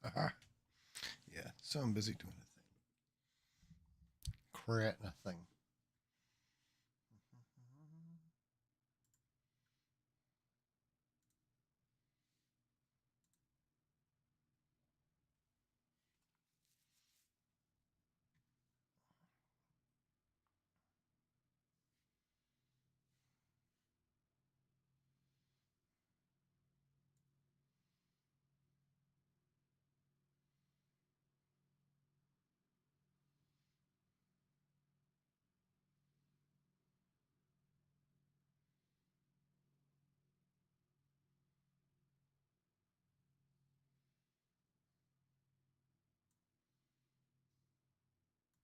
Uh-huh. Yeah, so I'm busy doing a thing. Creating a thing.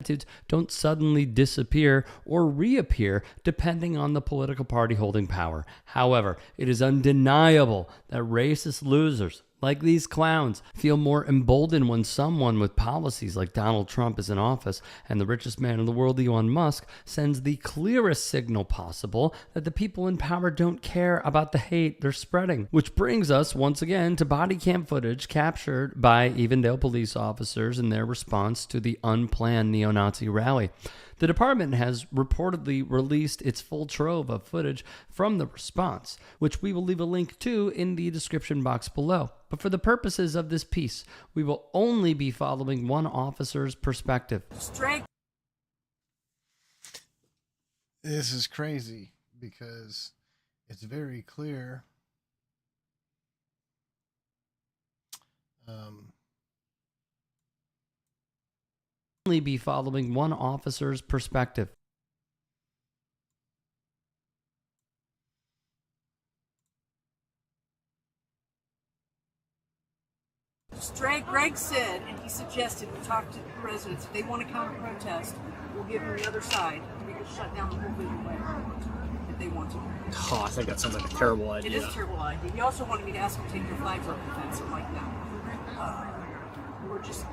Attitudes don't suddenly disappear or reappear depending on the political party holding power. However, it is undeniable that racist losers like these clowns feel more emboldened when someone with policies like Donald Trump is in office, and the richest man in the world, Elon Musk, sends the clearest signal possible that the people in power don't care about the hate they're spreading. Which brings us once again to body cam footage captured by Evendale police officers in their response to the unplanned neo-Nazi rally. The department has reportedly released its full trove of footage from the response, which we will leave a link to in the description box below. But for the purposes of this piece, we will only be following one officer's perspective. This is crazy because it's very clear. Only be following one officer's perspective. Greg said, and he suggested, we talked to the residents, if they want to counter protest, we'll give them the other side. We can shut down the whole Vision Way if they want to. Oh, I think that sounds like a terrible idea. It is a terrible idea. He also wanted me to ask them to take their flags off the fence, something like that. We're just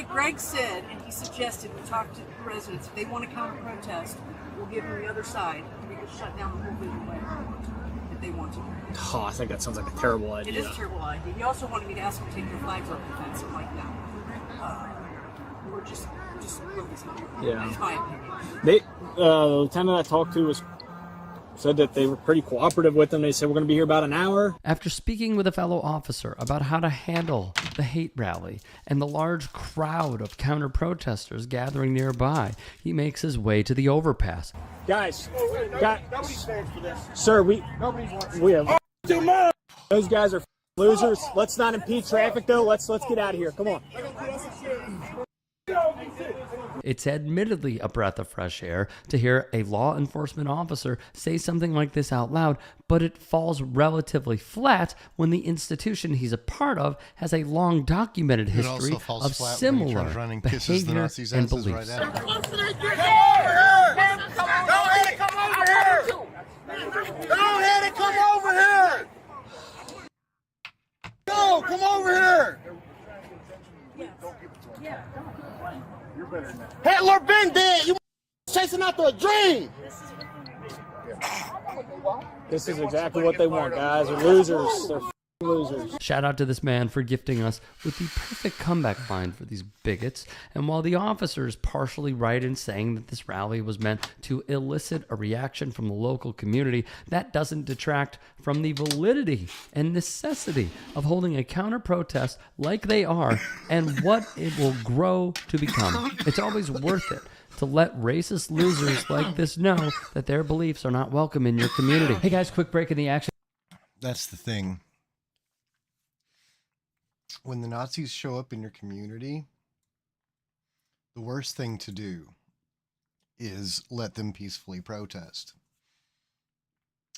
Greg said, and he suggested, we talked to the residents, if they want to counter protest, we'll give them the other side. We can shut down the whole Vision Way if they want to. Oh, I think that sounds like a terrible idea. It is a terrible idea. He also wanted me to ask them to take their flags off the fence, something like that. We're just Yeah. That's my opinion. The lieutenant I talked to said that they were pretty cooperative with them. They said, we're going to be here about an hour. After speaking with a fellow officer about how to handle the hate rally and the large crowd of counter-protesters gathering nearby, he makes his way to the overpass. Guys, Nobody stands for this. sir, we have Too much. those guys are losers. Let's not impede traffic though. Let's get out of here. Come on. It's admittedly a breath of fresh air to hear a law enforcement officer say something like this out loud, but it falls relatively flat when the institution he's a part of has a long documented history of similar behavior and beliefs. Go ahead and come over here. Go, come over here. Hitler been dead. You chasing after a dream. This is exactly what they want, guys. They're losers. They're losers. Shout out to this man for gifting us with the perfect comeback line for these bigots. And while the officer is partially right in saying that this rally was meant to elicit a reaction from the local community, that doesn't detract from the validity and necessity of holding a counter protest like they are and what it will grow to become. It's always worth it to let racist losers like this know that their beliefs are not welcome in your community. Hey guys, quick break in the action. That's the thing. When the Nazis show up in your community, the worst thing to do is let them peacefully protest.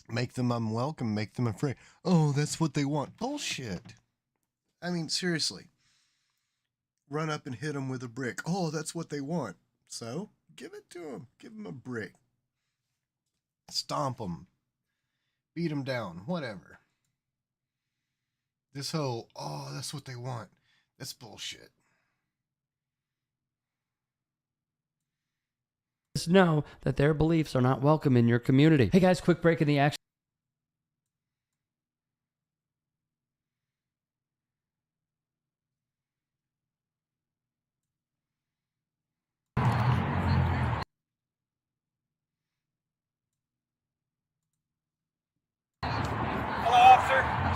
Make them unwelcome, make them afraid. Oh, that's what they want. Bullshit. I mean, seriously. Run up and hit them with a brick. Oh, that's what they want. So, give it to them. Give them a brick. Stomp them. Beat them down. Whatever. This whole, oh, that's what they want. That's bullshit. Just know that their beliefs are not welcome in your community. Hey guys, quick break in the action.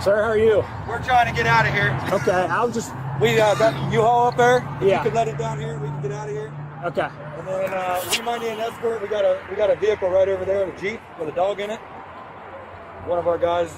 Sir, how are you? We're trying to get out of here. Okay, I'll just... We got U-Haul up there. If Yeah. you could let it down here, we can get out of here. Okay. And then we might need an escort. We got a vehicle right over there, a Jeep with a dog in it. One of our guys.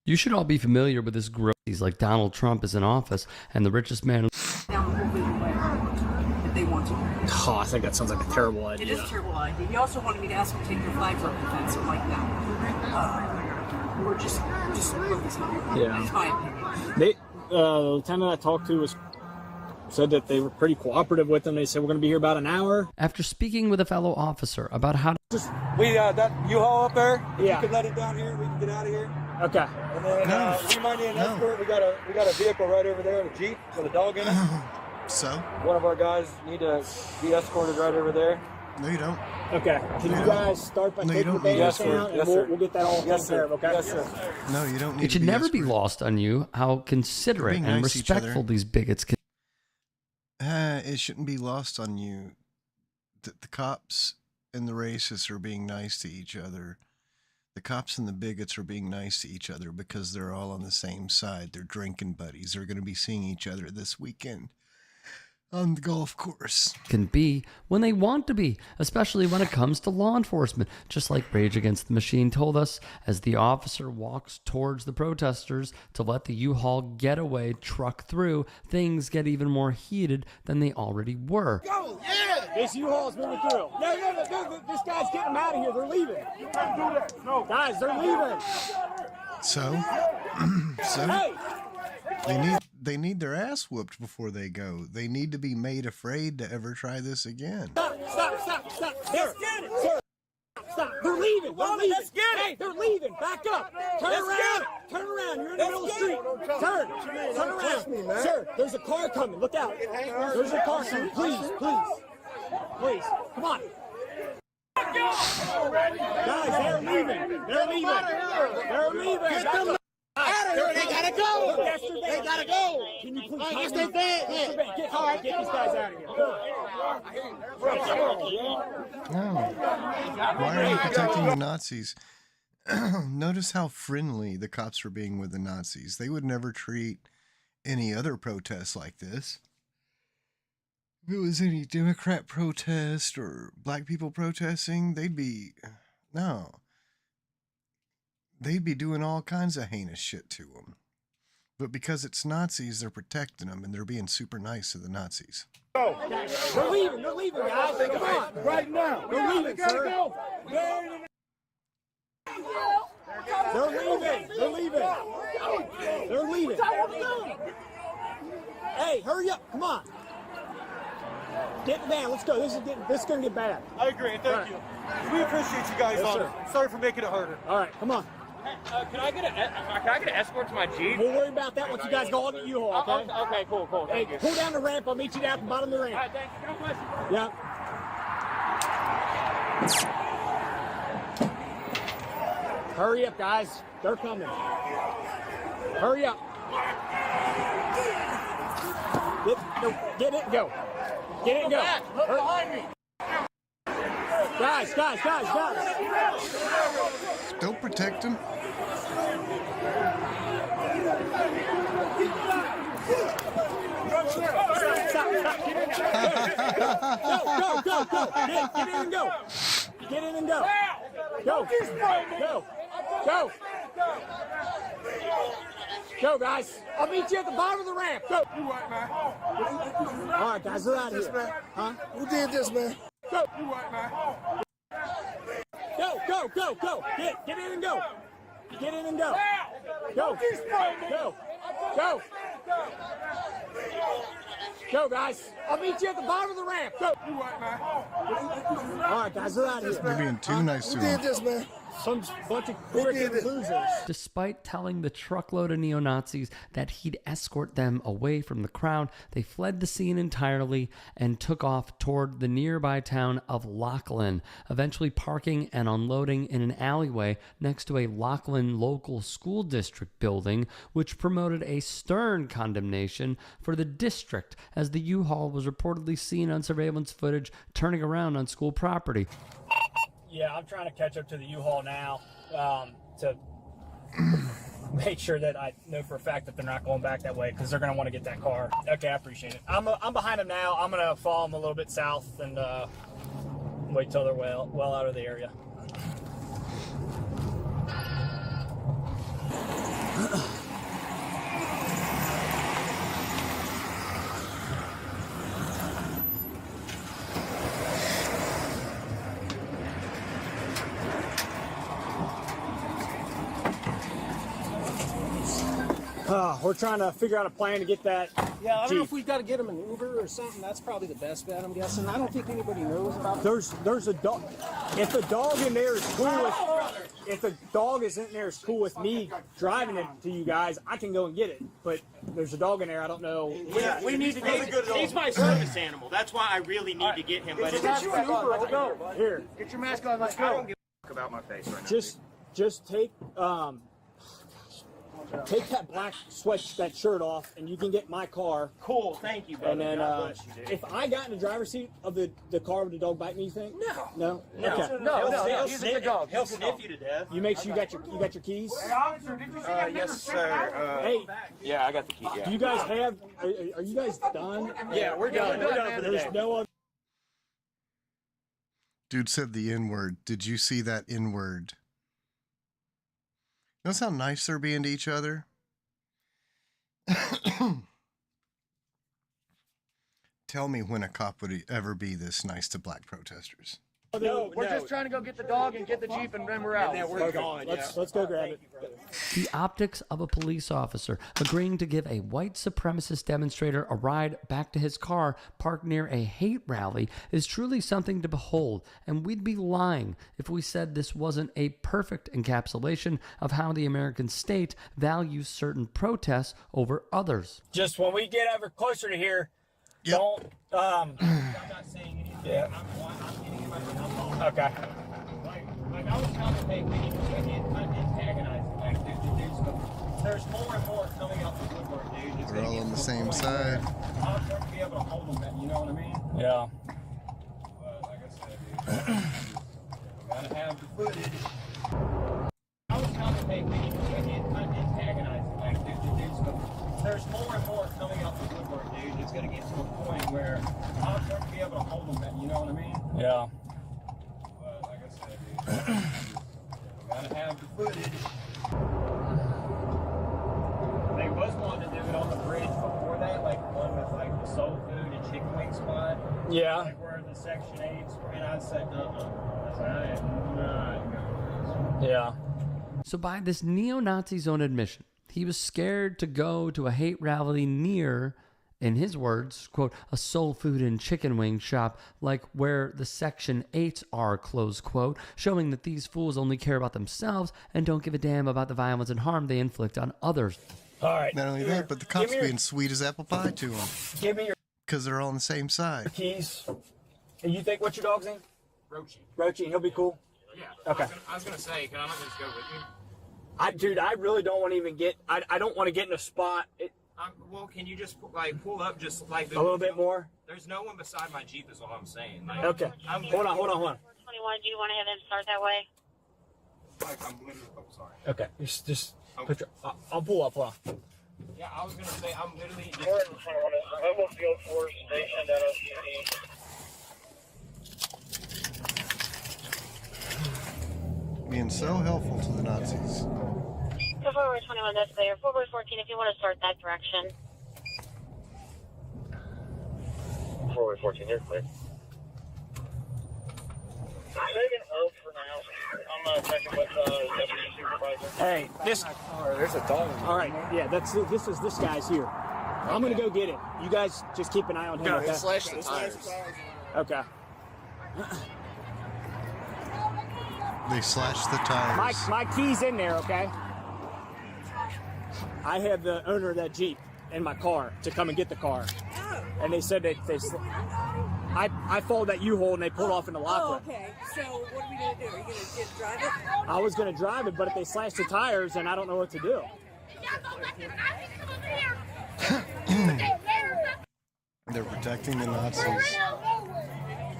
You should all be familiar with this growth. He's like Donald Trump is in office, and the richest man. Down the whole building way if they want to. Oh, I think that sounds like a terrible It idea. is a terrible idea. He also wanted me to ask them to take their flags off the fence, something like that. Or just move this up. Yeah. That's my opinion. The lieutenant I talked to said that they were pretty cooperative with them. They said, we're going to be here about an hour. After speaking with a fellow officer about how to We got U-Haul up there. If Yeah. you could let it down here, we can get out of here. Okay. And then we might need an escort. We got a vehicle right over there, a Jeep with a dog in it. So? One of our guys need to be escorted right over there. No, you don't. Okay. Can you guys start by No, you taking the don't need bands Yes, sir. down, and Yes, we'll, sir. we'll get that all taken Yes, care sir. of, okay? Yes, sir. No, you don't need It should to be never be escorted. lost on you how considerate Being and nice to each other. respectful these bigots can. It shouldn't be lost on you that the cops and the racists are being nice to each other. The cops and the bigots are being nice to each other because they're all on the same side. They're drinking buddies. They're going to be seeing each other this weekend on the golf course. Can be when they want to be, especially when it comes to law enforcement. Just like Rage Against the Machine told us as the officer walks towards the protesters to let the U-Haul getaway truck through, things get even more heated than they already were. Go, yeah. This U-Haul's moving through. No, this guy's getting them out of here. They're leaving. You can't do that. No. Guys, they're leaving. So Hey! they need their ass whooped before they go. They need to be made afraid to ever try this again. Stop. Let's get it. Sir. Stop. They're leaving. Let's get it. Hey, they're leaving. Back up. Turn around. You're in the middle of the street. Turn around. Sir, there's a car coming. Look out. There's a car coming. Please. Come on. Guys, they're leaving. Get them out of here. They gotta go. They gotta go. Can you please Yes, they did. get these guys out of here. No. Why are you protecting the Nazis? Notice how friendly the cops are being with the Nazis. They would never treat any other protests like this. If it was any Democrat protest or black people protesting, they'd be doing all kinds of heinous shit to them. But because it's Nazis, they're protecting them and they're being super nice to the Nazis. They're leaving, guys. Come on. Right now. They're leaving, sir. They're leaving. Hey, hurry up. Come on. Get in the van. Let's go. This is going to get bad. I agree. Thank you. We appreciate you guys. Yes, sir. Sorry for making it harder. All right, come on. Can I get an escort to my Jeep? We'll worry about that once you guys go on the U-Haul, okay? Okay, cool. Hey, Thank you. pull down the ramp. I'll meet you down at the bottom of the All ramp. right, thank you. God bless you. Yeah. Hurry up, guys. They're coming. Hurry up. Get it and go. Get it and go. Look behind me. Guys. Don't protect them. Stop. Go. Get in and go. Get in and go. Go. Go, guys. I'll meet you at the bottom of the ramp. Go. All right, guys, they're out of here. Huh? Who did this, man? Go. Go. Get in and go. Go. Go, guys. I'll meet you at the bottom of the ramp. Go. All right, guys, they're out of here. They're being too nice to Who did them. this, man? some bunch of freaking losers. Despite telling the truckload of neo-Nazis that he'd escort them away from the crowd, they fled the scene entirely and took off toward the nearby town of Lachlan, eventually parking and unloading in an alleyway next to a Lachlan local school district building, which promoted a stern condemnation for the district, as the U-Haul was reportedly seen on surveillance footage turning around on school property. Yeah, I'm trying to catch up to the U-Haul now to make sure that I know for a fact that they're not going back that way, because they're going to want to get that car. Okay, I appreciate it. I'm behind them now. I'm going to follow them a little bit south and wait till they're well out of the area. We're trying to figure out a plan to get that. Yeah, I don't know Jeep. if we've got to get them an Uber or something. That's probably the best bet, I'm guessing. I don't think anybody knows about it. There's a dog. If the dog in there is cool with, if the dog is in there is cool with me driving it to you guys, I can go and get it. But there's a dog in there. I don't know. Yeah, we need to get. He's my service animal. That's why I really need to get him. But it's Get you an Uber. Let's go. Here, Get your mask on. Let's I don't go. give a fuck about my face right now. just take that black that shirt off, and you can get my car. Cool, thank you, brother. And then, God bless you, dude. if I got in the driver's seat of the car, would the dog bite me? You think? No. No. No, Okay. he'll he's a sniff- good dog. He'll sniff you to death. You make sure you got your keys. Yes, sir. Hey, Yeah, I got the key. do Yeah. you guys have? Are you guys done? Yeah, we're done. We're done for the There's day. no other. Dude said the N-word. Did you see that N-word? Notice how nice they're being to each other? Tell me when a cop would ever be this nice to black protesters. No, We're just trying to go get the dog and get the Jeep, and then we're out. we're gone. Let's go grab it. The optics of a police officer agreeing to give a white supremacist demonstrator a ride back to his car parked near a hate rally is truly something to behold, and we'd be lying if we said this wasn't a perfect encapsulation of how the American state values certain protests over others. Just when we get ever closer to here, Yep. don't. I'm not saying anything. Yeah. I'm getting in my Okay. Like I was telling them, hey, we need to antagonize it. Like, there's more and more coming out the woodwork, dude. It's We're gonna all get on the to a same point side. where I'm going to be able to hold them, you know what I mean? Yeah. But like I said, dude, gotta have the footage. I was telling them, hey, we need to antagonize it. Like, there's more and more coming out the woodwork, dude. It's gonna get to a point where I'm going to be able to hold them, you know what I mean? Yeah. But like I said, dude, gotta have the footage. They was wanting to do it on the bridge before that, like one with like the soul food and chicken wing spot. Yeah. Like where the Section 8s were, and I said, I said, I am not going. Yeah. So by this neo-Nazi's own admission, he was scared to go to a hate rally near, in his words, quote, a soul food and chicken wing shop like where the Section 8s are, close quote, showing that these fools only care about themselves and don't give a damn about the violence and harm they inflict on others. All right. Not only that, but the cops me your- being sweet as apple pie to them Give me your because they're all on the same side. keys. And you think what your dog's in? Roachy. Roachy, and he'll be cool. Yeah. Okay. I was gonna say, can I not just go with you? Dude, I really don't want to even get. I don't want to get in a spot. Well, can you just like pull up just like A little bit more. There's no one beside my Jeep, is all I'm saying. Like, Okay. I'm Hold on. 21, do you want to have them start that way? Like, I'm literally. Oh, sorry. Okay. Just put your. I'll pull up. Hold on. Yeah, I was gonna say I'm literally. Level Field Force stationed at OCD. Being so helpful to the Nazis. So forward 21, that's clear. Forward 14, if you want to start that direction. Forward 14, you're clear. Taking oath for now. I'm checking with deputy supervisor. Hey, this. There's a dog. All right. Yeah, this guy's here. I'm gonna go get it. You guys just keep an eye on him. Okay. Slash the tires. Okay. They slashed the tires. My key's in there, okay? I had the owner of that Jeep in my car to come and get the car. And they said I followed that U-Haul and they pulled off in the lot. Oh, okay. So what are we going to do? Are you going to drive it? I was going to drive it, but if they slashed the tires, then I don't know what to do. They're protecting the Nazis.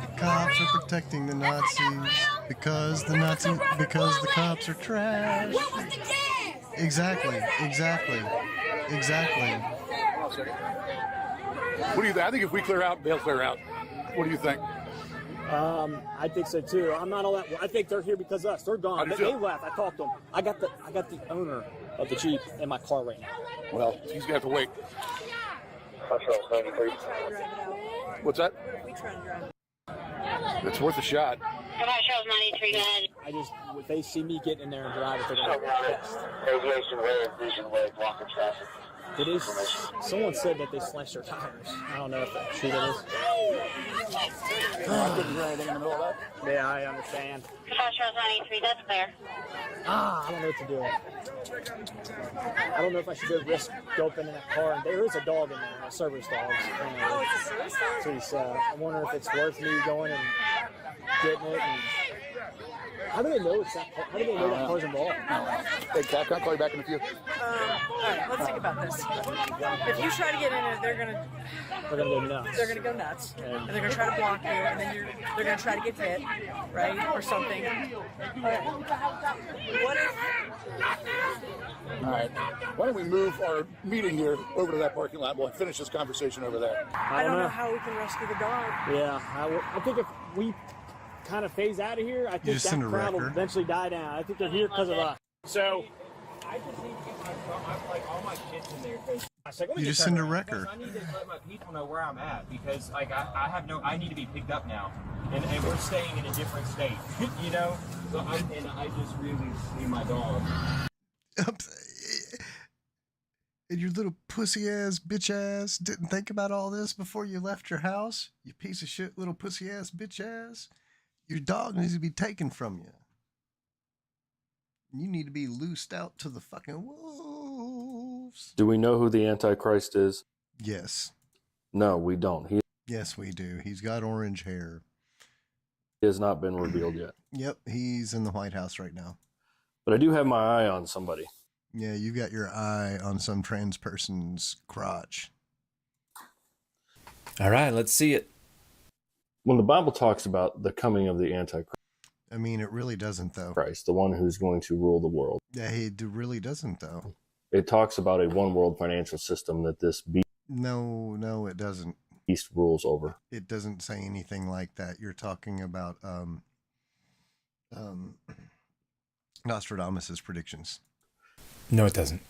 The cops are protecting the Nazis because the cops are trash. Exactly. What do you think? I think if we clear out, they'll clear out. What do you think? I think so too. I'm not all that. I think they're here because of us. They're gone. They left. I talked to them. I got the owner of the Jeep in my car right now. Well, he's gonna have to wait. What's that? We try to drive it. It's worth a shot. Come on, Charles 93, go ahead. If they see me getting in there and drive it, they're gonna get pissed. Aviation way, vision way, blocking traffic. Someone said that they slashed their tires. I don't know if that's true. That is. I couldn't hear anything in the middle of that. Yeah, I understand. Come on, Charles 93, that's clear. I don't know what to do. I don't know if I should go risk opening that car. And there is a dog in there, a service dog. Oh, it's a service dog? So I wonder if it's worth me going and getting it. And how do they know it's that? How do they know that car's involved? Hey, Cap, can I call you back in a few? All right, let's think about this. If you try to get in it, they're gonna go nuts. They're gonna go nuts, and they're gonna try to block you, and then they're gonna try to get hit, right, or something. What if? All right. Why don't we move our meeting here over to that parking lot? We'll finish this conversation over there. I don't know how we can rescue the dog. Yeah, I think if we kind of phase out of here, I think that crowd will eventually die down. I think they're here because of us. So I just need to get all my kids in there. You just send a wrecker. I need to let my people know where I'm at because I need to be picked up now, and we're staying in a different state, you know. So I just really need my dog. And your little pussy ass, bitch ass, didn't think about all this before you left your house? You piece of shit, little pussy ass, bitch ass. Your dog needs to be taken from you. You need to be loosed out to the fucking wolves. Do we know who the Antichrist is? Yes. No, we don't. Yes, we do. He's got orange hair. He has not been revealed yet. Yep, he's in the White House right now. But I do have my eye on somebody. Yeah, you got your eye on some trans person's crotch. All right, let's see it. When the Bible talks about the coming of the Antichrist, I mean, it really doesn't, though. Christ, the one who's going to rule the world. Yeah, it really doesn't, though. It talks about a one world financial system that this beast. No, it doesn't. Beast rules over. It doesn't say anything like that. You're talking about Nostradamus' predictions. No, it doesn't.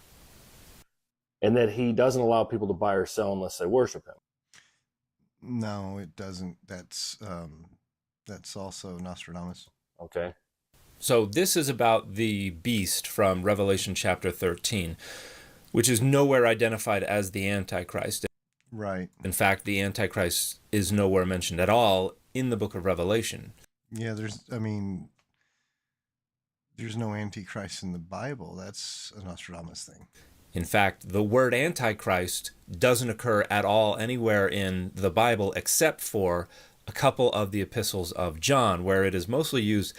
And that he doesn't allow people to buy or sell unless they worship him. No, it doesn't. That's also Nostradamus. Okay. So this is about the beast from Revelation chapter 13, which is nowhere identified as the Antichrist. Right. In fact, the Antichrist is nowhere mentioned at all in the book of Revelation. Yeah, there's no Antichrist in the Bible. That's a Nostradamus thing. In fact, the word Antichrist doesn't occur at all anywhere in the Bible except for a couple of the epistles of John, where it is mostly used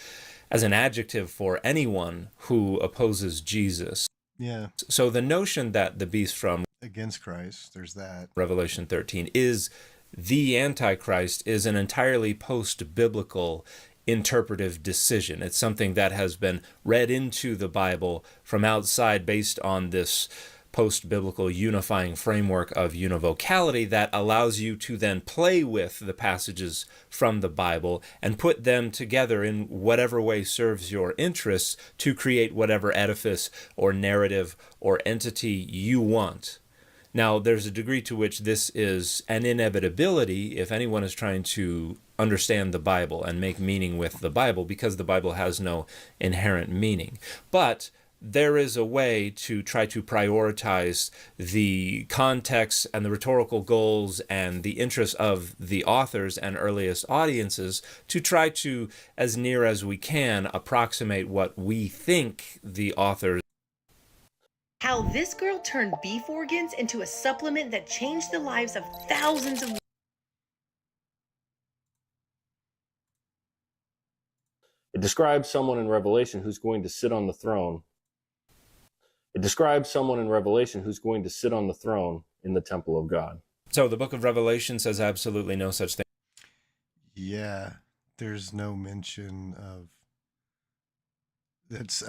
as an adjective for anyone who opposes Jesus. Yeah. So the notion that the beast from against Christ, there's that. Revelation 13 is the Antichrist is an entirely post-biblical interpretive decision. It's something that has been read into the Bible from outside based on this post-biblical unifying framework of univocality that allows you to then play with the passages from the Bible and put them together in whatever way serves your interests to create whatever edifice or narrative or entity you want. Now, there's a degree to which this is an inevitability if anyone is trying to understand the Bible and make meaning with the Bible, because the Bible has no inherent meaning. But there is a way to try to prioritize the context and the rhetorical goals and the interests of the authors and earliest audiences to try to, as near as we can, approximate what we think the authors. How this girl turned beef organs into a supplement that changed the lives of thousands of. It describes someone in Revelation who's going to sit on the throne. It describes someone in Revelation who's going to sit on the throne in the temple of God. So the book of Revelation says absolutely no such thing. Yeah, there's no mention of that's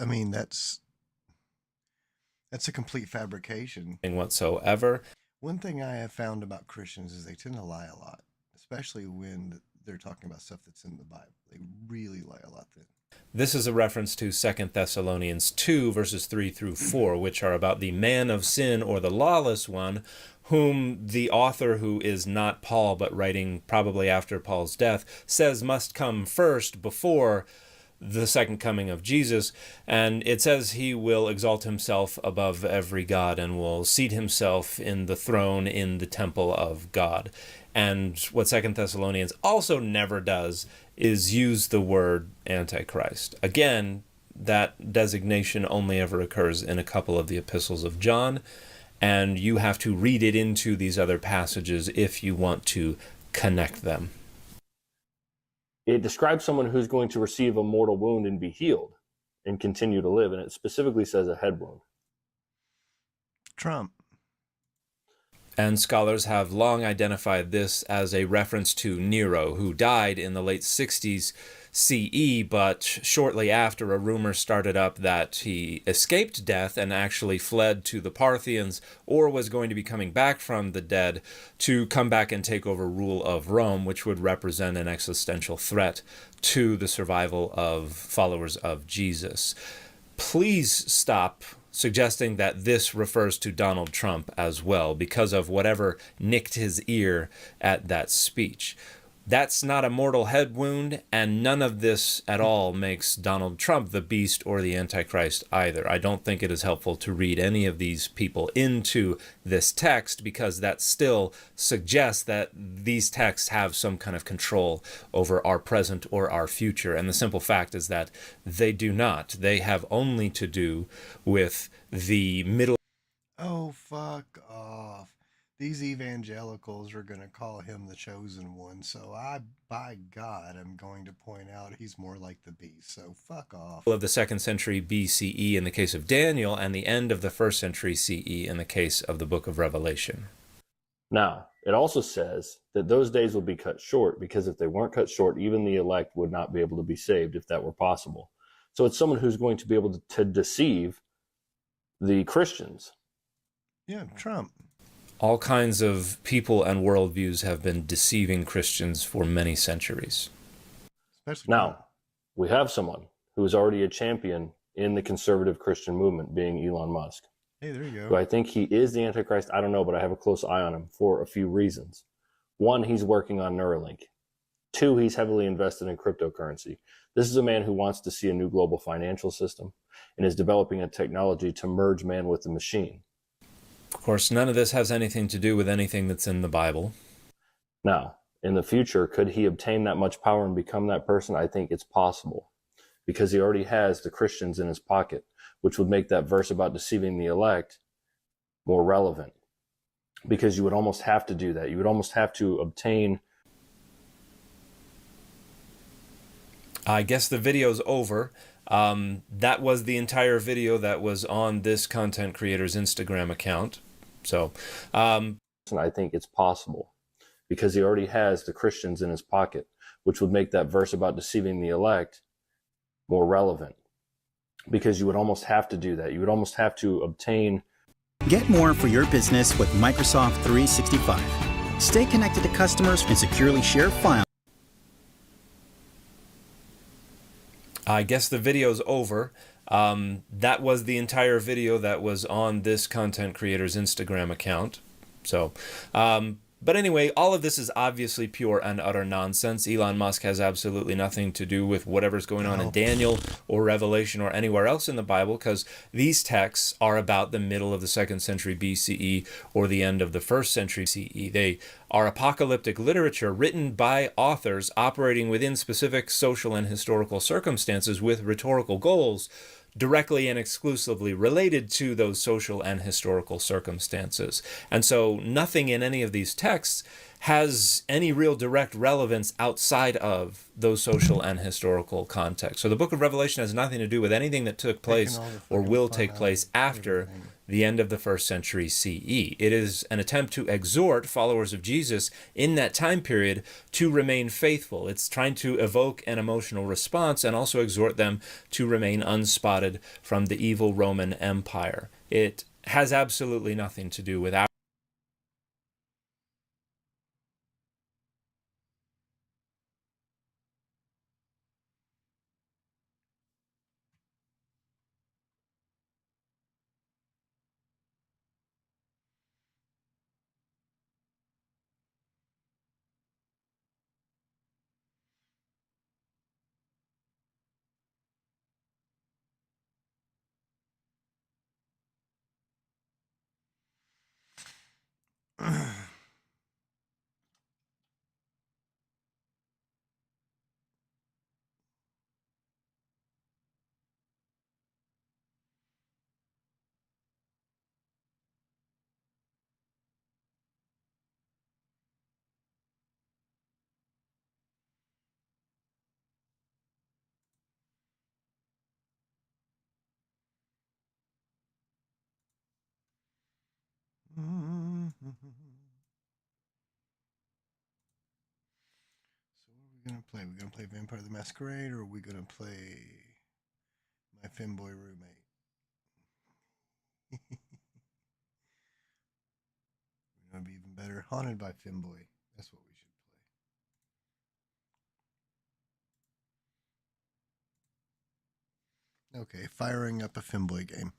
a complete fabrication Whatsoever. One thing I have found about Christians is they tend to lie a lot, especially when they're talking about stuff that's in the Bible. They really lie a lot then. This is a reference to 2 Thessalonians 2, verses 3 through 4, which are about the man of sin or the lawless one, whom the author, who is not Paul, but writing probably after Paul's death, says must come first before the second coming of Jesus. And it says he will exalt himself above every god and will seat himself in the throne in the temple of God. And what 2 Thessalonians also never does is use the word Antichrist. Again, that designation only ever occurs in a couple of the epistles of John, and you have to read it into these other passages if you want to connect them. It describes someone who's going to receive a mortal wound and be healed and continue to live, and it specifically says a head wound. Trump. And scholars have long identified this as a reference to Nero, who died in the late 60s CE, but shortly after a rumor started up that he escaped death and actually fled to the Parthians or was going to be coming back from the dead to come back and take over rule of Rome, which would represent an existential threat to the survival of followers of Jesus. Please stop suggesting that this refers to Donald Trump as well because of whatever nicked his ear at that speech. That's not a mortal head wound, and none of this at all makes Donald Trump the beast or the Antichrist either. I don't think it is helpful to read any of these people into this text because that still suggests that these texts have some kind of control over our present or our future. And the simple fact is that they do not. They have only to do with the middle. Oh, fuck off. These evangelicals are going to call him the chosen one, so by God, I'm going to point out he's more like the beast, so fuck off. Of the 2nd century BCE in the case of Daniel, and the end of the 1st century CE in the case of the book of Revelation. Now, it also says that those days will be cut short, because if they weren't cut short, even the elect would not be able to be saved if that were possible. So it's someone who's going to be able to deceive the Christians. Yeah, Trump. All kinds of people and worldviews have been deceiving Christians for many centuries. Now, we have someone who is already a champion in the conservative Christian movement, being Elon Musk. Hey, there you go. Do I think he is the Antichrist? I don't know, but I have a close eye on him for a few reasons. One, he's working on Neuralink. Two, he's heavily invested in cryptocurrency. This is a man who wants to see a new global financial system and is developing a technology to merge man with the machine. Of course, none of this has anything to do with anything that's in the Bible. Now, in the future, could he obtain that much power and become that person? I think it's possible, because he already has the Christians in his pocket, which would make that verse about deceiving the elect more relevant, because you would almost have to do that. You would almost have to obtain. I guess the video's over. That was the entire video that was on this content creator's Instagram account. So, I think it's possible, because he already has the Christians in his pocket, which would make that verse about deceiving the elect more relevant, because you would almost have to do that. You would almost have to obtain. Get more for your business with Microsoft 365. Stay connected to customers and securely share files. I guess the video's over. That was the entire video that was on this content creator's Instagram account. So, But anyway, all of this is obviously pure and utter nonsense. Elon Musk has absolutely nothing to do with whatever's going on in Daniel or Revelation or anywhere else in the Bible, because these texts are about the middle of the 2nd century BCE or the end of the 1st century CE. They are apocalyptic literature written by authors operating within specific social and historical circumstances with rhetorical goals directly and exclusively related to those social and historical circumstances. And so nothing in any of these texts has any real direct relevance outside of those social and historical contexts. So the book of Revelation has nothing to do with anything that took place or will take place after the end of the 1st century CE. It is an attempt to exhort followers of Jesus in that time period to remain faithful. It's trying to evoke an emotional response and also exhort them to remain unspotted from the evil Roman Empire. It has absolutely nothing to do with our We're gonna play Vampire the Masquerade, or are we gonna play My Femboy Roommate? We're gonna be even better. Haunted by Femboy. That's what we should play. Okay, firing up a Femboy game.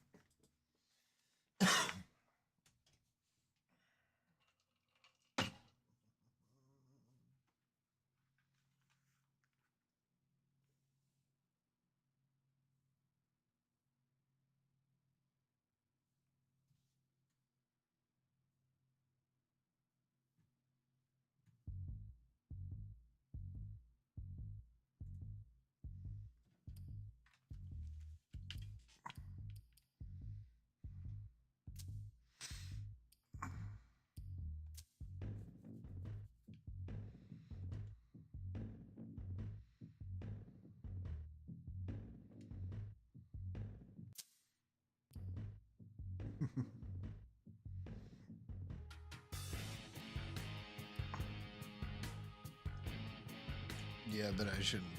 Yeah, but I shouldn't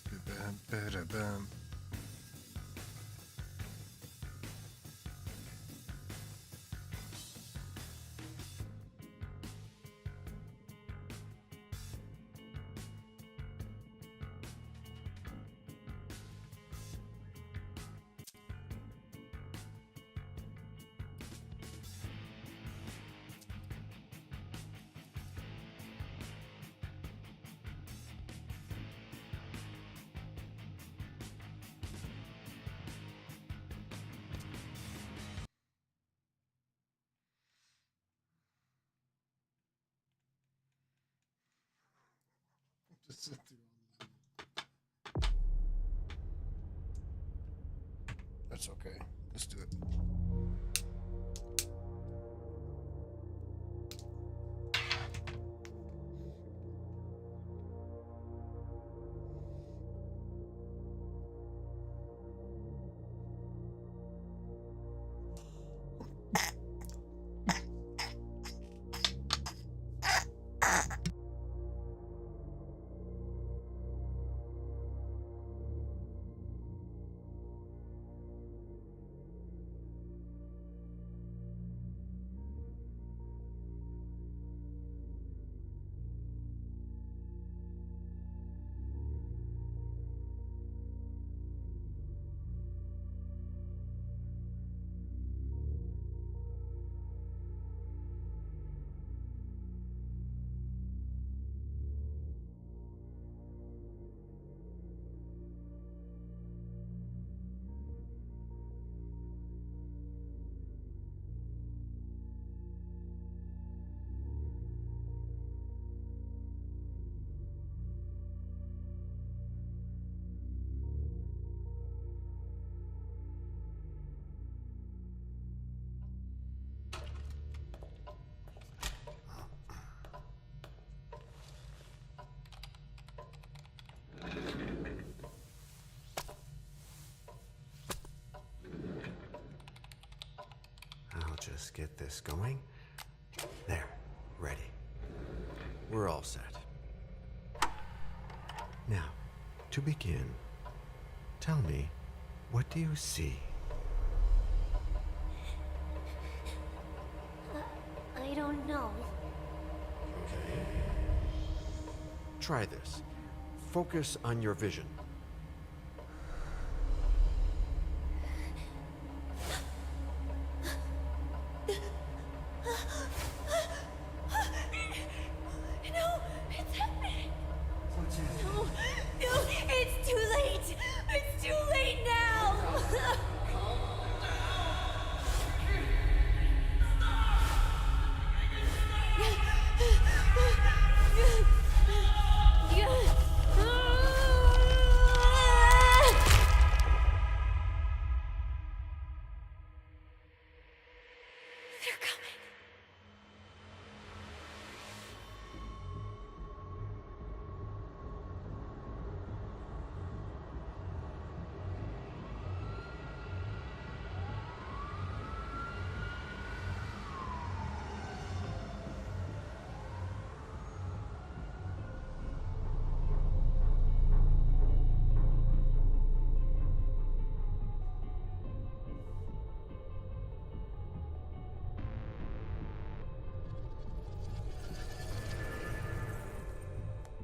do that. Ba-dum. Just sit through all this. That's okay. Let's do it. Let's get this going. There, ready. We're all set. Now, to begin, tell me, what do you see? I don't know. Okay. Try this. Focus on your vision. No, it's happening. No, it's too late. It's too late now. They're coming.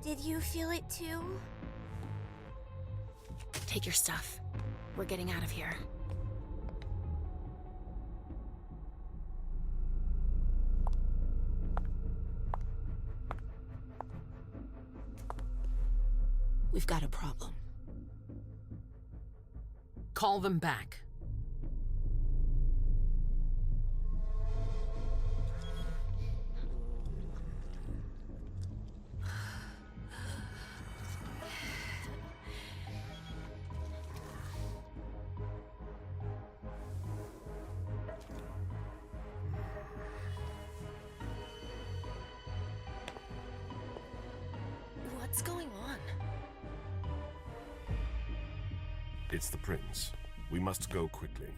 Did you feel it too? Take your stuff. We're getting out of here. We've got a problem. Call them back. What's going on? It's the prince. We must go quickly.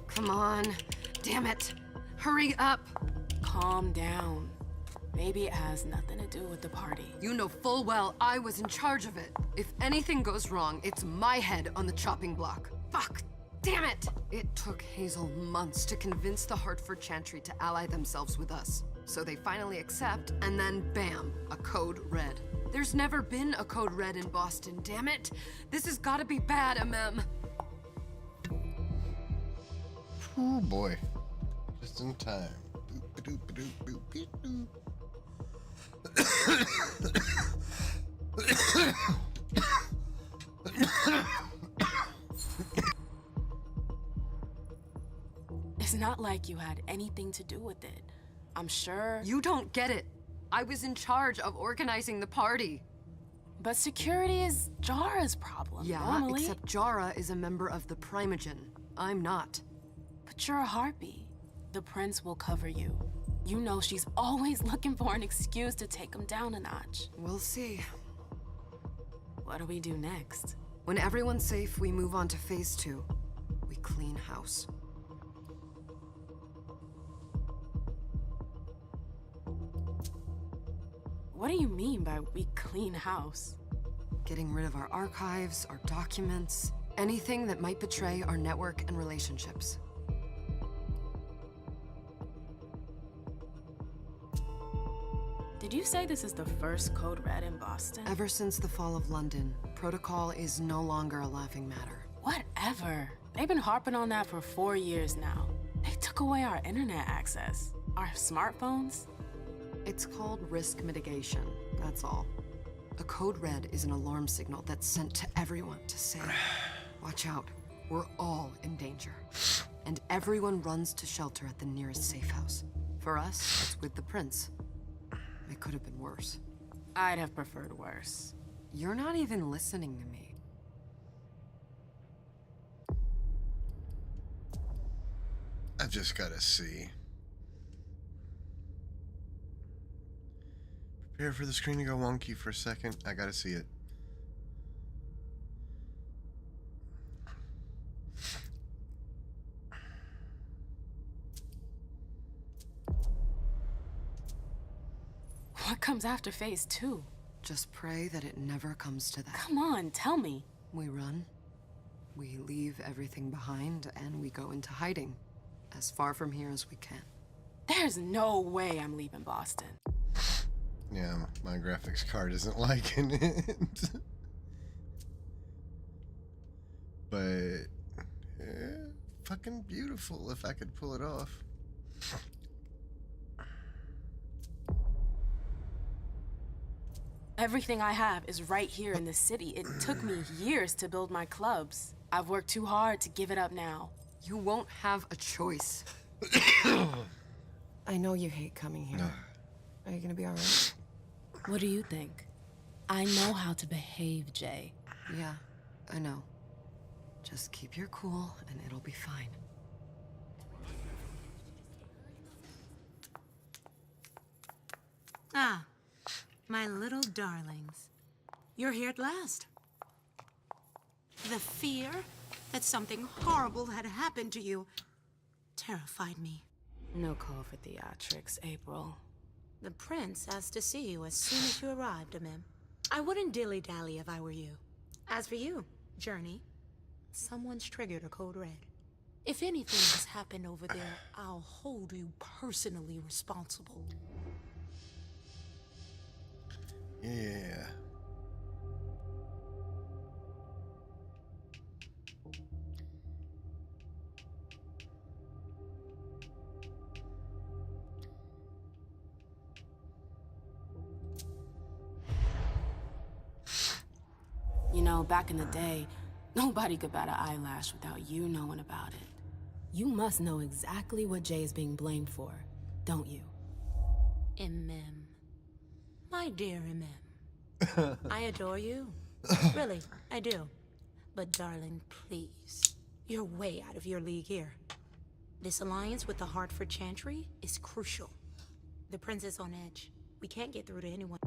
Come on. Damn it. Hurry up. Calm down. Maybe it has nothing to do with the party. You know full well I was in charge of it. If anything goes wrong, it's my head on the chopping block. Fuck. Damn it! It took Hazel months to convince the Hartford Chantry to ally themselves with us. So they finally accept, and then bam, a code red. There's never been a code red in Boston, damn it! This has gotta be bad, MM. Oh boy. Just in time. Boop-a-doop-a-doop-boop-a-doop. It's not like you had anything to do with it. I'm sure. You don't get it. I was in charge of organizing the party. But security is Jara's problem. Yeah, normally. except Jara is a member of the Primogen. I'm not. But you're a harpy. The prince will cover you. You know she's always looking for an excuse to take him down a notch. We'll see. What do we do next? When everyone's safe, we move on to phase 2. We clean house. What do you mean by we clean house? Getting rid of our archives, our documents, anything that might betray our network and relationships. Did you say this is the first code red in Boston? Ever since the fall of London, protocol is no longer a laughing matter. Whatever. They've been harping on that for 4 years now. They took away our internet access. Our smartphones. It's called risk mitigation, that's all. A code red is an alarm signal that's sent to everyone to say, watch out, we're all in danger. And everyone runs to shelter at the nearest safe house. For us, it's with the prince. It could have been worse. I'd have preferred worse. You're not even listening to me. I just gotta see. Prepare for the screen to go wonky for a second. I gotta see it. What comes after phase 2? Just pray that it never comes to that. Come on, tell me. We run, we leave everything behind, and we go into hiding. As far from here as we can. There's no way I'm leaving Boston. Yeah, my graphics card isn't liking it. But fucking beautiful if I could pull it off. Everything I have is right here in the city. It took me years to build my clubs. I've worked too hard to give it up now. You won't have a choice. I know you hate coming here. Are you gonna be alright? What do you think? I know how to behave, Jay. Yeah, I know. Just keep your cool and it'll be fine. Ah, my little darlings. You're here at last. The fear that something horrible had happened to you terrified me. No call for theatrics, April. The prince asked to see you as soon as you arrived, Amim. I wouldn't dilly-dally if I were you. As for you, Journey, someone's triggered a code red. If anything has happened over there, I'll hold you personally responsible. Yeah. You know, back in the day, nobody could bat an eyelash without you knowing about it. You must know exactly what Jay is being blamed for, don't you? Imem. My dear Imem. I adore you. Really, I do. But darling, please. You're way out of your league here. This alliance with the Hartford Chantry is crucial. The prince is on edge. We can't get through to anyone.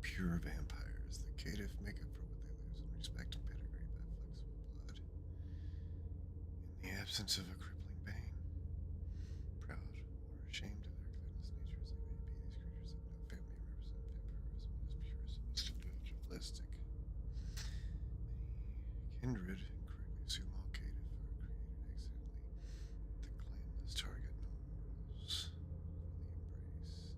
Pure vampires. The caitiff make up for what they lose in respect and pedigree by flexible blood. In the absence of a crippling bane, proud or ashamed of their cleanless natures, they may be. These creatures have no family and represent vampirism as pure, most individualistic. Kindred incorrectly assume all caitiff are created accidentally. The clanless target no mortals embrace.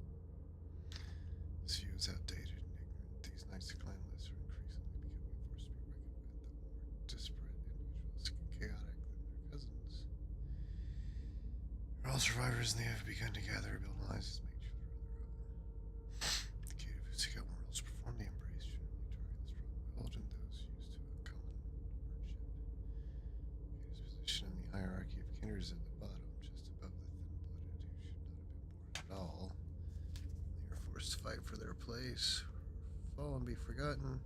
This view is outdated and ignorant. These knights of clanless are increasingly becoming a force to be reckoned with, though more disparate, individualistic, and chaotic than their cousins. They're all survivors, and they have begun to gather, build alliances, make children of their own. The caitiff who seek out mortals perform the embrace, generally target the strong-willed and those used to a common hardship. Caitiff's position in the hierarchy of kindred is at the bottom, just above the thin-blooded who should not have been born at all. They are forced to fight for their place, fall and be forgotten.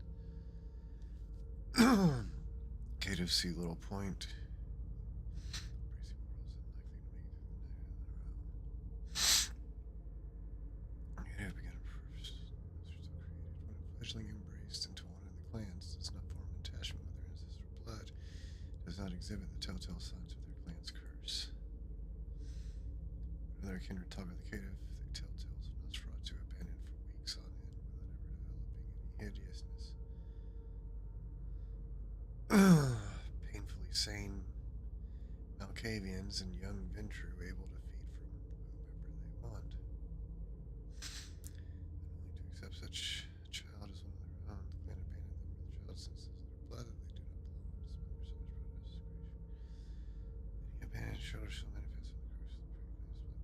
Caitiffs see little point. Embracing worlds unlikely to make it in their own. Caitiff began first. Monsters are created when a fledgling embraced into one of the clans does not form attachment with their ancestral blood, does not exhibit the telltale signs of their clan's curse. When their kindred talk with the caitiff, they tell tales of Nosferatu abandoned for weeks on end without ever developing any hideousness. Painfully sane Malkavians and young Ventru able to feed from whomever they want. Unwilling to accept such a child as one of their own, the clan abandoned them when the child senses their blood that they do not belong to spend their savage pride as creation. Any abandoned children shall manifest from the curse of the pre-class like the absolute pain.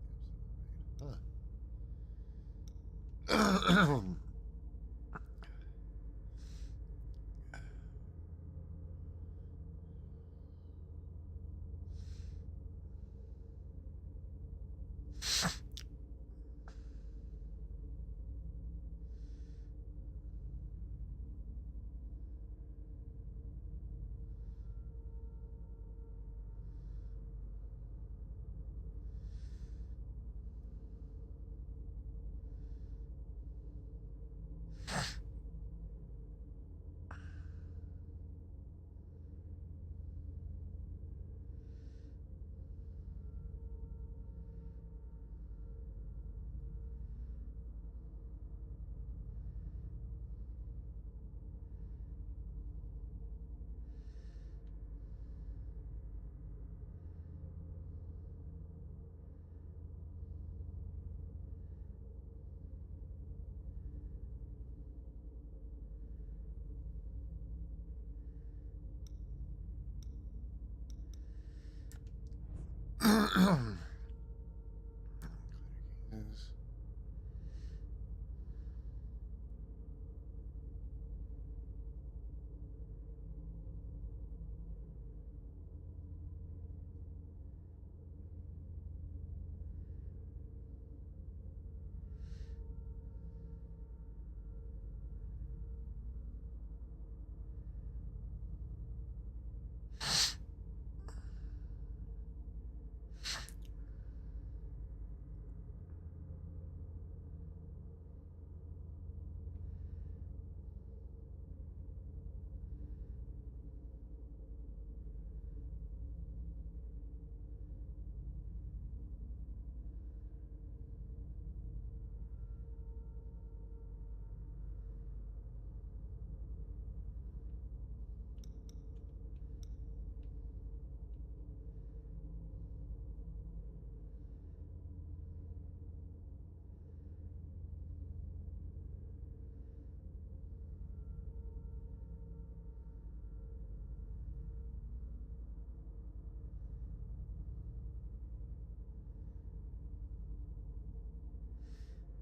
Huh.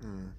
Mm.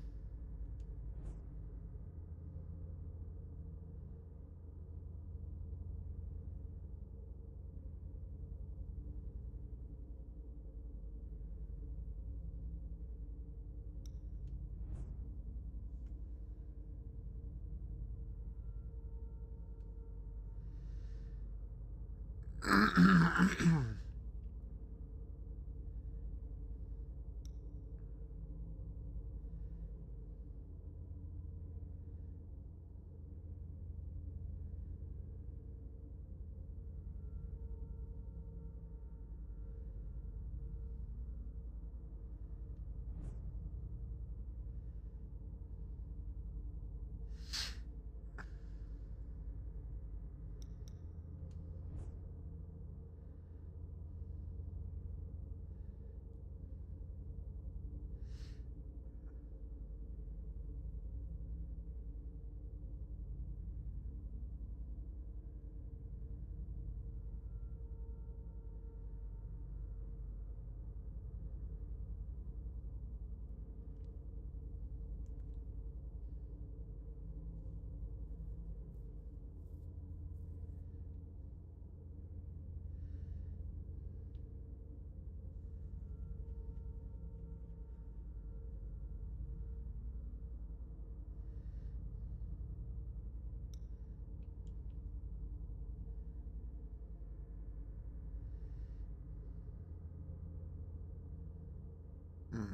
Mm.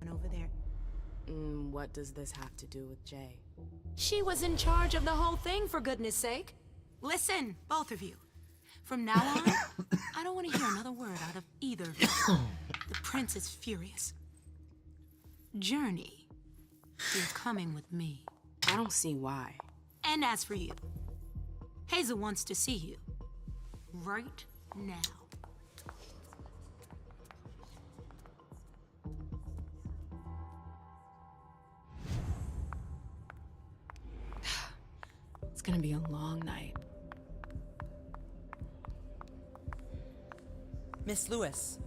Over there. What does this have to do with Jay? She was in charge of the whole thing, for goodness sake. Listen, both of you. From now on, I don't want to hear another word out of either of you. The prince is furious. Journey, you're coming with me. I don't see why. And as for you, Hazel wants to see you. Right now. It's gonna be a long night. Miss Lewis,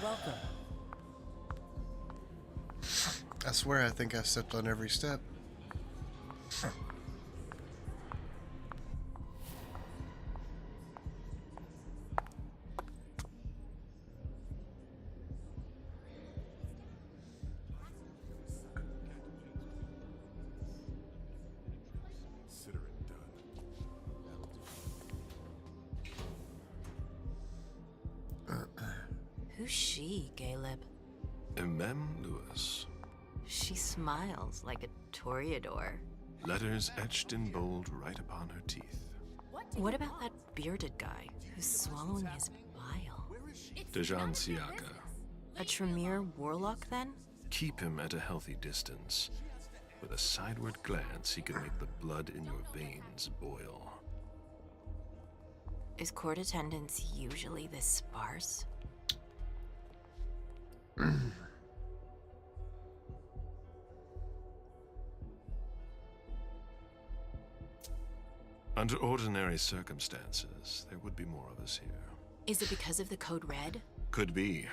welcome. I swear I think I stepped on every step. Who's she, Caleb? Mem Lewis. She smiles like a toreador. Letters etched in bold right upon her teeth. What about that bearded guy who's swallowing his bile? Dejan Siaka. A Tremere warlock, then? Keep him at a healthy distance. With a sideward glance, he can make the blood in your veins boil. Is court attendance usually this sparse? Under ordinary circumstances, there would be more of us here. Is it because of the Code Red? Could be.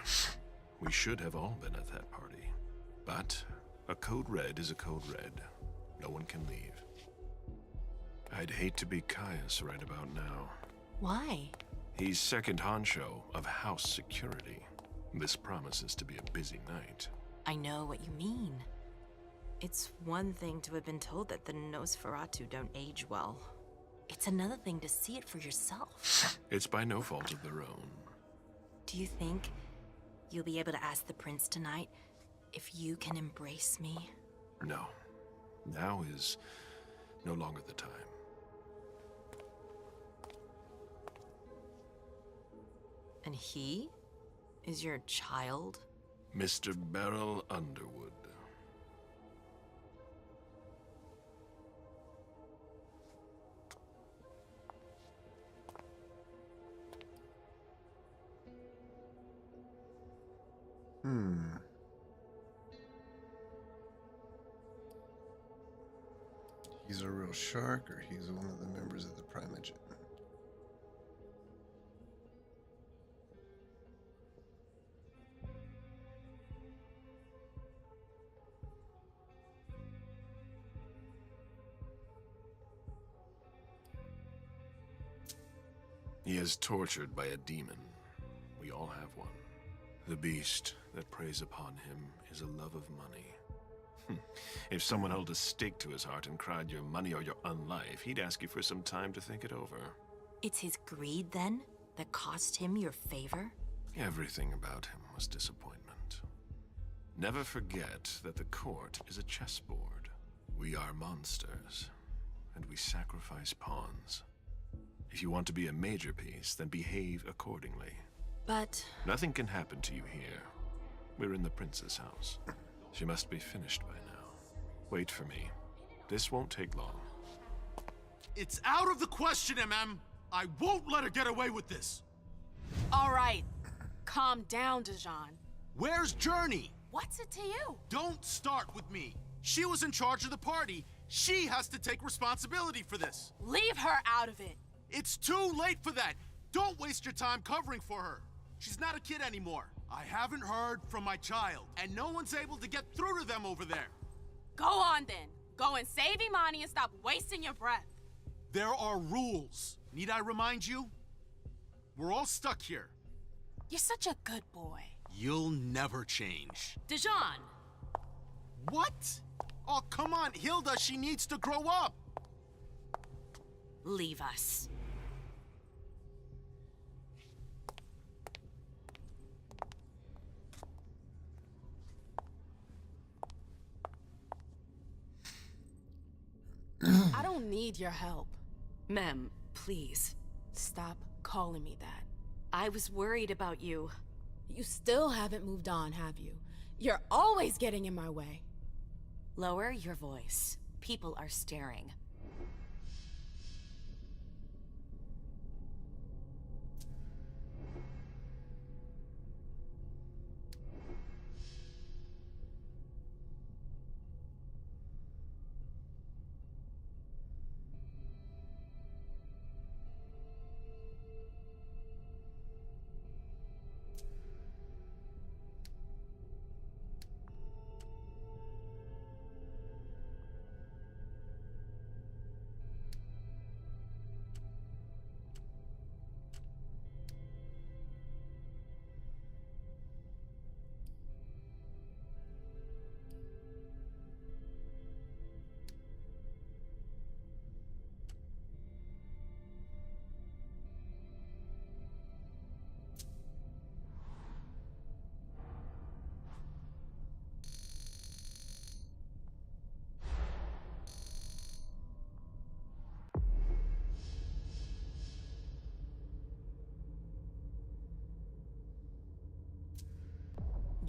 We should have all been at that party. But a Code Red is a Code Red. No one can leave. I'd hate to be Caius right about now. Why? He's second honcho of house security. This promises to be a busy night. I know what you mean. It's one thing to have been told that the Nosferatu don't age well. It's another thing to see it for yourself. It's by no fault of their own. Do you think you'll be able to ask the prince tonight if you can embrace me? No. Now is no longer the time. And he is your child? Mr. Beryl Underwood. He's a real shark, or he's one of the members of the Primogen? He is tortured by a demon. We all have one. The beast that preys upon him is a love of money. If someone held a stake to his heart and cried your money or your unlife, he'd ask you for some time to think it over. It's his greed, then, that cost him your favor? Everything about him was disappointment. Never forget that the court is a chessboard. We are monsters, and we sacrifice pawns. If you want to be a major piece, then behave accordingly. But... Nothing can happen to you here. We're in the prince's house. She must be finished by now. Wait for me. This won't take long. It's out of the question, MM! I won't let her get away with this! All right. Calm down, Dijon. Where's Journey? What's it to you? Don't start with me. She was in charge of the party. She has to take responsibility for this. Leave her out of it. It's too late for that. Don't waste your time covering for her. She's not a kid anymore. I haven't heard from my child, and no one's able to get through to them over there. Go on then. Go and save Imani and stop wasting your breath. There are rules. Need I remind you? We're all stuck here. You're such a good boy. You'll never change. Dijon! What? Oh, come on, Hilda, she needs to grow up. Leave us. I don't need your help. Mem, please. Stop calling me that. I was worried about you. You still haven't moved on, have you? You're always getting in my way. Lower your voice. People are staring.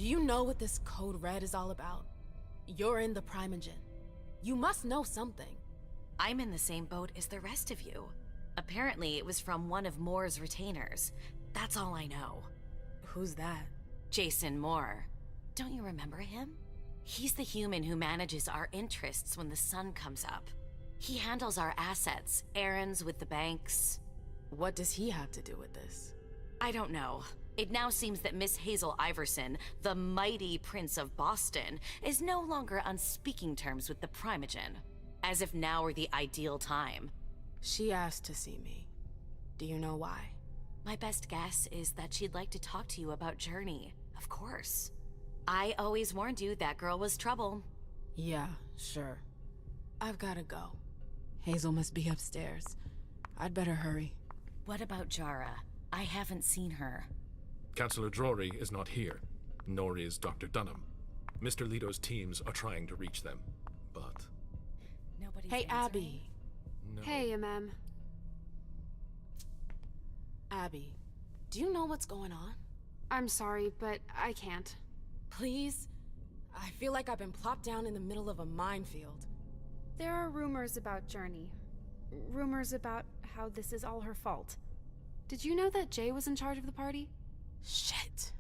Do you know what this Code Red is all about? You're in the Primogen. You must know something. I'm in the same boat as the rest of you. Apparently, it was from one of Moore's retainers. That's all I know. Who's that? Jason Moore. Don't you remember him? He's the human who manages our interests when the sun comes up. He handles our assets, errands with the banks. What does he have to do with this? I don't know. It now seems that Miss Hazel Iverson, the mighty Prince of Boston, is no longer on speaking terms with the Primogen. As if now were the ideal time. She asked to see me. Do you know why? My best guess is that she'd like to talk to you about Journey, of course. I always warned you that girl was trouble. Yeah, sure. I've gotta go. Hazel must be upstairs. I'd better hurry. What about Jara? I haven't seen her. Councillor Drury is not here, nor is Dr. Dunham. Mr. Leto's teams are trying to reach them, but... Nobody's Hey, answering. Abby. No. Hey, Mem. Abby, do you know what's going on? I'm sorry, but I can't. Please? I feel like I've been plopped down in the middle of a minefield. There are rumors about Journey. Rumors about how this is all her fault. Did you know that Jay was in charge of the party? Shit.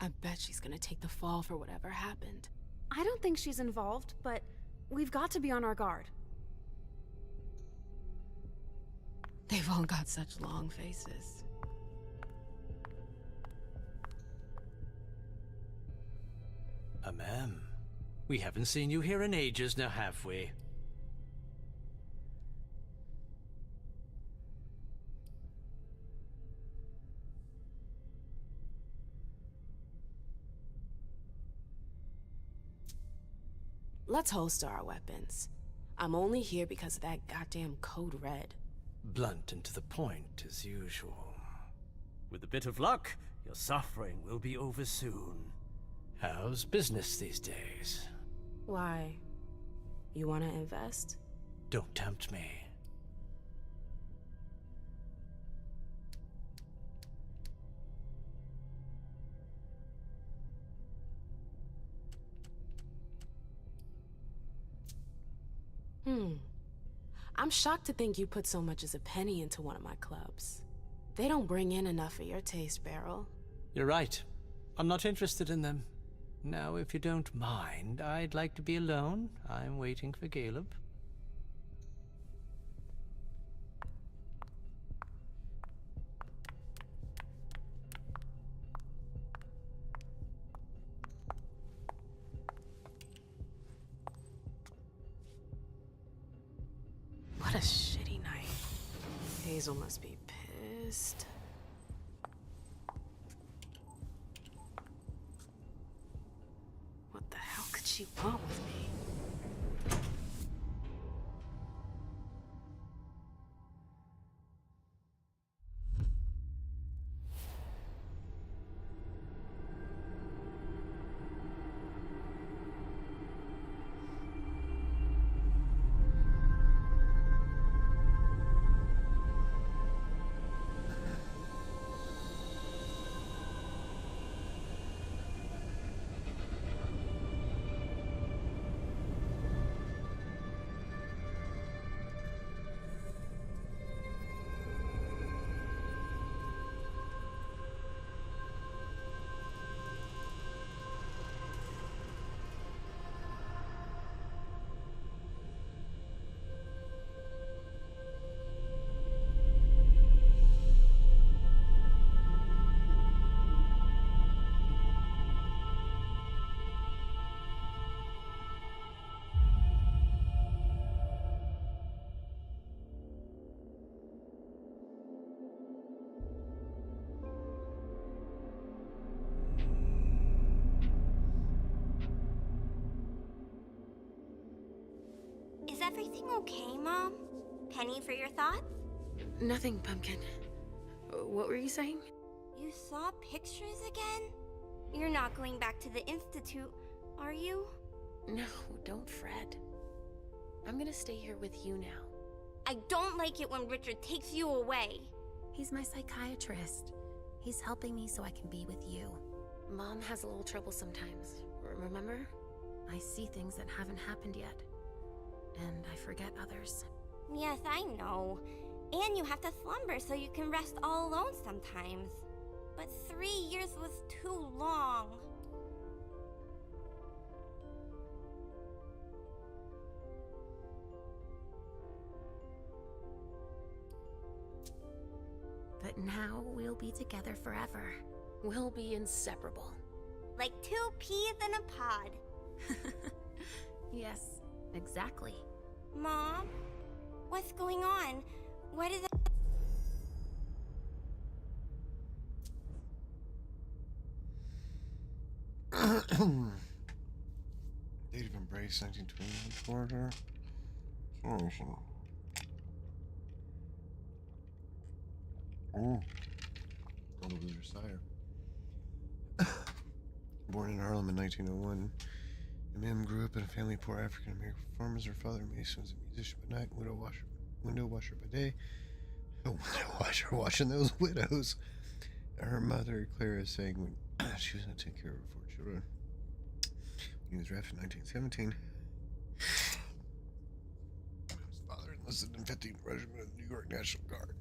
I bet she's gonna take the fall for whatever happened. I don't think she's involved, but we've got to be on our guard. They've all got such long faces. Ma'am, we haven't seen you here in ages now, have we? Let's holster our weapons. I'm only here because of that goddamn Code Red. Blunt and to the point, as usual. With a bit of luck, your suffering will be over soon. How's business these days? Why? You wanna invest? Don't tempt me. I'm shocked to think you put so much as a penny into one of my clubs. They don't bring in enough for your taste, Beryl. You're right. I'm not interested in them. Now, if you don't mind, I'd like to be alone. I'm waiting for Caleb. What a shitty night. Hazel must be pissed. What the hell could she want with me? Is everything okay, Mom? Penny for your thoughts? Nothing, Pumpkin. What were you saying? You saw pictures again? You're not going back to the Institute, are you? No, don't fret. I'm gonna stay here with you now. I don't like it when Richard takes you away. He's my psychiatrist. He's helping me so I can be with you. Mom has a little trouble sometimes, remember? I see things that haven't happened yet. And I forget others. Yes, I know. And you have to slumber so you can rest all alone sometimes. But 3 years was too long. But now we'll be together forever. We'll be inseparable. Like 2 peas in a pod. Yes, exactly. Mom? What's going on? What is it? Date of Embrace, 1921 Florida. Gold Loser Sire. Born in Harlem in 1901, Mim grew up in a family of poor African American farmers. Her father, Mason, was a musician by night, window washer by day. A window washer washing those widows. Her mother, Clara, sang when she was going to take care of her 4 children. When he was drafted in 1917, his father enlisted in 15th Regiment of the New York National Guard.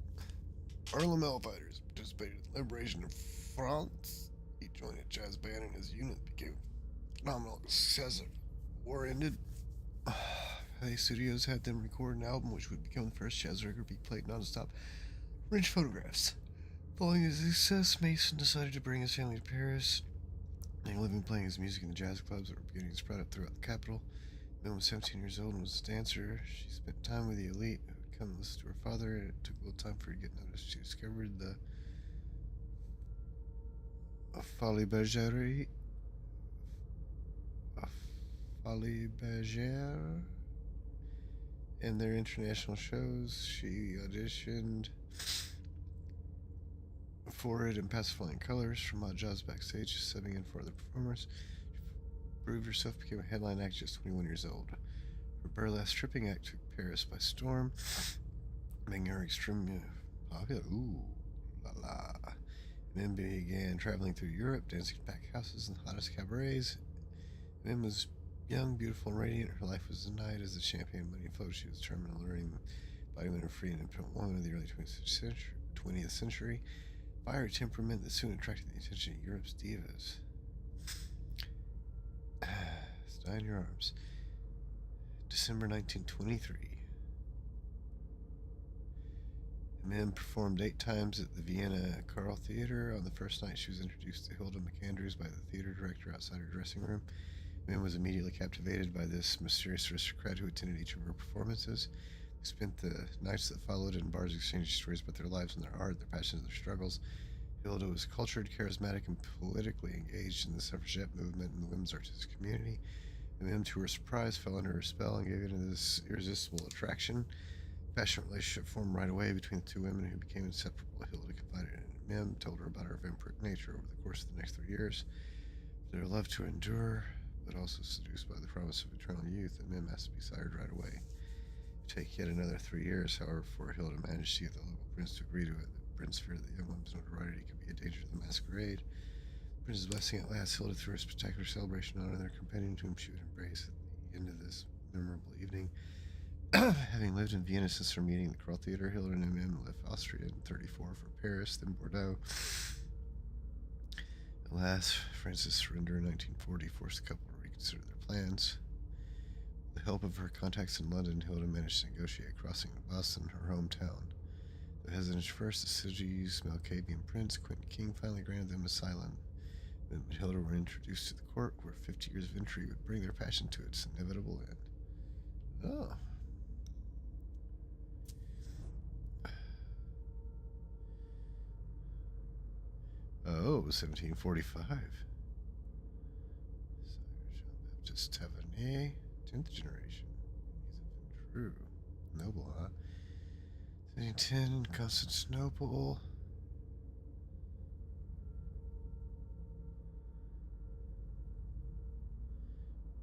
Harlem Hellfighters participated in the liberation of France He joined a jazz band and his unit became phenomenal success. The war ended. They Studios had them record an album which would become the first jazz record to be played non-stop. Rich photographs. Following his success, Mason decided to bring his family to Paris, making a living playing his music in the jazz clubs that were beginning to spread up throughout the capital. Mim was 17 years old and was a dancer. She spent time with the elite who would come and listen to her father, and it took a little time for her to get noticed. She discovered the Folie Bergère in their international shows. She auditioned for it in Pacifying Colors from Hot Jazz backstage, subbing in for other performers. She proved herself, became a headline act just 21 years old. Her burlesque stripping act took Paris by storm, making her extremely popular. Ooh, la la. And then began traveling through Europe, dancing in packed houses and the hottest cabarets. Mim was young, beautiful, and radiant. Her life was denied as the champion of money flowed. She was determined on learning body women free and independent woman of the early 20th century. Fire temperament that soon attracted the attention of Europe's divas. Stay in your arms. December 1923. Mim performed 8 times at the Vienna Carl Theater. On the first night, she was introduced to Hilda McAndrews by the theater director outside her dressing room. Mim was immediately captivated by this mysterious aristocrat who attended each of her performances. They spent the nights that followed in bars exchanging stories about their lives and their art, their passions, and their struggles. Hilda was cultured, charismatic, and politically engaged in the suffragette movement and the women's artistic community. And Mim, to her surprise, fell under her spell and gave in to this irresistible attraction. A passionate relationship formed right away between the two women who became inseparable. Hilda confided in Mim, told her about her vampiric nature over the course of the next 3 years. Their love to endure, but also seduced by the promise of eternal youth, and Mim asked to be sired right away. It would take yet another 3 years, however, before Hilda managed to get the local prince to agree to it. The prince feared that the young woman's notoriety could be a danger to the masquerade. The prince's blessing at last, Hilda threw a spectacular celebration on their companion, whom she would embrace at the end of this memorable evening. Having lived in Vienna since her meeting at the Carl Theater, Hilda and Mim left Austria in 1934 for Paris, then Bordeaux. Alas, France's surrender in 1940 forced the couple to reconsider their plans. With the help of her contacts in London, Hilda managed to negotiate crossing to Boston, her hometown. Though hesitant at first, the Sigi's Malkavian prince, Quentin King, finally granted them asylum. Mim and Hilda were introduced to the court, where 50 years of intrigue would bring their passion to its inevitable end. Oh. Oh, 1745. Jean-Baptiste Tavernier, 10th generation. He's a true noble, huh? 1710, Constantinople.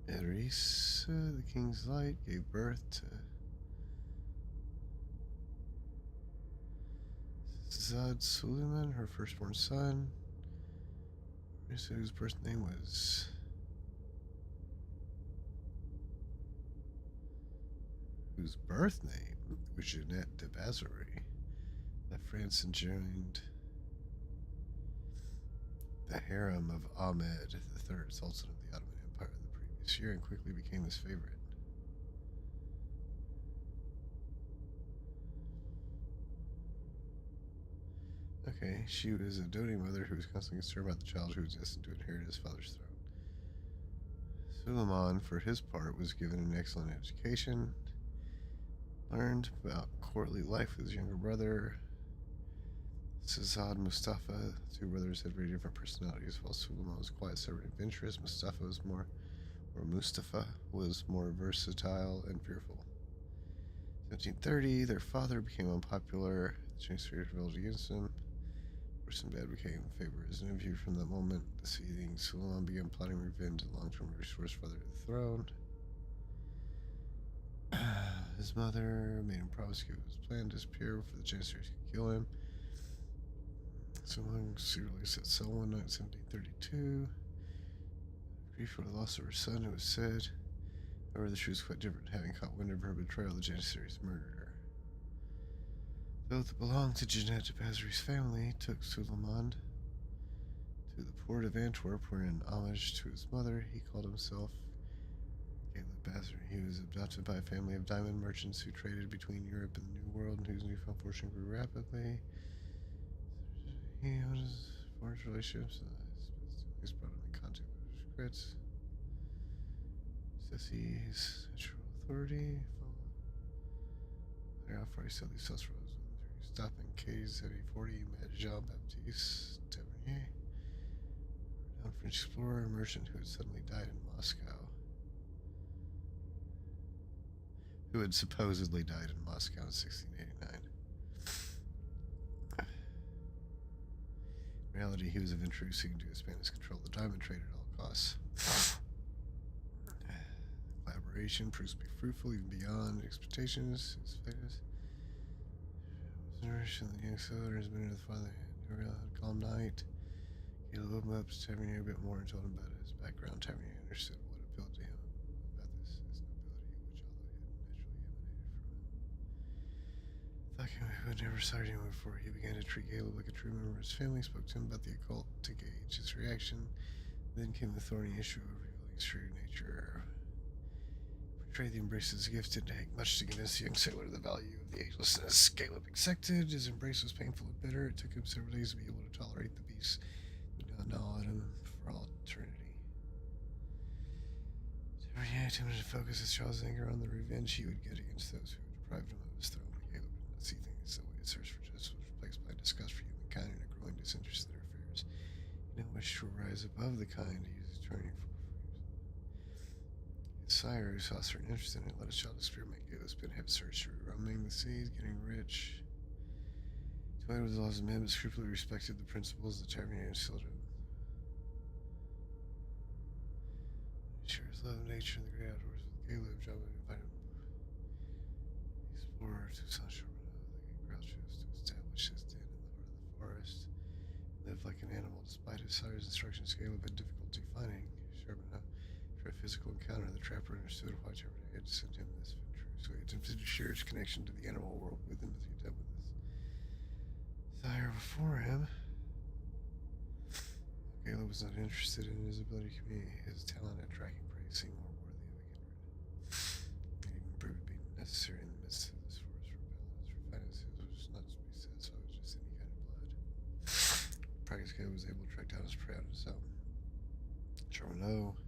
Eris, the King's Light, gave birth to Zad Suleiman, her firstborn son, whose birth name was Jeanette de Bazarie. Left France and joined the harem of Ahmed III, Sultan of the Ottoman Empire, the previous year, and quickly became his favorite. Okay, she was a doting mother who was constantly concerned about the child who was destined to inherit his father's throne. Suleiman, for his part, was given an excellent education, learned about courtly life with his younger brother, Sazad Mustafa. The two brothers had very different personalities. While Suleiman was quiet, stubborn, and adventurous, Mustafa was more versatile and fearful. 1730, their father became unpopular. The Chancery rebelled against him. Sinbad became in favor of his nephew. From that moment, the seething Suleiman began plotting revenge and long-term restore his father to the throne. His mother made him promise to give his plan to disappear before the Janissaries could kill him. Suleiman secretly set sail one night in 1732. Grief for the loss of her son, it was said. However, the truth was quite different. Having caught wind of her betrayal, the Janissaries murdered her. Though it belonged to Jeanette de Bazarie's family, took Suleiman to to the port of Antwerp, where in homage to his mother, he called himself Caleb Basser. He was adopted by a family of diamond merchants who traded between Europe and the New World, and whose newfound fortune grew rapidly. He owned his forged relationships. He's brought him in contact with secrets. Says he's natural authority. They're off for Silly Sus Rose. Stopping K's at 40, met Jean Baptiste Tavernier, a French explorer and merchant who had suddenly died in Moscow. Who had supposedly died in Moscow in 1689. In reality, he was eventually seeking to expand his control of the diamond trade at all costs. Collaboration proves to be fruitful even beyond expectations. His famous nourished in the young sailor has been with father and a calm night. Caleb opened up to Tavernier a bit more and told him about his background. Tavernier understood what appealed to him about this, his nobility, which although it naturally emanated from him. Thought he would never sight anyone before. He began to treat Caleb like a true member of his family, spoke to him about the occult to gauge his reaction. Then came the thorny issue of revealing his true nature. Portrayed the embrace's gift didn't take much to convince the young sailor of the value of the agelessness. Caleb accepted. His embrace was painful and bitter. It took him several days to be able to tolerate the beast who now gnawed him for all eternity. Tavernier attempted to focus his child's anger on the revenge he would get against those who had deprived him of his throne. But Caleb did not see things the way his search for justice was replaced by disgust for humankind and a growing disinterest in their affairs. He now wished to rise above the kind he was turning for. His sire, who saw certain interest in it, let his child experiment. Caleb's been heavy search through roaming the seas, getting rich. Toyed with the laws of men, but scrupulously respected the principles the Tavernier instilled in him. He shared his love of nature and the great outdoors with Caleb. John invited him. He explored to Sunshine, the crouches to establish his den in the heart of the forest. Lived like an animal despite his sire's instructions. Caleb had difficulty finding sharp enough for a physical encounter. The trapper understood why Tavernier had sent him this venture, so he attempted to share his connection to the animal world with him as he did with his sire before him. Caleb was not interested in his ability to communicate. His talent at tracking prey seemed more worthy of a kindred. It even proved to be necessary in the midst of this forest for balance. Refinement skills was not to be satisfied with just any kind of blood. Practice Caleb was able to track down his prey on his own. Charbonneau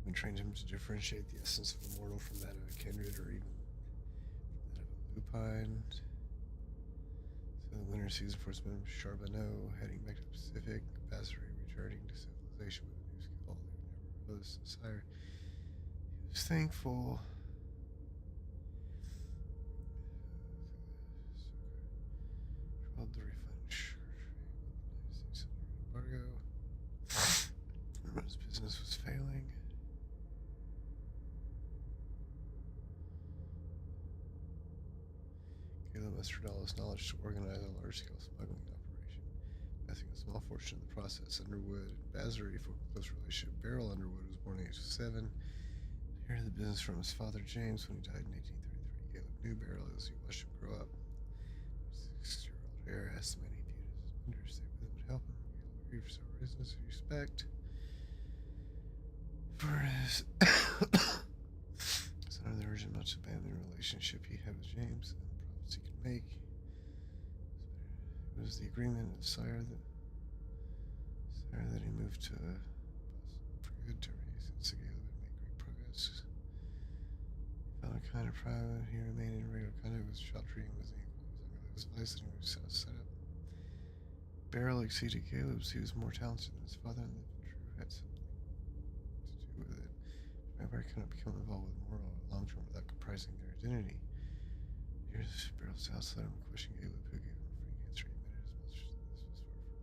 even trained him to differentiate the essence of a mortal from that of a kindred, or even from that of a lupine. So the winter season forcemen of Charbonneau heading back to the Pacific, Bassery returning to civilization with a new skill they would never possessed. The sire, he was thankful. Tried to refine sugar trade with the United States under embargo. His business was failing. Caleb mustered all his knowledge to organize a large-scale smuggling operation, amassing a small fortune in the process. Underwood and Bassery formed a close relationship. Beryl Underwood was born at age 7. Inherited the business from his father James when he died in 1833. Caleb knew Beryl as he watched him grow up. His 6-year-old heir asked the man he viewed as his mentor to stay with him and help him. Caleb agreed for several reasons: respect for his son of the urgent much abandoned relationship he had with James, and the profits he could make. It was the agreement of sire that he moved to Boston for good. Tavernier since Caleb had made great progress. He found a kind of private. He remained in regular contact with Chaudry and was equal. He was advised that he was set up. Beryl exceeded Caleb's. He was more talented than his father, and the true had something to do with it. However, I cannot become involved with moral long term without comprising their identity. Years of Beryl's house let him question Caleb, who gave him a free answer. He admitted as much as this was far from significant.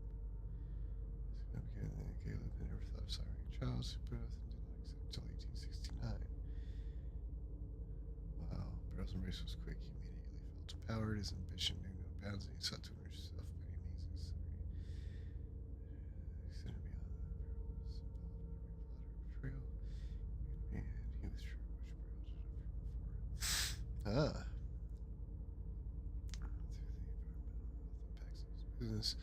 Caleb had never thought of siring a child, so both and did not accept until 1869. Wow, Beryl's embrace was quick. He immediately felt empowered. His ambition knew no bounds, and he sought to enrich himself by any means necessary. Extended beyond that, Beryl was involved in every plot or betrayal. And he was sure which Beryl did not for him. Ah. Through the environmental health impacts of his business,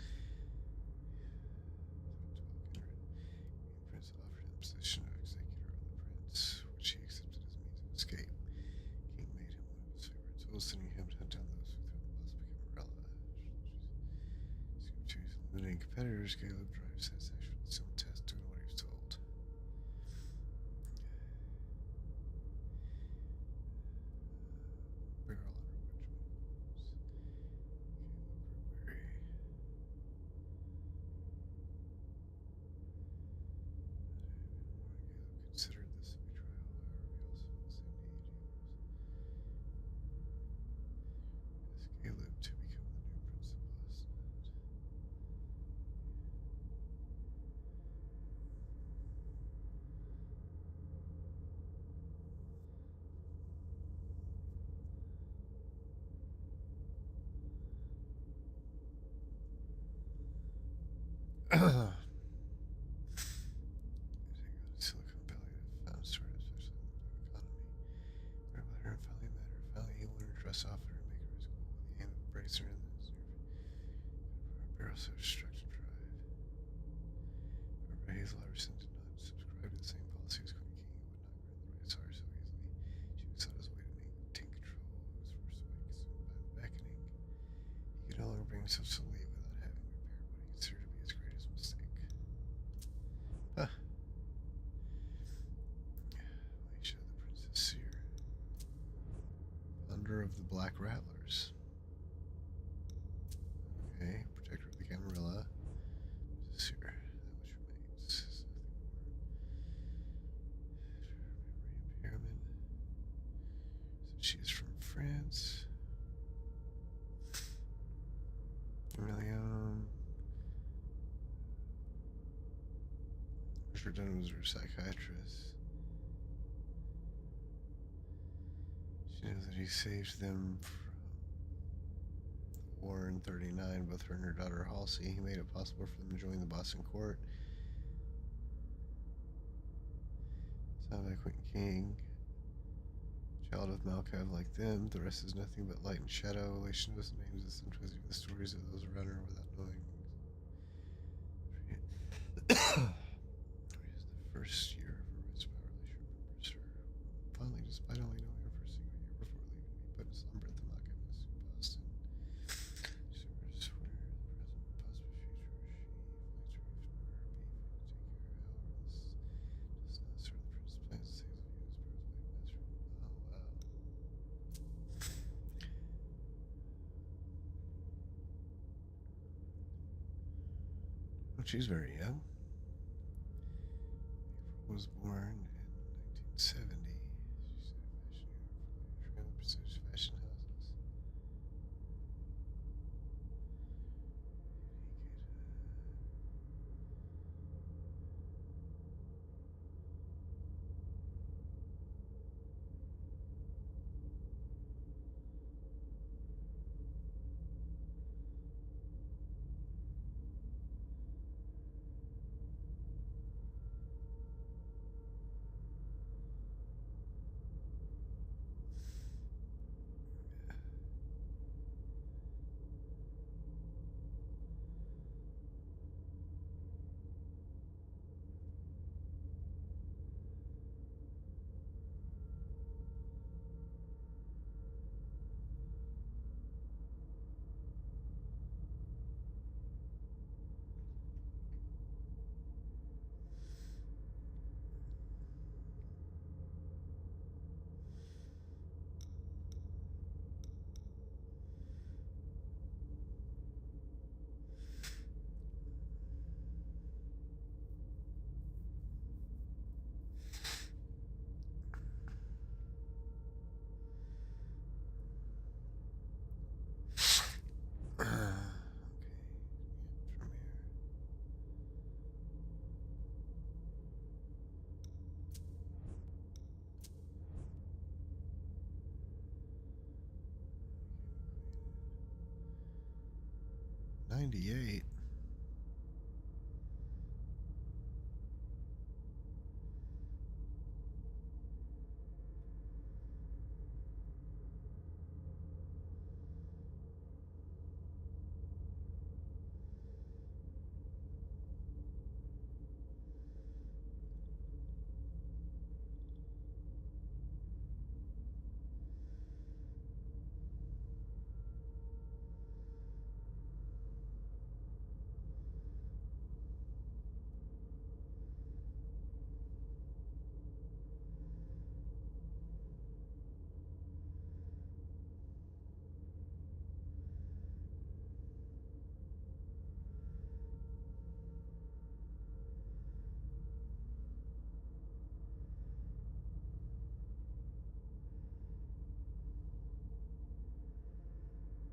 Caleb drives that section with some test doing what he was told. Barrel under which moves. Caleb grew weary. Caleb considered this a betrayal, however, he also felt the same need. Asked Caleb to become the new Prince of Boston. Silicon Valley found sort of especially in the economy. Where about her and finally met her. Finally, he wanted to dress off her and make her his goal with the aim of embracing her in the barrel so destruction drive. However, Hazel Iverson did not subscribe to the same policy as Queen King and would not grant the right sorry so easily. She was on his way to take control of his first way consumed by the beckoning. He could no longer bring himself to leave without having repaired what he considered to be his greatest mistake. Huh. Alicia, the Princess Seer. Thunder of the Black Rattlers. Okay, Protector of the Camarilla. Seer, that which remains. Pyramid. So she is from France. Richard Dunham was her psychiatrist. She knows that he saved them from the war in '39, both her and her daughter Halsey. He made it possible for them to join the Boston court. Sound by Quentin King. Child of Malkav like them, the rest is nothing but light and shadow. Alicia knows the names and sometimes even the stories of those around her without knowing. It is the first year of her red power. Alicia remembers her. Finally, despite only knowing her for a single year before leaving to be put in slumber at the Malkav in Boston, she remembers where the present, possible future, she fights her from her beef and take care of however this does not serve the prince's plans to save the U.S. birthright master. Oh wow. Oh, she's very young. April was born in 1970. She's a fashion uniform for prestigious fashion houses. Okay, from here. '98.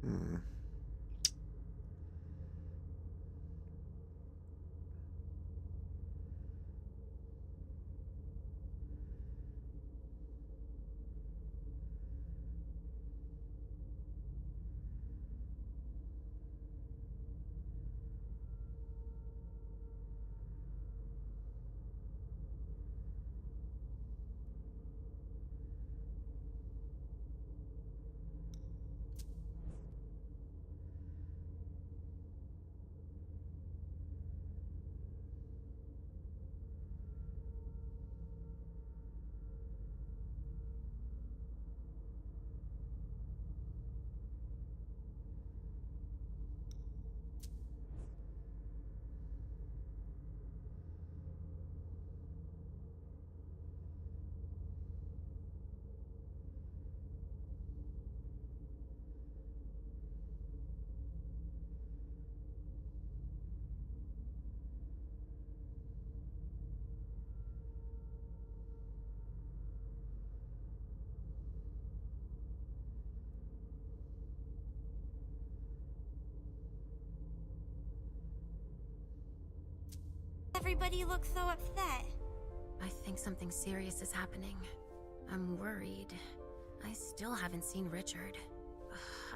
Hmm. Everybody looks so upset. I think something serious is happening. I'm worried. I still haven't seen Richard.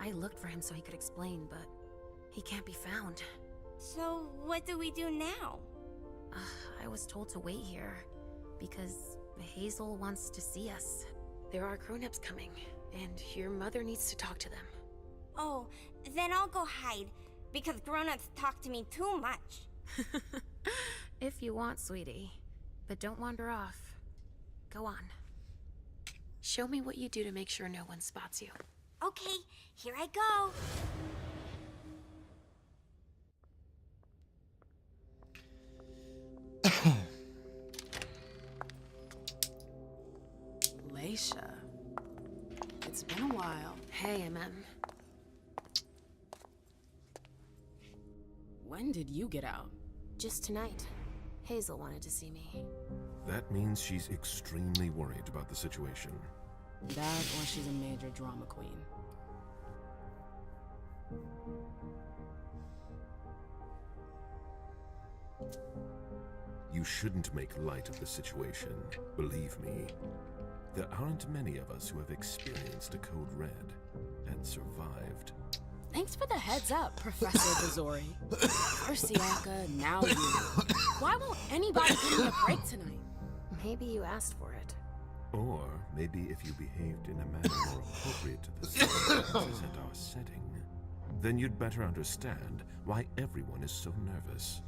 I looked for him so he could explain, but he can't be found. So, what do we do now? I was told to wait here because Hazel wants to see us. There are grown-ups coming, and your mother needs to talk to them. Oh, then I'll go hide, because grown-ups talk to me too much. If you want, sweetie. But don't wander off. Go on. Show me what you do to make sure no one spots you. Okay, here I go. Leisha. It's been a while. Hey, MM. When did you get out? Just tonight. Hazel wanted to see me. That means she's extremely worried about the situation. That or she's a major drama queen. You shouldn't make light of the situation. Believe me, there aren't many of us who have experienced a Code Red and survived. Thanks for the heads up, Professor Bazori. First Siaka, now you. Why won't anybody give me a break tonight? Maybe you asked for it. Or maybe if you behaved in a manner more appropriate to the circumstances and our setting, then you'd better understand why everyone is so nervous.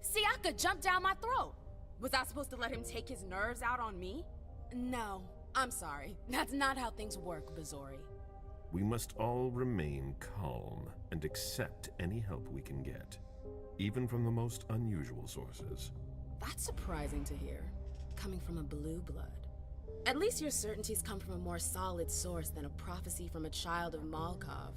Siaka jumped down my throat. Was I supposed to let him take his nerves out on me? No, I'm sorry. That's not how things work, Bazori. We must all remain calm and accept any help we can get, even from the most unusual sources. That's surprising to hear, coming from a blue blood. At least your certainties come from a more solid source than a prophecy from a child of Malkov.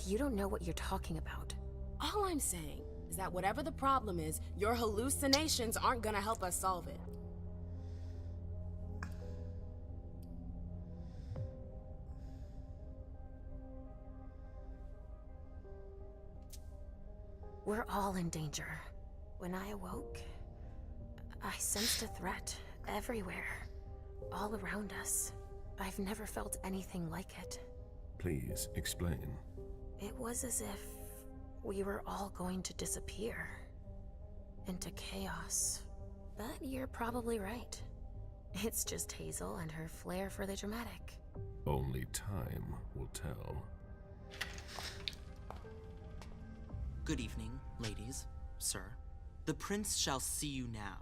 You don't know what you're talking about. All I'm saying is that whatever the problem is, your hallucinations aren't gonna help us solve it. We're all in danger. When I awoke, I sensed a threat everywhere, all around us. I've never felt anything like it. Please explain. It was as if we were all going to disappear into chaos. But you're probably right. It's just Hazel and her flair for the dramatic. Only time will tell. Good evening, ladies, sir. The prince shall see you now.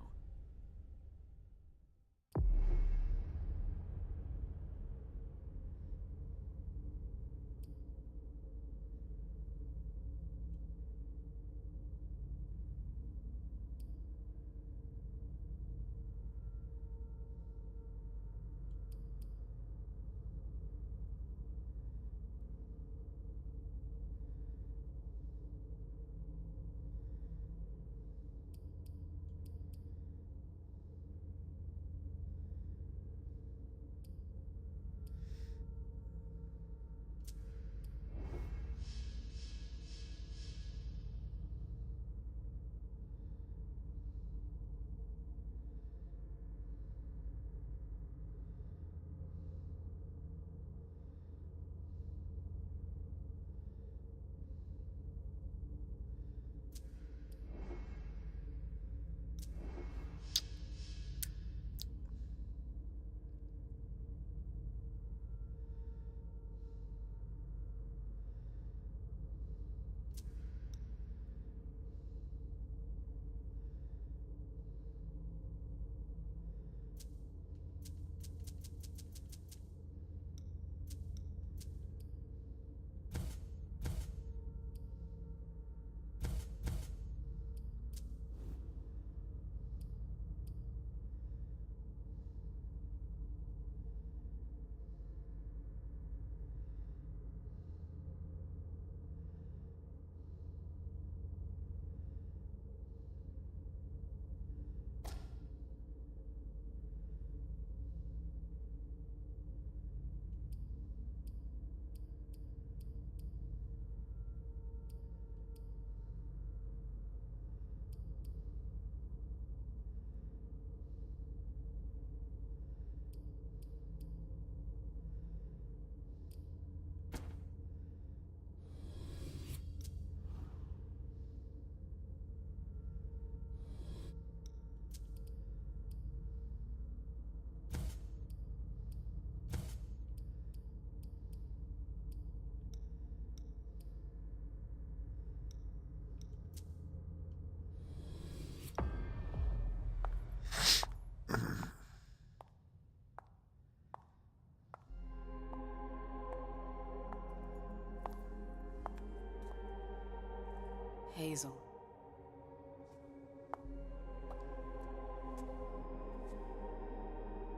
Hazel.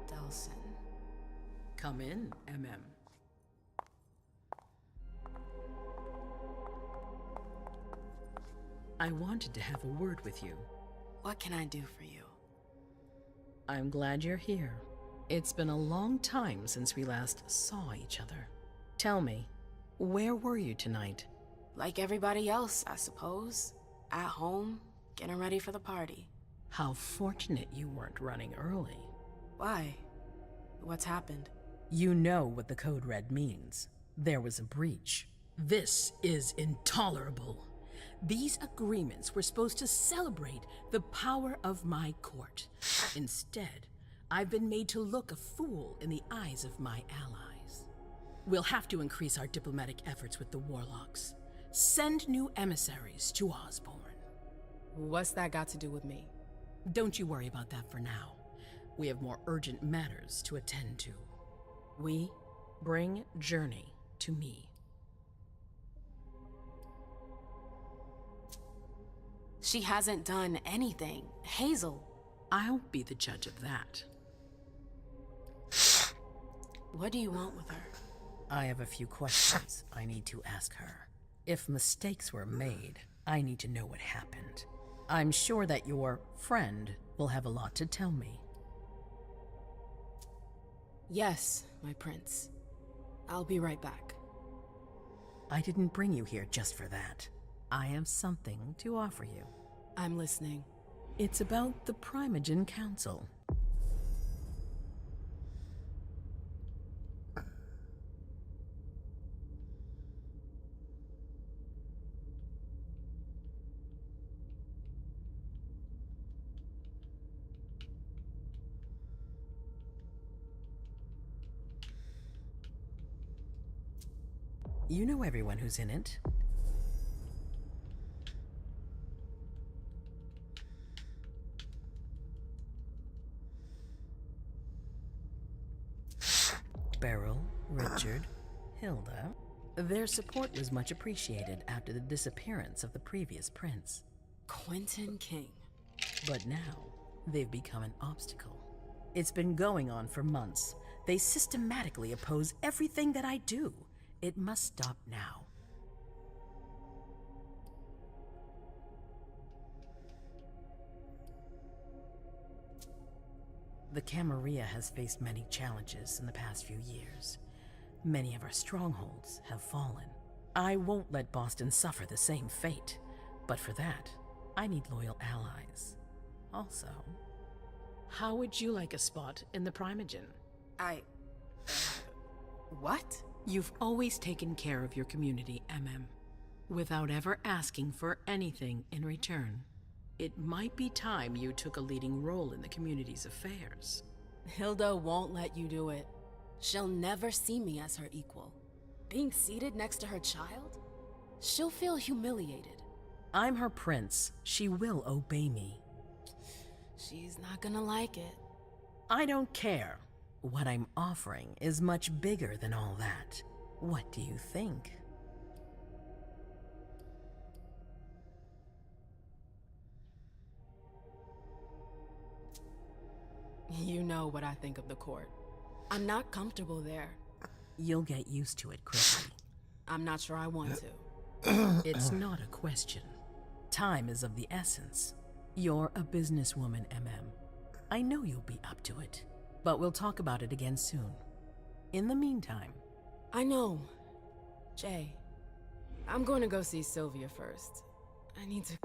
Delson. Come in, MM. I wanted to have a word with you. What can I do for you? I'm glad you're here. It's been a long time since we last saw each other. Tell me, where were you tonight? Like everybody else, I suppose. At home, getting ready for the party. How fortunate you weren't running early. Why? What's happened? You know what the Code Red means. There was a breach. This is intolerable. These agreements were supposed to celebrate the power of my court. Instead, I've been made to look a fool in the eyes of my allies. We'll have to increase our diplomatic efforts with the Warlocks. Send new emissaries to Osborne. What's that got to do with me? Don't you worry about that for now. We have more urgent matters to attend to. We bring Journey to me. She hasn't done anything. Hazel. I'll be the judge of that. What do you want with her? I have a few questions I need to ask her. If mistakes were made, I need to know what happened. I'm sure that your friend will have a lot to tell me. Yes, my prince. I'll be right back. I didn't bring you here just for that. I have something to offer you. I'm listening. It's about the Primogen Council. You know everyone who's in it. Beryl, Richard, Hilda. Their support was much appreciated after the disappearance of the previous prince. Quentin King. But now, they've become an obstacle. It's been going on for months. They systematically oppose everything that I do. It must stop now. The Camarilla has faced many challenges in the past few years. Many of our strongholds have fallen. I won't let Boston suffer the same fate, but for that, I need loyal allies. Also, how would you like a spot in the Primogen? What? You've always taken care of your community, MM, without ever asking for anything in return. It might be time you took a leading role in the community's affairs. Hilda won't let you do it. She'll never see me as her equal. Being seated next to her child? She'll feel humiliated. I'm her prince. She will obey me. She's not gonna like it. I don't care. What I'm offering is much bigger than all that. What do you think? You know what I think of the court. I'm not comfortable there. You'll get used to it quickly. I'm not sure I want to. It's not a question. Time is of the essence. You're a businesswoman, MM. I know you'll be up to it, but we'll talk about it again soon. In the meantime... I know. Jay, I'm going to go see Sylvia first. I need to...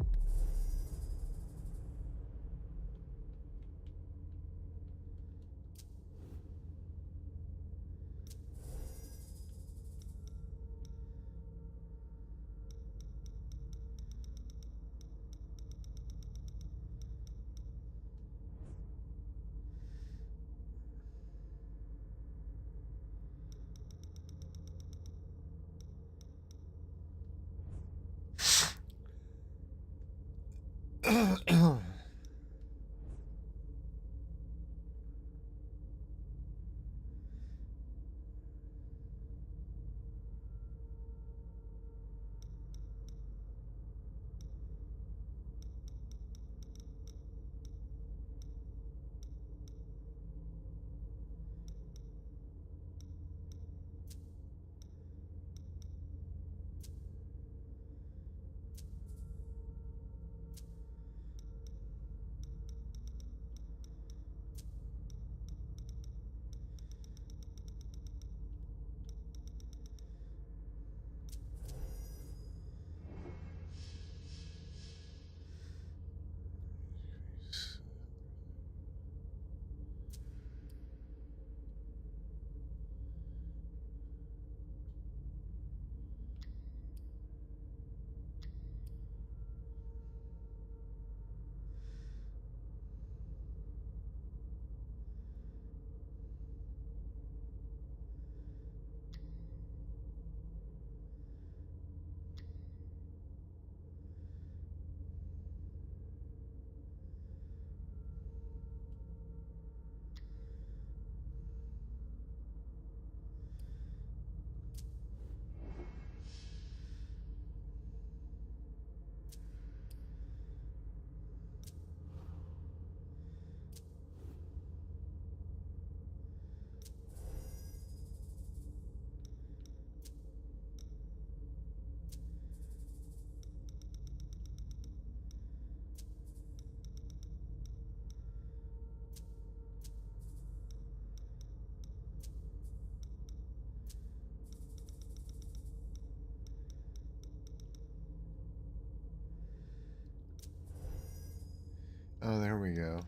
Oh, there we go.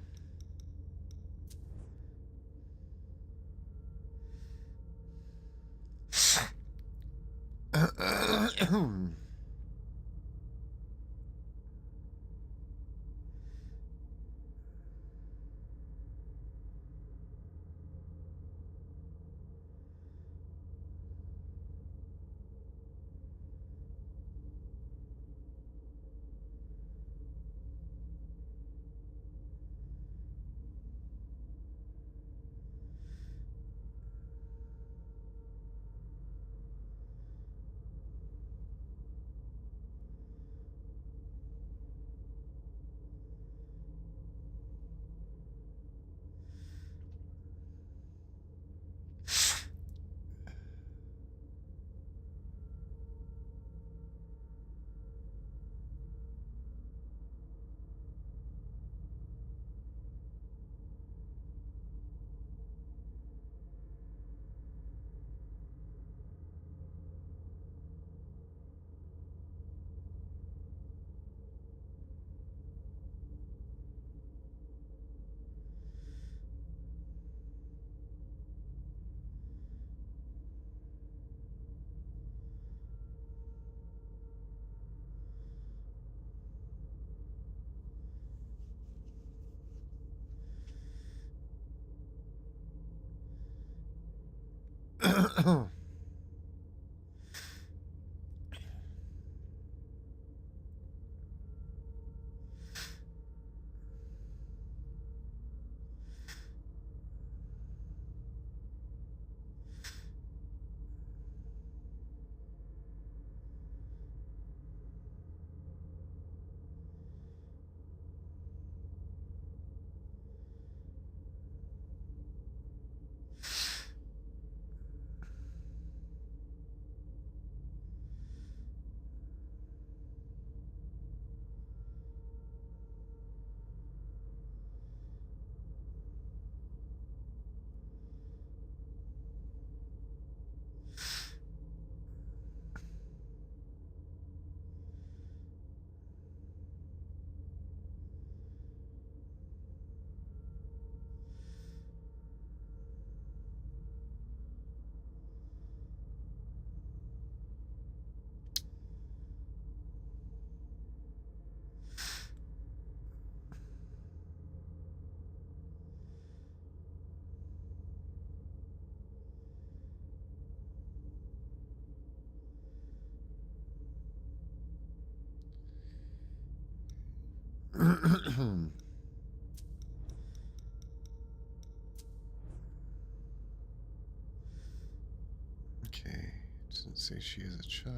Okay, doesn't say she is a child.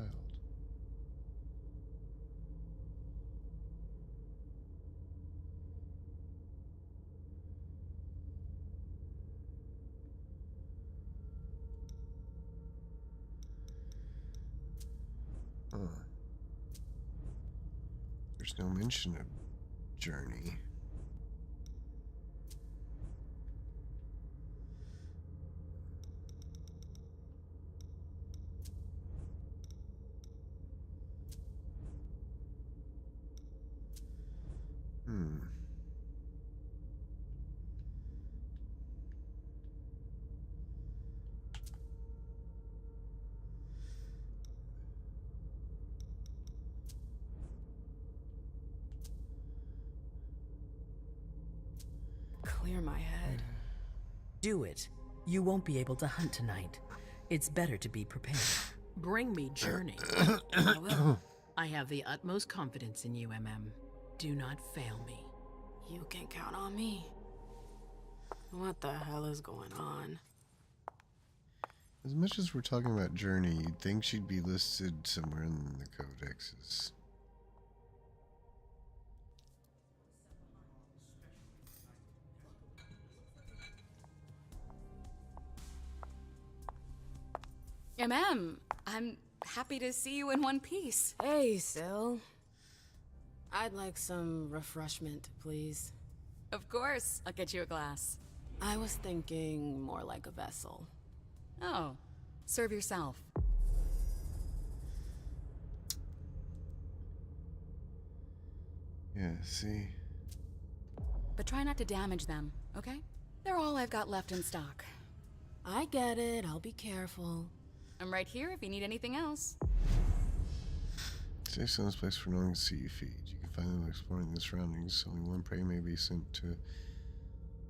Huh. There's no mention of journey. Clear my head. Do it. You won't be able to hunt tonight. It's better to be prepared. Bring me Journey. I will. I have the utmost confidence in you, MM. Do not fail me. You can count on me. What the hell is going on? As much as we're talking about Journey, you'd think she'd be listed somewhere in the codexes. I'm happy to see you in one piece. Hey, Syl. I'd like some refreshment, please. Of course, I'll get you a glass. I was thinking more like a vessel. Oh, serve yourself. Yeah, see? but try not to damage them, okay? They're all I've got left in stock. I get it. I'll be careful. I'm right here if you need anything else. Safe zone is a place for no one to see you feed. You can find them exploring the surroundings. Only one prey may be sent to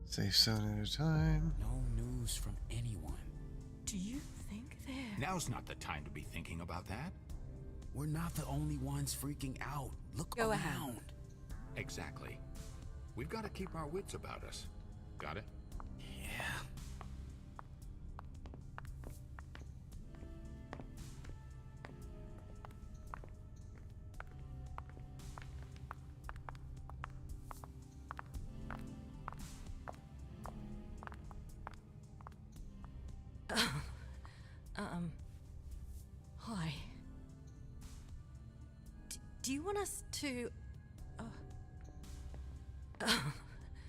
safe zone at a time. No news from anyone. Do you think they're... Now's not the time to be thinking about that. We're not the only ones freaking out. Look Go around. ahead. Exactly. We've got to keep our wits about us. Got it? Yeah. Hi. Do you want us to... Hi.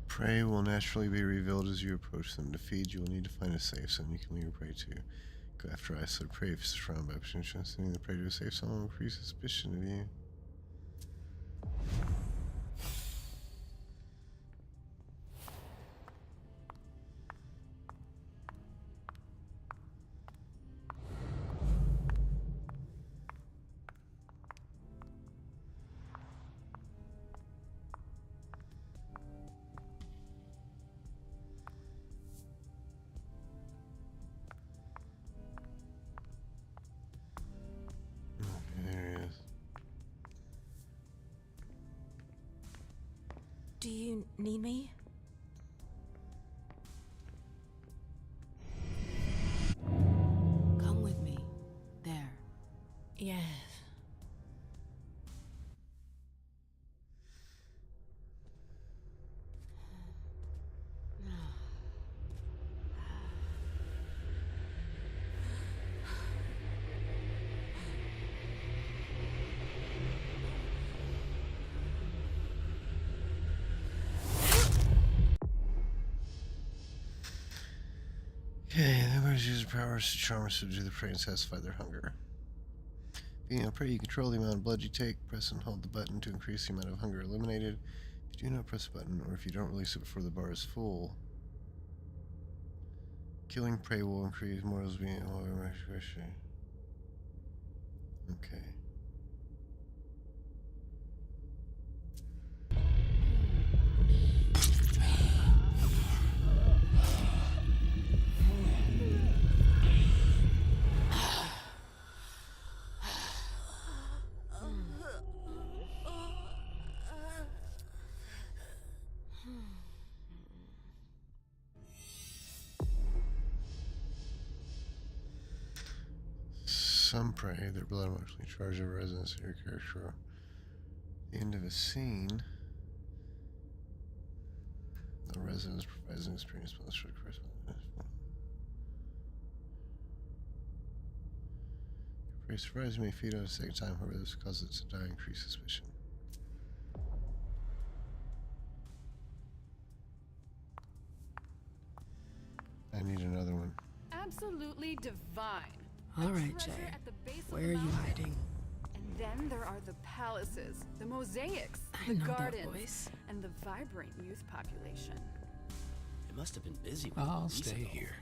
Prey will naturally be revealed as you approach them. To feed, you will need to find a safe zone you can lead your prey to. Go after isolated prey if surrounded by potential. Sending the prey to a safe zone will increase suspicion of you. Do you need me? Come with me. There. Yes. Okay, the ability to use powers to charm or subdue the prey and satisfy their hunger. Being a prey, you control the amount of blood you take. Press and hold the button to increase the amount of hunger eliminated. If you do not press the button, or if you don't release it before the bar is full, killing prey will increase mortals being okay. Some prey, their blood emotionally charge over resonance of your character. At the end of a scene, the resonance provides an experience bonus for the corresponding. If prey survives, you may feed on a second time, however, this causes it to die, increase suspicion. I need another one. Absolutely divine. All right, Jay. Where are you hiding? And then there are the palaces, the mosaics, I the know that gardens, voice. and the vibrant youth population. It must have been busy. I'll stay here.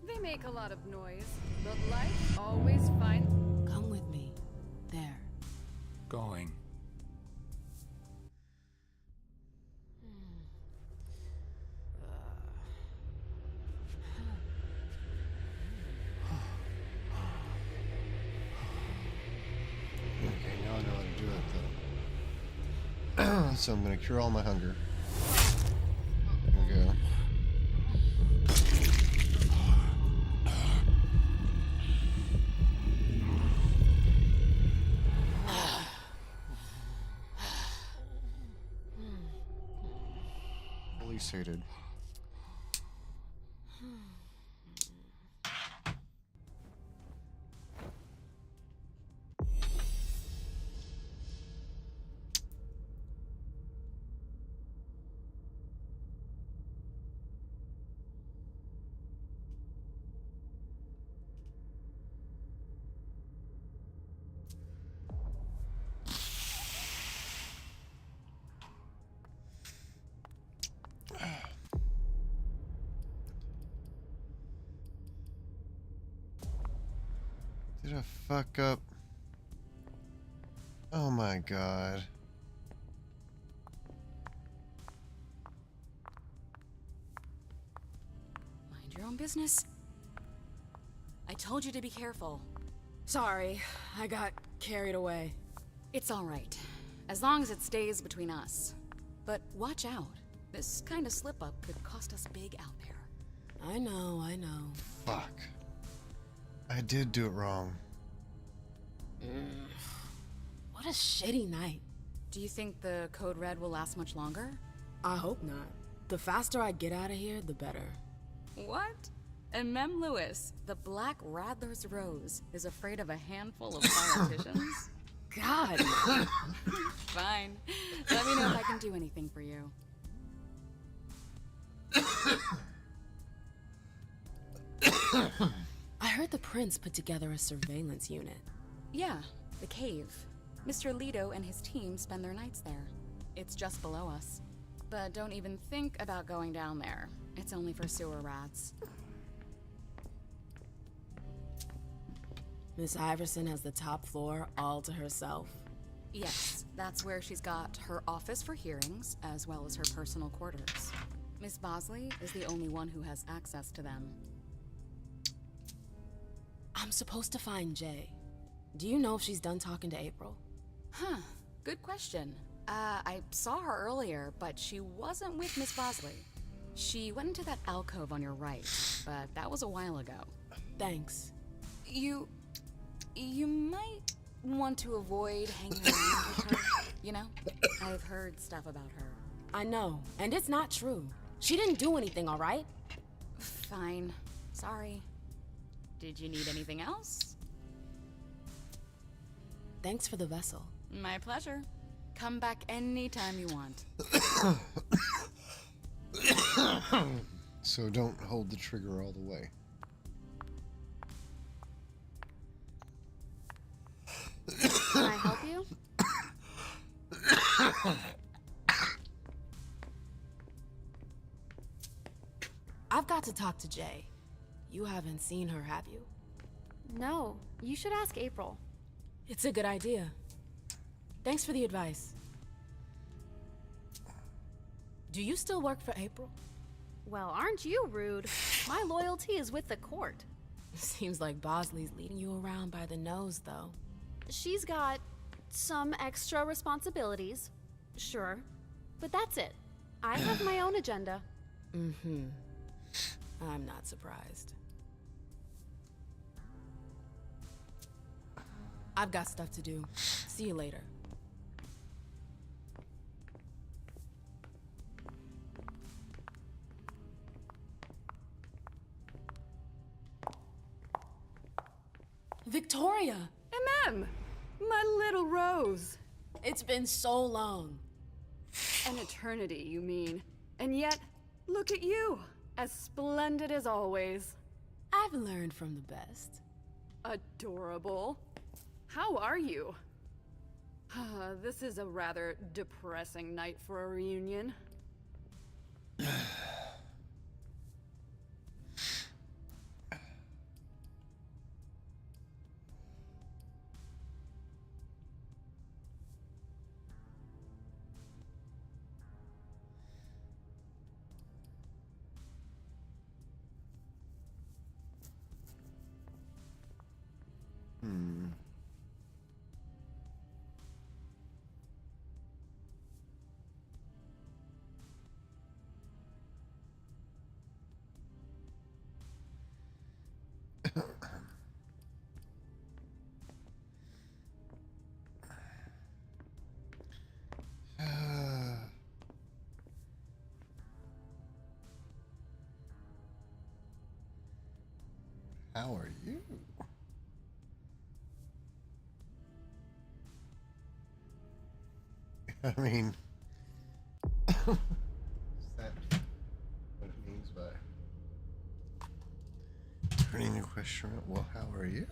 They make a lot of noise, but life always finds... Come with me. There. Going. Okay, now I know how to do it, though. So I'm going to cure all my hunger. There we go. Fully sated. Did I fuck up? Oh my god. Mind your own business. I told you to be careful. Sorry, I got carried away. It's all right, as long as it stays between us. But watch out. This kind of slip-up could cost us big out there. I know. Fuck. I did do it wrong. What a shitty night. Do you think the Code Red will last much longer? I hope not. The faster I get out of here, the better. What? And Mem Lewis, the Black Rattler's Rose, is afraid of a handful of politicians? God. Fine. Let me know if I can do anything for you. I heard the prince put together a surveillance unit. Yeah, the cave. Mr. Leto and his team spend their nights there. It's just below us. But don't even think about going down there. It's only for sewer rats. Miss Iverson has the top floor all to herself. Yes, that's where she's got her office for hearings, as well as her personal quarters. Miss Bosley is the only one who has access to them. I'm supposed to find Jay. Do you know if she's done talking to April? Huh, good question. I saw her earlier, but she wasn't with Miss Bosley. She went into that alcove on your right, but that was a while ago. Thanks. You might want to avoid hanging around with her, you know? I've heard stuff about her. I know, and it's not true. She didn't do anything, all right? Fine. Sorry. Did you need anything else? Thanks for the vessel. My pleasure. Come back anytime you want. So don't hold the trigger all the way. Can I help you? I've got to talk to Jay. You haven't seen her, have you? No, you should ask April. It's a good idea. Thanks for the advice. Do you still work for April? Well, aren't you rude? My loyalty is with the court. Seems like Bosley's leading you around by the nose, though. She's got some extra responsibilities, sure, but that's it. I have my own agenda. Mm-hmm. I'm not surprised. I've got stuff to do. See you later. Victoria! MM! My little rose! It's been so long. An eternity, you mean. And yet, look at you! As splendid as always. I've learned from the best. Adorable. How are you? This is a rather depressing night for a reunion. How are you? I mean, is that what it means by turning the question around? Well, how are you?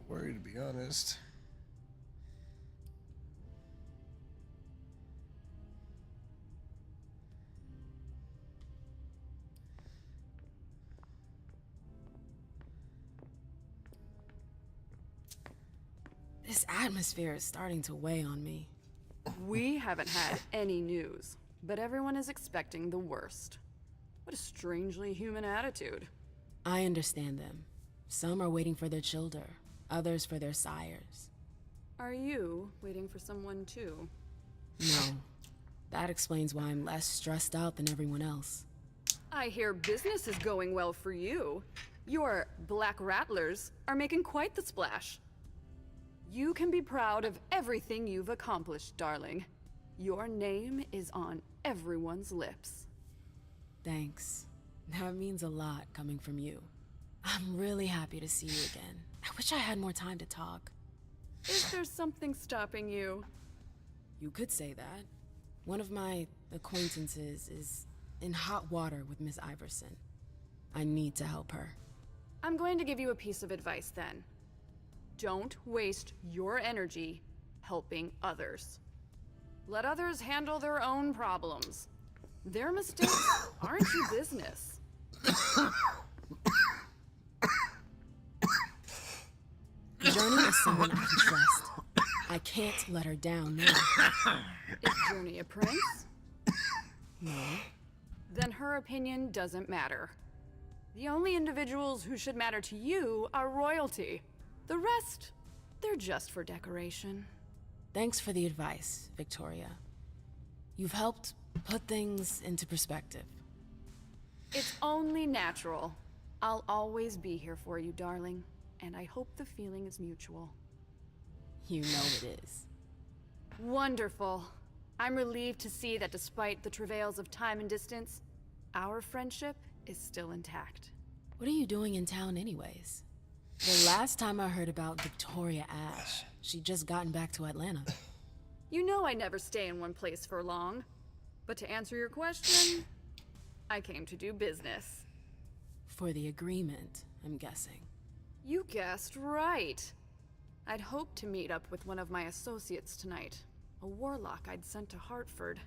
Worried, to be honest. This atmosphere is starting to weigh on me. We haven't had any news, but everyone is expecting the worst. What a strangely human attitude. I understand them. Some are waiting for their children, others for their sires. Are you waiting for someone too? No. That explains why I'm less stressed out than everyone else. I hear business is going well for you. Your Black Rattlers are making quite the splash. You can be proud of everything you've accomplished, darling. Your name is on everyone's lips. Thanks. That means a lot coming from you. I'm really happy to see you again. I wish I had more time to talk. Is there something stopping you? You could say that. One of my acquaintances is in hot water with Miss Iverson. I need to help her. I'm going to give you a piece of advice then. Don't waste your energy helping others. Let others handle their own problems. Their mistakes aren't your business. Journey is someone I can trust. I can't let her down now. Is Journey a prince? No. Then her opinion doesn't matter. The only individuals who should matter to you are royalty. The rest, they're just for decoration. Thanks for the advice, Victoria. You've helped put things into perspective. It's only natural. I'll always be here for you, darling. And I hope the feeling is mutual. You know it is. Wonderful. I'm relieved to see that despite the travails of time and distance, our friendship is still intact. What are you doing in town anyways? The last time I heard about Victoria Ash, she'd just gotten back to Atlanta. You know I never stay in one place for long. But to answer your question, I came to do business. For the agreement, I'm guessing. You guessed right. I'd hoped to meet up with one of my associates tonight, a warlock I'd sent to Hartford.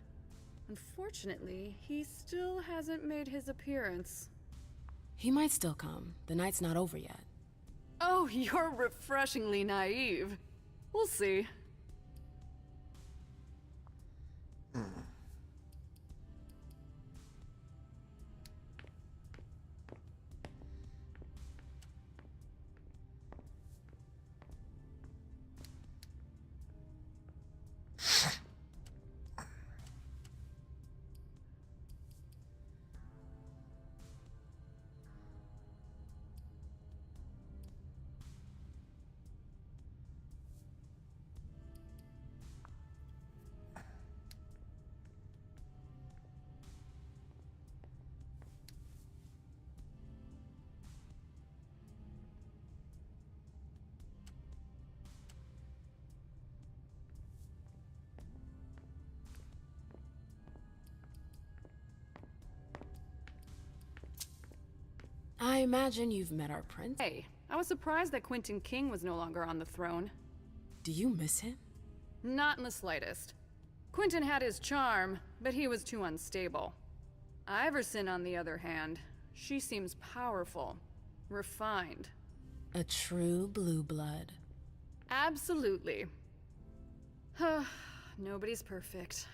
Unfortunately, he still hasn't made his appearance. He might still come. The night's not over yet. Oh, you're refreshingly naive. We'll see. I imagine you've met our prince. Hey, I was surprised that Quentin King was no longer on the throne. Do you miss him? Not in the slightest. Quentin had his charm, but he was too unstable. Iverson, on the other hand, she seems powerful, refined. A true blue blood. Absolutely. Nobody's perfect.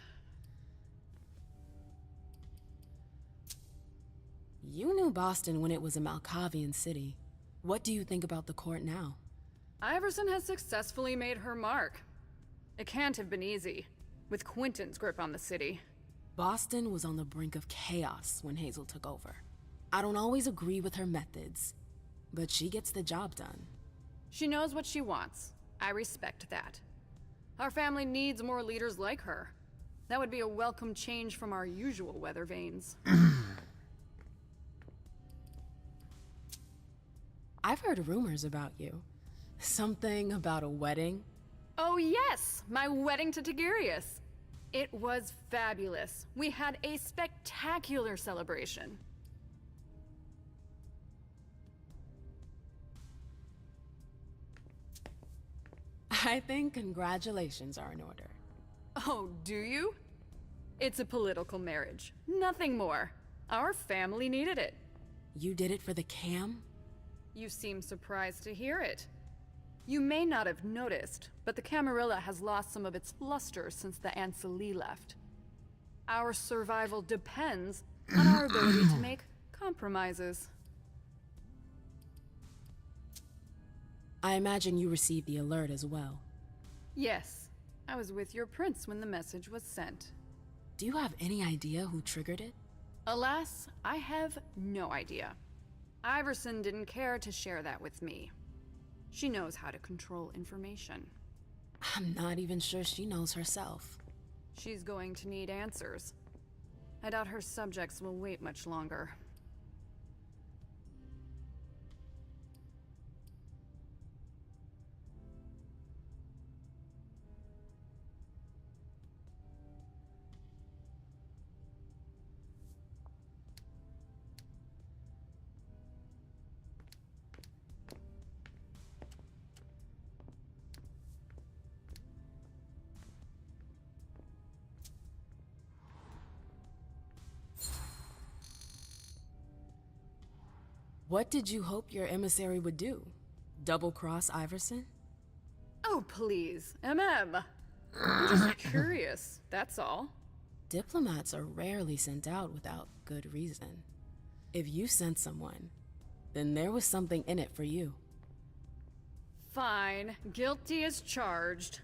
You knew Boston when it was a Malkavian city. What do you think about the court now? Iverson has successfully made her mark. It can't have been easy, with Quentin's grip on the city. Boston was on the brink of chaos when Hazel took over. I don't always agree with her methods, but she gets the job done. She knows what she wants. I respect that. Our family needs more leaders like her. That would be a welcome change from our usual weather vanes. I've heard rumors about you. Something about a wedding. Oh yes, my wedding to Tigurius. It was fabulous. We had a spectacular celebration. I think congratulations are in order. Oh, do you? It's a political marriage. Nothing more. Our family needed it. You did it for the cam? You seem surprised to hear it. You may not have noticed, but the Camarilla has lost some of its luster since the Ancili left. Our survival depends on our ability to make compromises. I imagine you received the alert as well. Yes, I was with your prince when the message was sent. Do you have any idea who triggered it? Alas, I have no idea. Iverson didn't care to share that with me. She knows how to control information. I'm not even sure she knows herself. She's going to need answers. I doubt her subjects will wait much longer. What did you hope your emissary would do? Double-cross Iverson? Oh, please, MM. I'm just curious, that's all. Diplomats are rarely sent out without good reason. If you sent someone, then there was something in it for you. Fine, guilty as charged.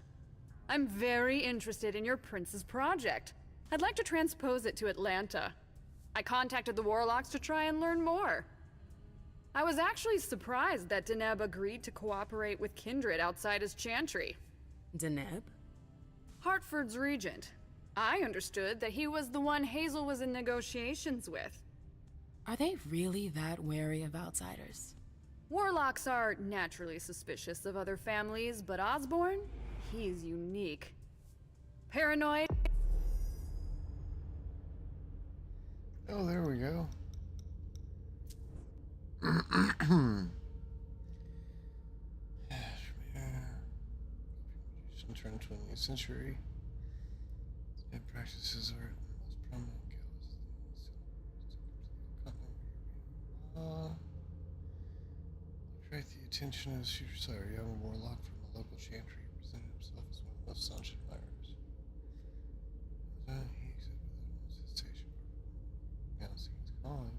I'm very interested in your prince's project. I'd like to transpose it to Atlanta. I contacted the Warlocks to try and learn more. I was actually surprised that Deneb agreed to cooperate with Kindred outside his chantry. Deneb? Hartford's regent. I understood that he was the one Hazel was in negotiations with. Are they really that wary of outsiders? Warlocks are naturally suspicious of other families, but Osborne? He's unique. Paranoid? Oh, there we go. Turn 20th century. And practices are the most prominent guilds. Attract the attention of the future sire. A young warlock from a local chantry who presented himself as one of the most staunch admirers. He accepted without much hesitation, announcing his calling.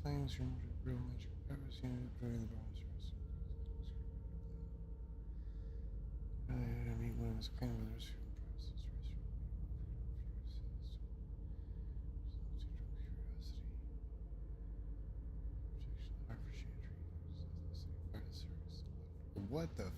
Claims your real magic powers unit during the Bronze Race. I meet one of his clan brothers who impressed his restaurant. Curiosity. Protection of for chantry. What the fuck?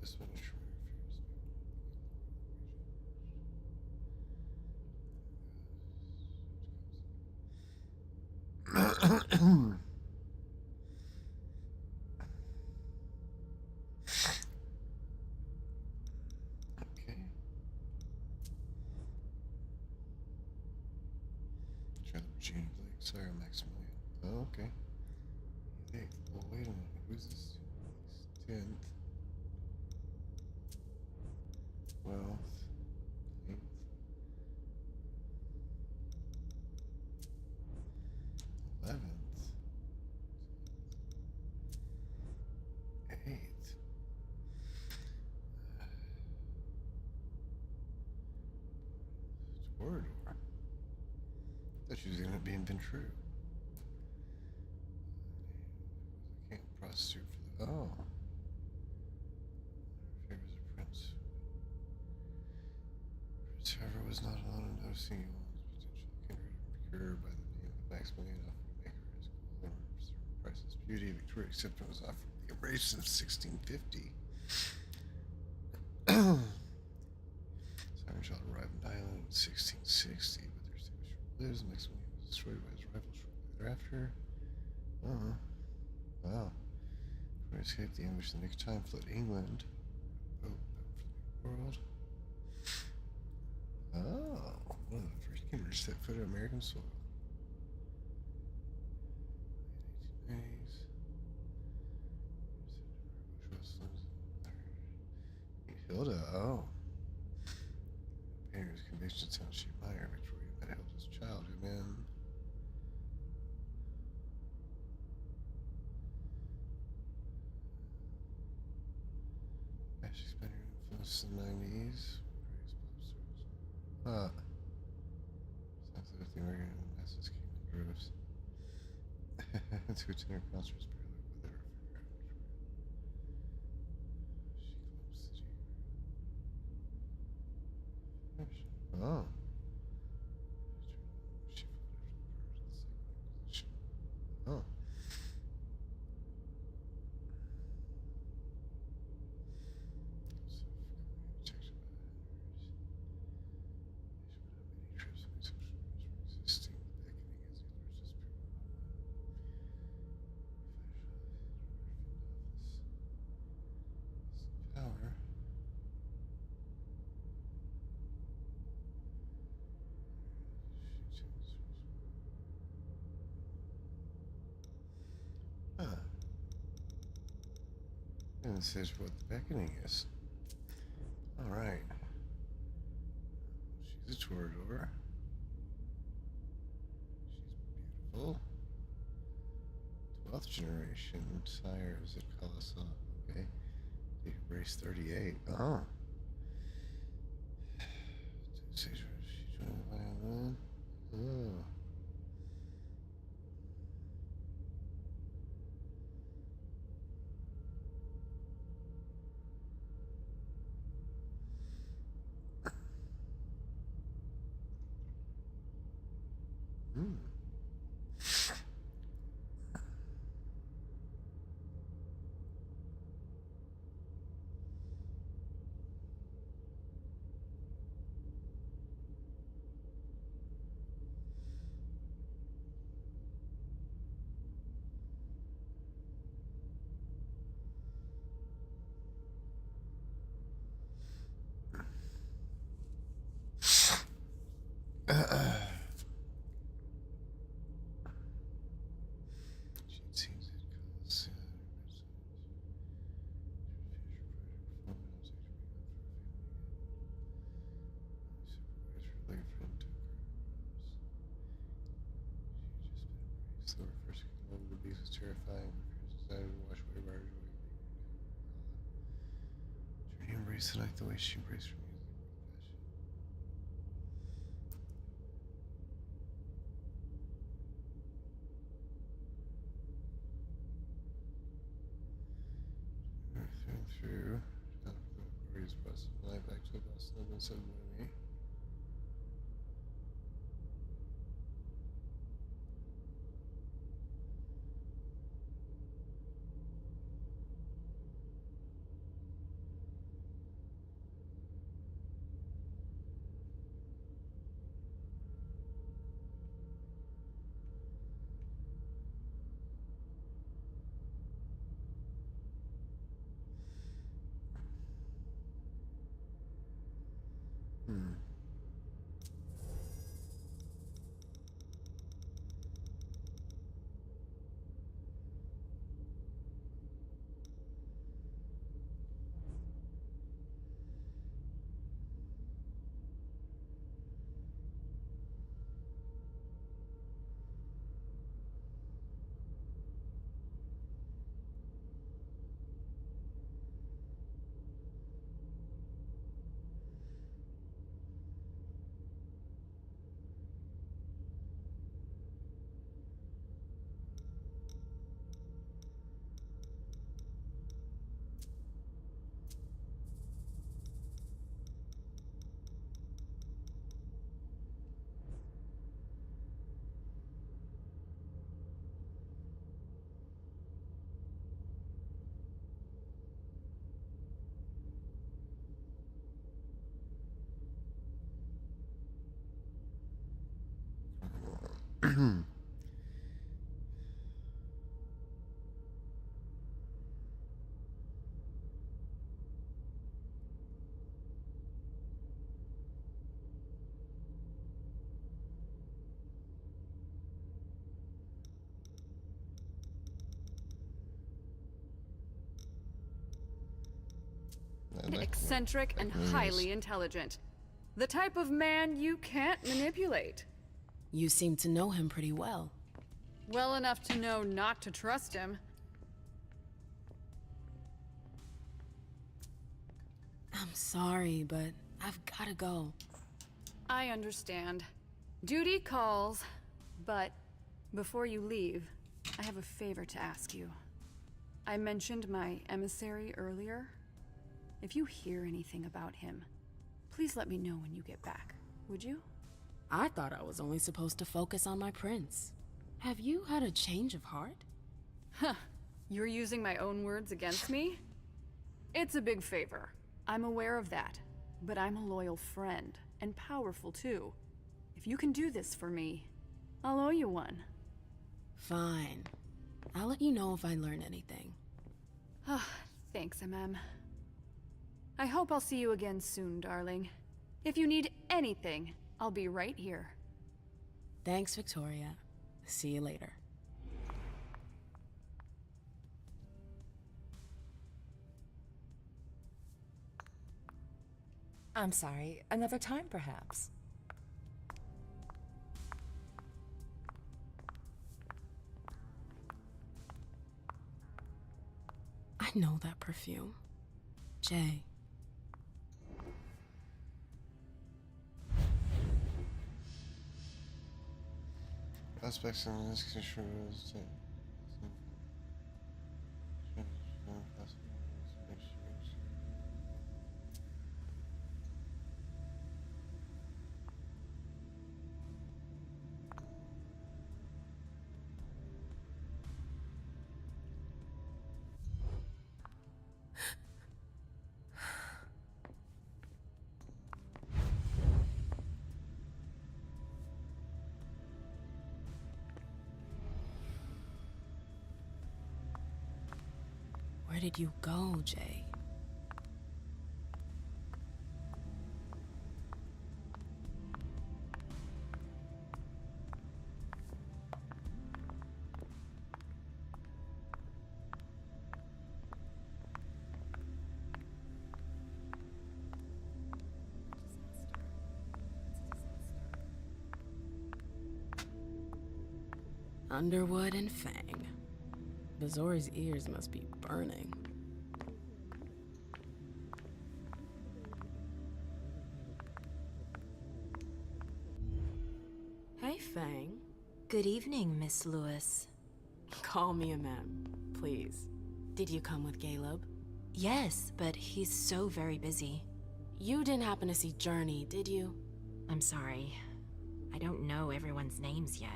This one is true. Okay. Trailer Virginia Blake, Sire Maximilian. Oh, okay. Hey, well, wait a minute. Who's this? 10th. 12th. 8th. 11th. She's gonna been true. I can't prostitute for the. Oh. Here was a prince. Prince, however, was not alone in noticing you potential kindred procured by the name of Maximilian offered to make her his goal and for certain priceless beauty. Victoria accepted was offered the embrace of 1650. Siren shall arrive in Ireland in 1660, but their extinguisher lives. Maximilian was destroyed by his rival shortly thereafter. Wow. Victoria escaped the English in the nick of time, fled England. Oh, for the world. Oh, one of the first kindred set foot on American soil. Late 1880s. Hilda, oh. Parents conviction township Meyer, Victoria met Hilda's childhood man. She spent her influence in the 90s. Sounds like the American masses came in droves. To attend her concerts, barely with her. She clubs. Oh. She oh. And it says what the beckoning is. Alright. She's a Toreador. She's beautiful. 12th generation. Sire is a Colossal. Okay. Race 38. Oh. She's joined the violin. Oh. The first of the beast was terrifying. Decided to wash away by her joy. Journey embraced the night the way she embraced her music. Through. Glorious bus. Life back to Boston. I've been so good to me. Eccentric and highly intelligent. The type of man you can't manipulate. You seem to know him pretty well. Well enough to know not to trust him. I'm sorry, but I've gotta go. I understand. Duty calls, but before you leave, I have a favor to ask you. I mentioned my emissary earlier. If you hear anything about him, please let me know when you get back, would you? I thought I was only supposed to focus on my prince. Have you had a change of heart? Huh. You're using my own words against me? It's a big favor. I'm aware of that. But I'm a loyal friend, and powerful too. If you can do this for me, I'll owe you one. Fine. I'll let you know if I learn anything. Thanks, MM. I hope I'll see you again soon, darling. If you need anything, I'll be right here. Thanks, Victoria. See you later. I'm sorry, another time perhaps. I know that perfume. Jay. Aspects in this controls. Where did you go, Jay? Underwood and Fang. Bazori's ears must be burning. Hey, Fang. Good evening, Miss Lewis. Call me a ma'am, please. Did you come with Caleb? Yes, but he's so very busy. You didn't happen to see Journey, did you? I'm sorry. I don't know everyone's names yet.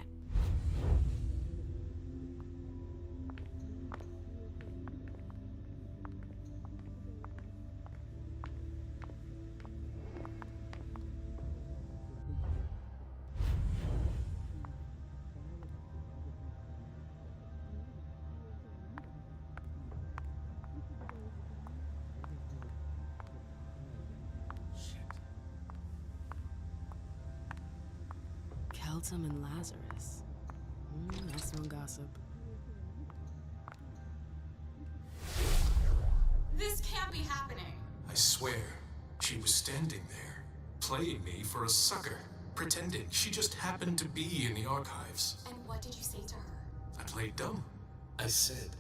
Keltum and Lazarus. That's no gossip. This can't be happening. I swear, she was standing there, playing me for a sucker, pretending she just happened to be in the archives. And what did you say to her? I played dumb. I said,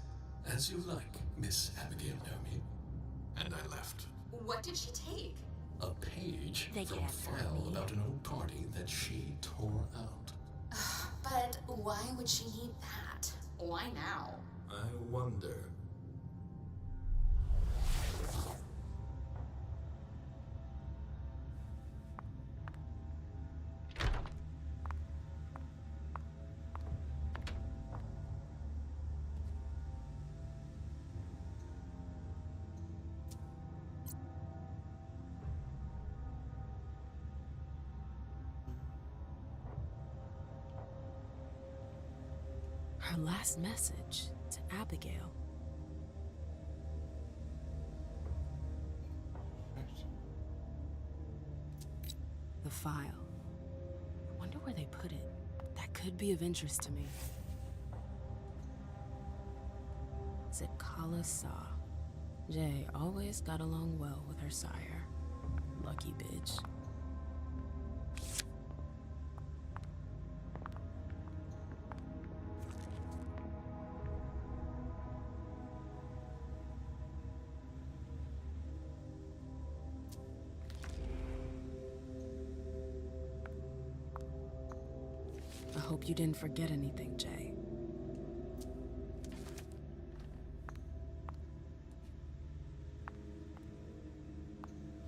"As you like, Miss Abigail Naomi," and I left. What did she take? A page They from a can't file hurt me. about an old party that she tore out. But why would she need that? Why now? I wonder. Her last message to Abigail. The file. I wonder where they put it. That could be of interest to me. Zikala Saw. Jay always got along well with her sire. Lucky bitch. I hope you didn't forget anything, Jay.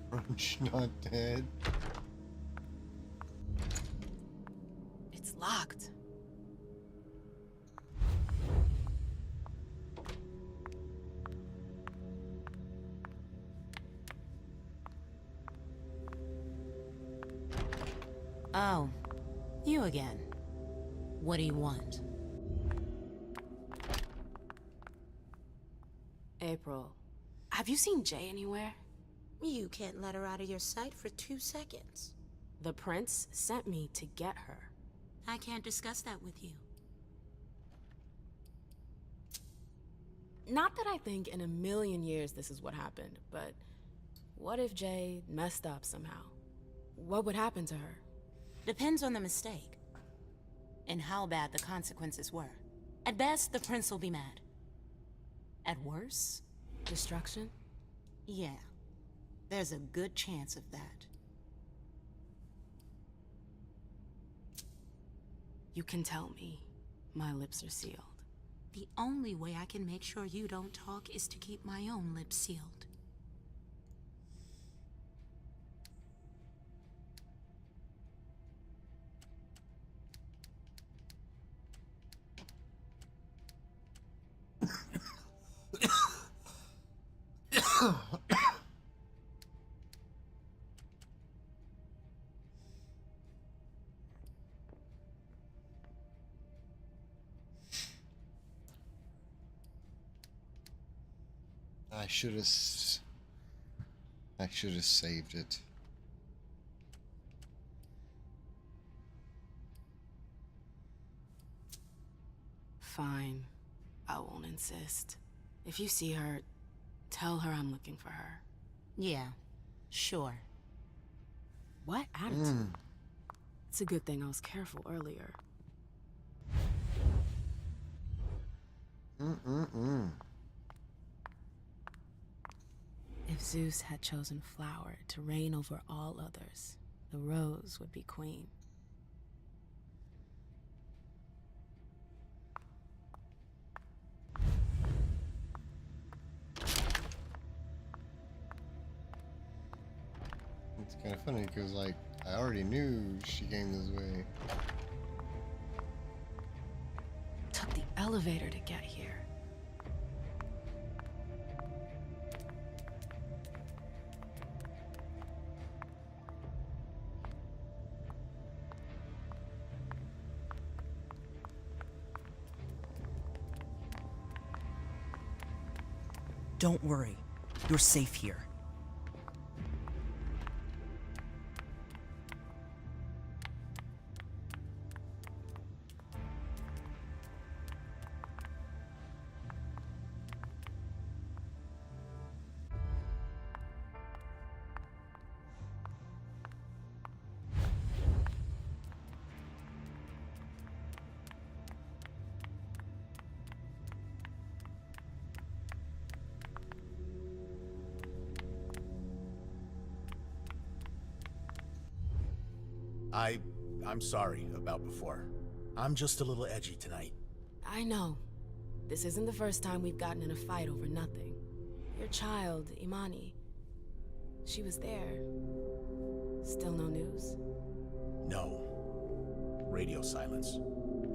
Roach not dead. It's locked. Oh, you again. What do you want? April, have you seen Jay anywhere? You can't let her out of your sight for 2 seconds. The prince sent me to get her. I can't discuss that with you. Not that I think in a million years this is what happened, but what if Jay messed up somehow? What would happen to her? Depends on the mistake. And how bad the consequences were. At best, the prince will be mad. At worst, destruction? Yeah. There's a good chance of that. You can tell me. My lips are sealed. The only way I can make sure you don't talk is to keep my own lips sealed. I should have saved it. Fine. I won't insist. If you see her, tell her I'm looking for her. Yeah, sure. What attitude? It's a good thing I was careful earlier. If Zeus had chosen Flower to reign over all others, the rose would be queen. It's kind of funny because, like, I already knew she came this way. Took the elevator to get here. Don't worry. You're safe here. I'm sorry about before. I'm just a little edgy tonight. I know. This isn't the first time we've gotten in a fight over nothing. Your child, Imani. She was there. Still no news? No. Radio silence.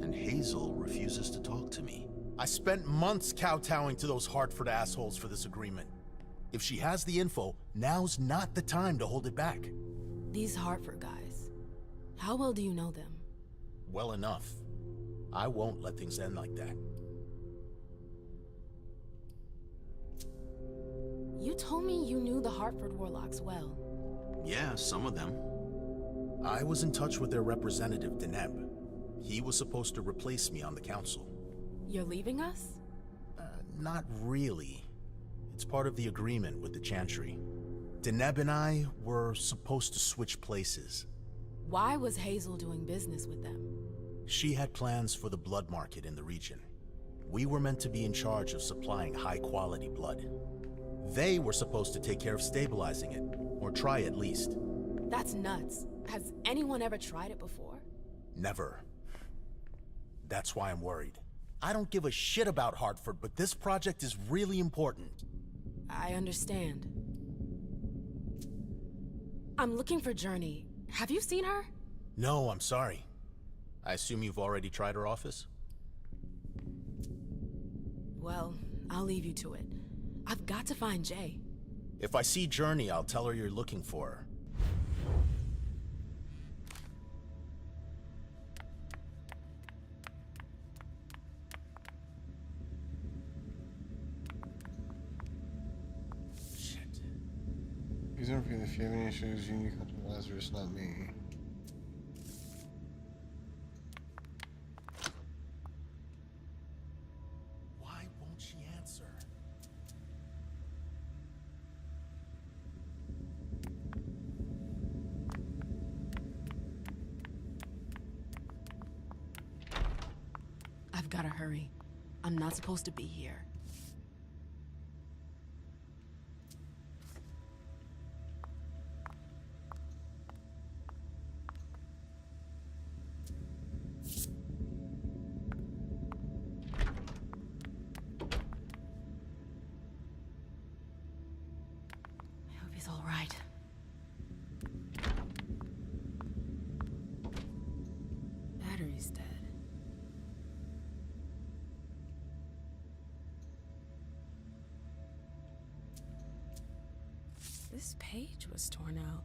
And Hazel refuses to talk to me. I spent months kowtowing to those Hartford assholes for this agreement. If she has the info, now's not the time to hold it back. These Hartford guys. How well do you know them? Well enough. I won't let things end like that. You told me you knew the Hartford Warlocks well. Yeah, some of them. I was in touch with their representative, Deneb. He was supposed to replace me on the council. You're leaving us? Not really. It's part of the agreement with the Chantry. Deneb and I were supposed to switch places. Why was Hazel doing business with them? She had plans for the blood market in the region. We were meant to be in charge of supplying high-quality blood. They were supposed to take care of stabilizing it, or try at least. That's nuts. Has anyone ever tried it before? Never. That's why I'm worried. I don't give a shit about Hartford, but this project is really important. I understand. I'm looking for Journey. Have you seen her? No, I'm sorry. I assume you've already tried her office? Well, I'll leave you to it. I've got to find Jay. If I see Journey, I'll tell her you're looking for her. Please don't forget if you have any issues, you need to contact Lazarus, not me. Why won't she answer? I've gotta hurry. I'm not supposed to be here. He's all right. Battery's dead. This page was torn out.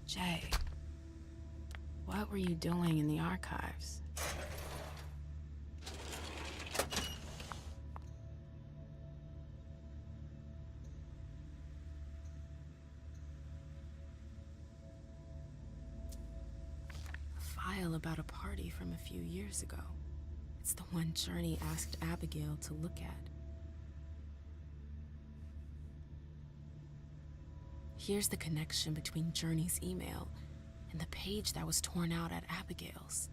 Jay, what were you doing in the archives? A file about a party from a few years ago. It's the one Journey asked Abigail to look at. Here's the connection between Journey's email and the page that was torn out at Abigail's.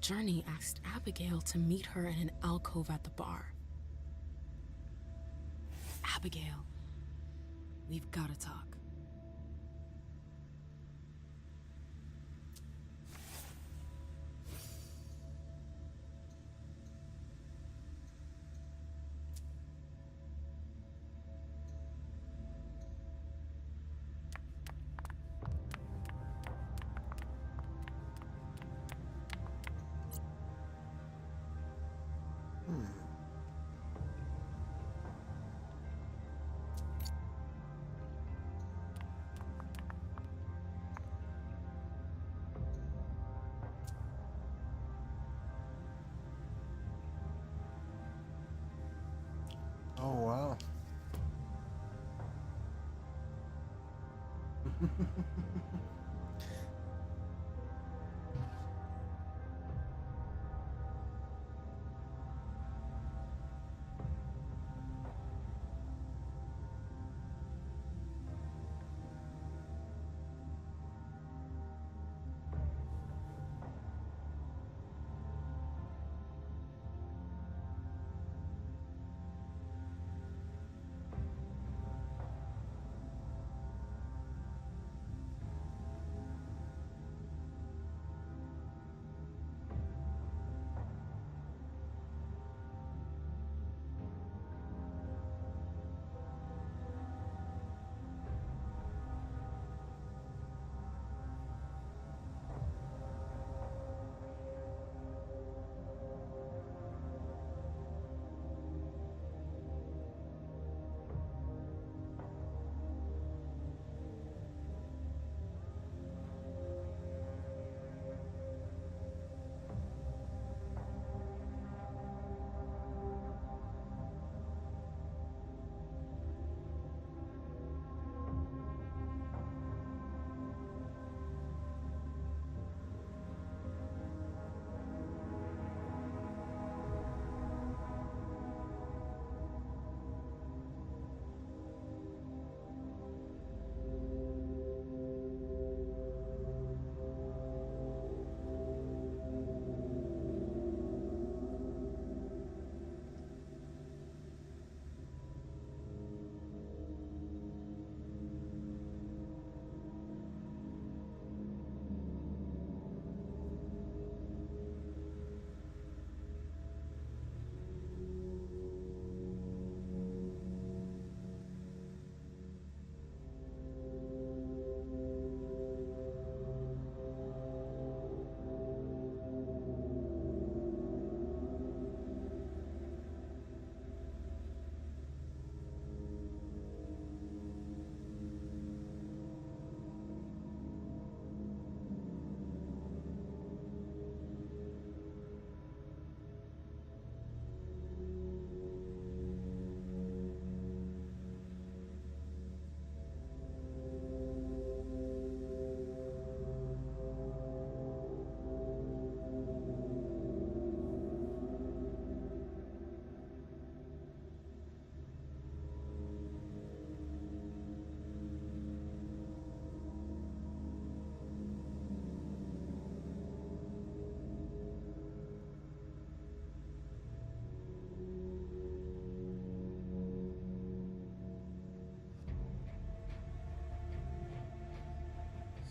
Journey asked Abigail to meet her in an alcove at the bar. Abigail, we've gotta talk. Oh, wow.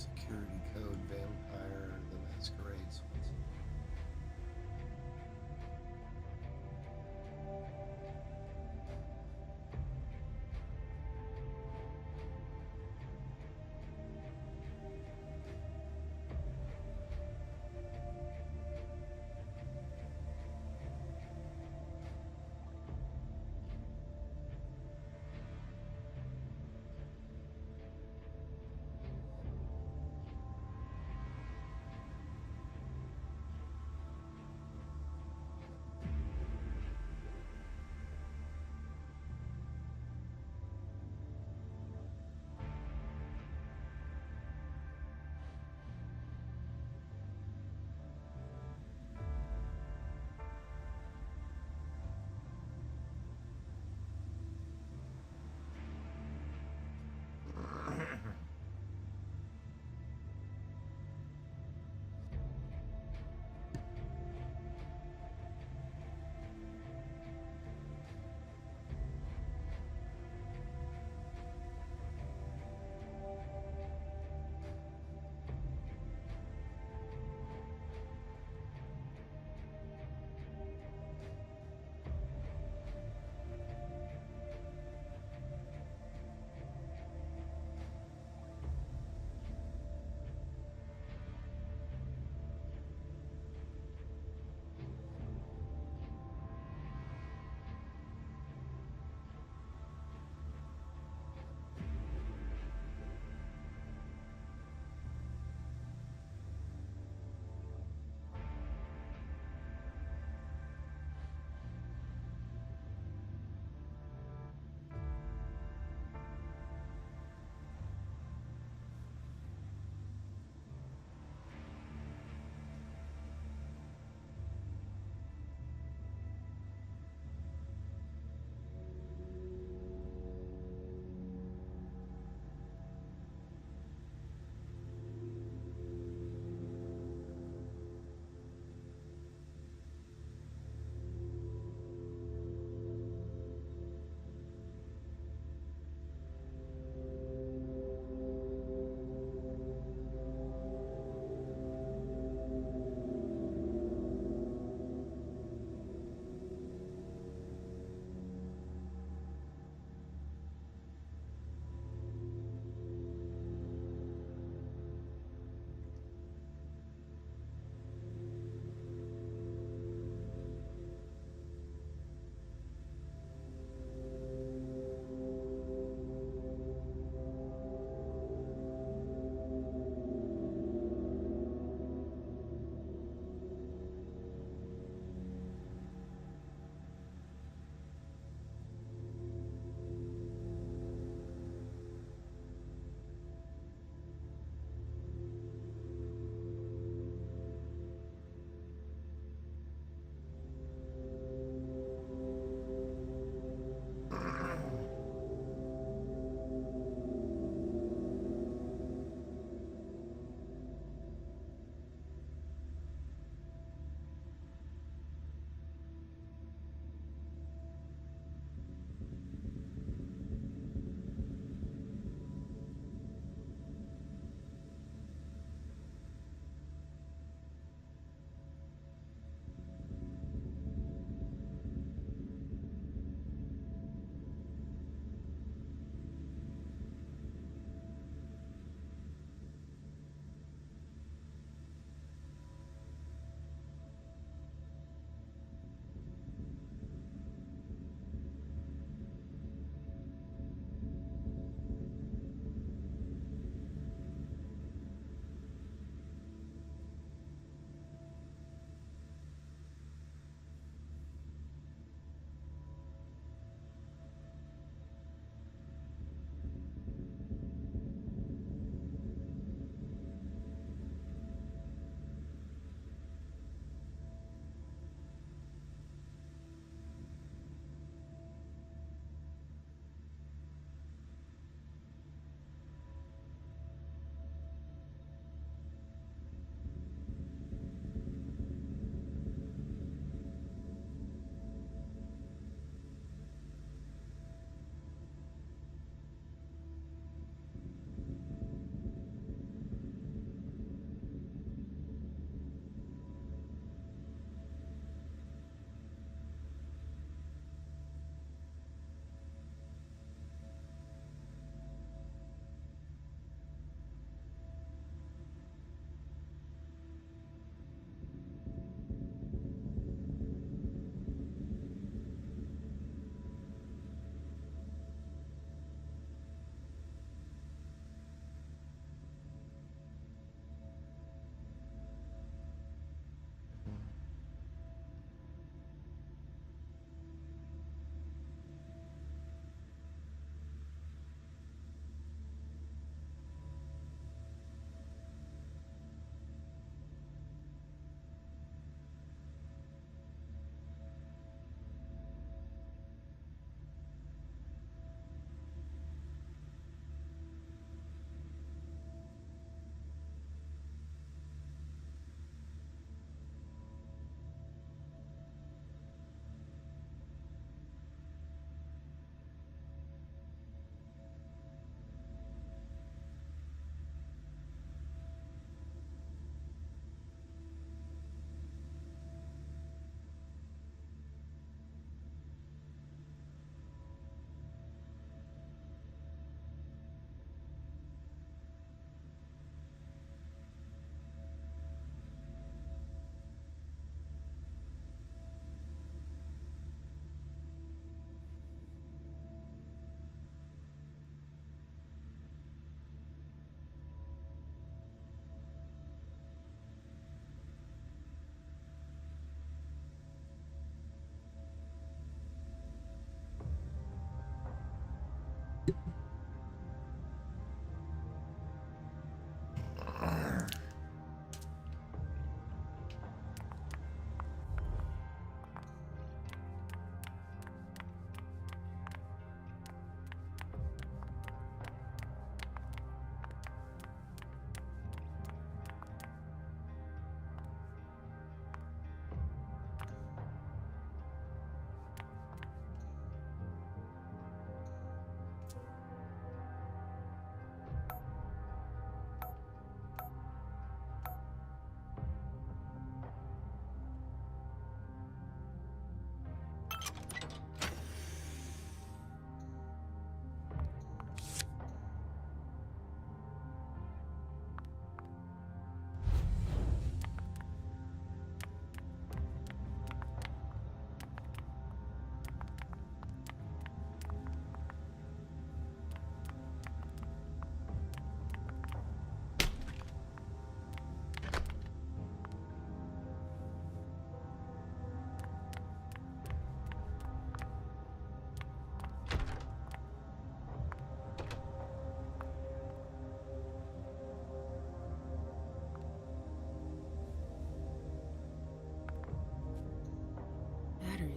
Security code vampire, the Masquerade, Swansong.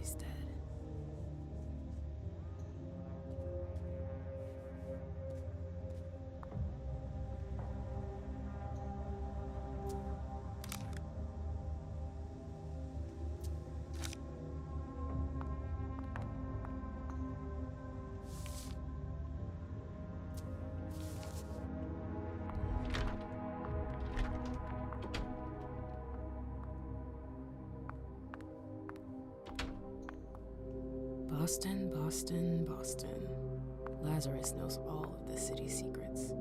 She's dead. Boston, Boston, Boston. Lazarus knows all of the city's secrets.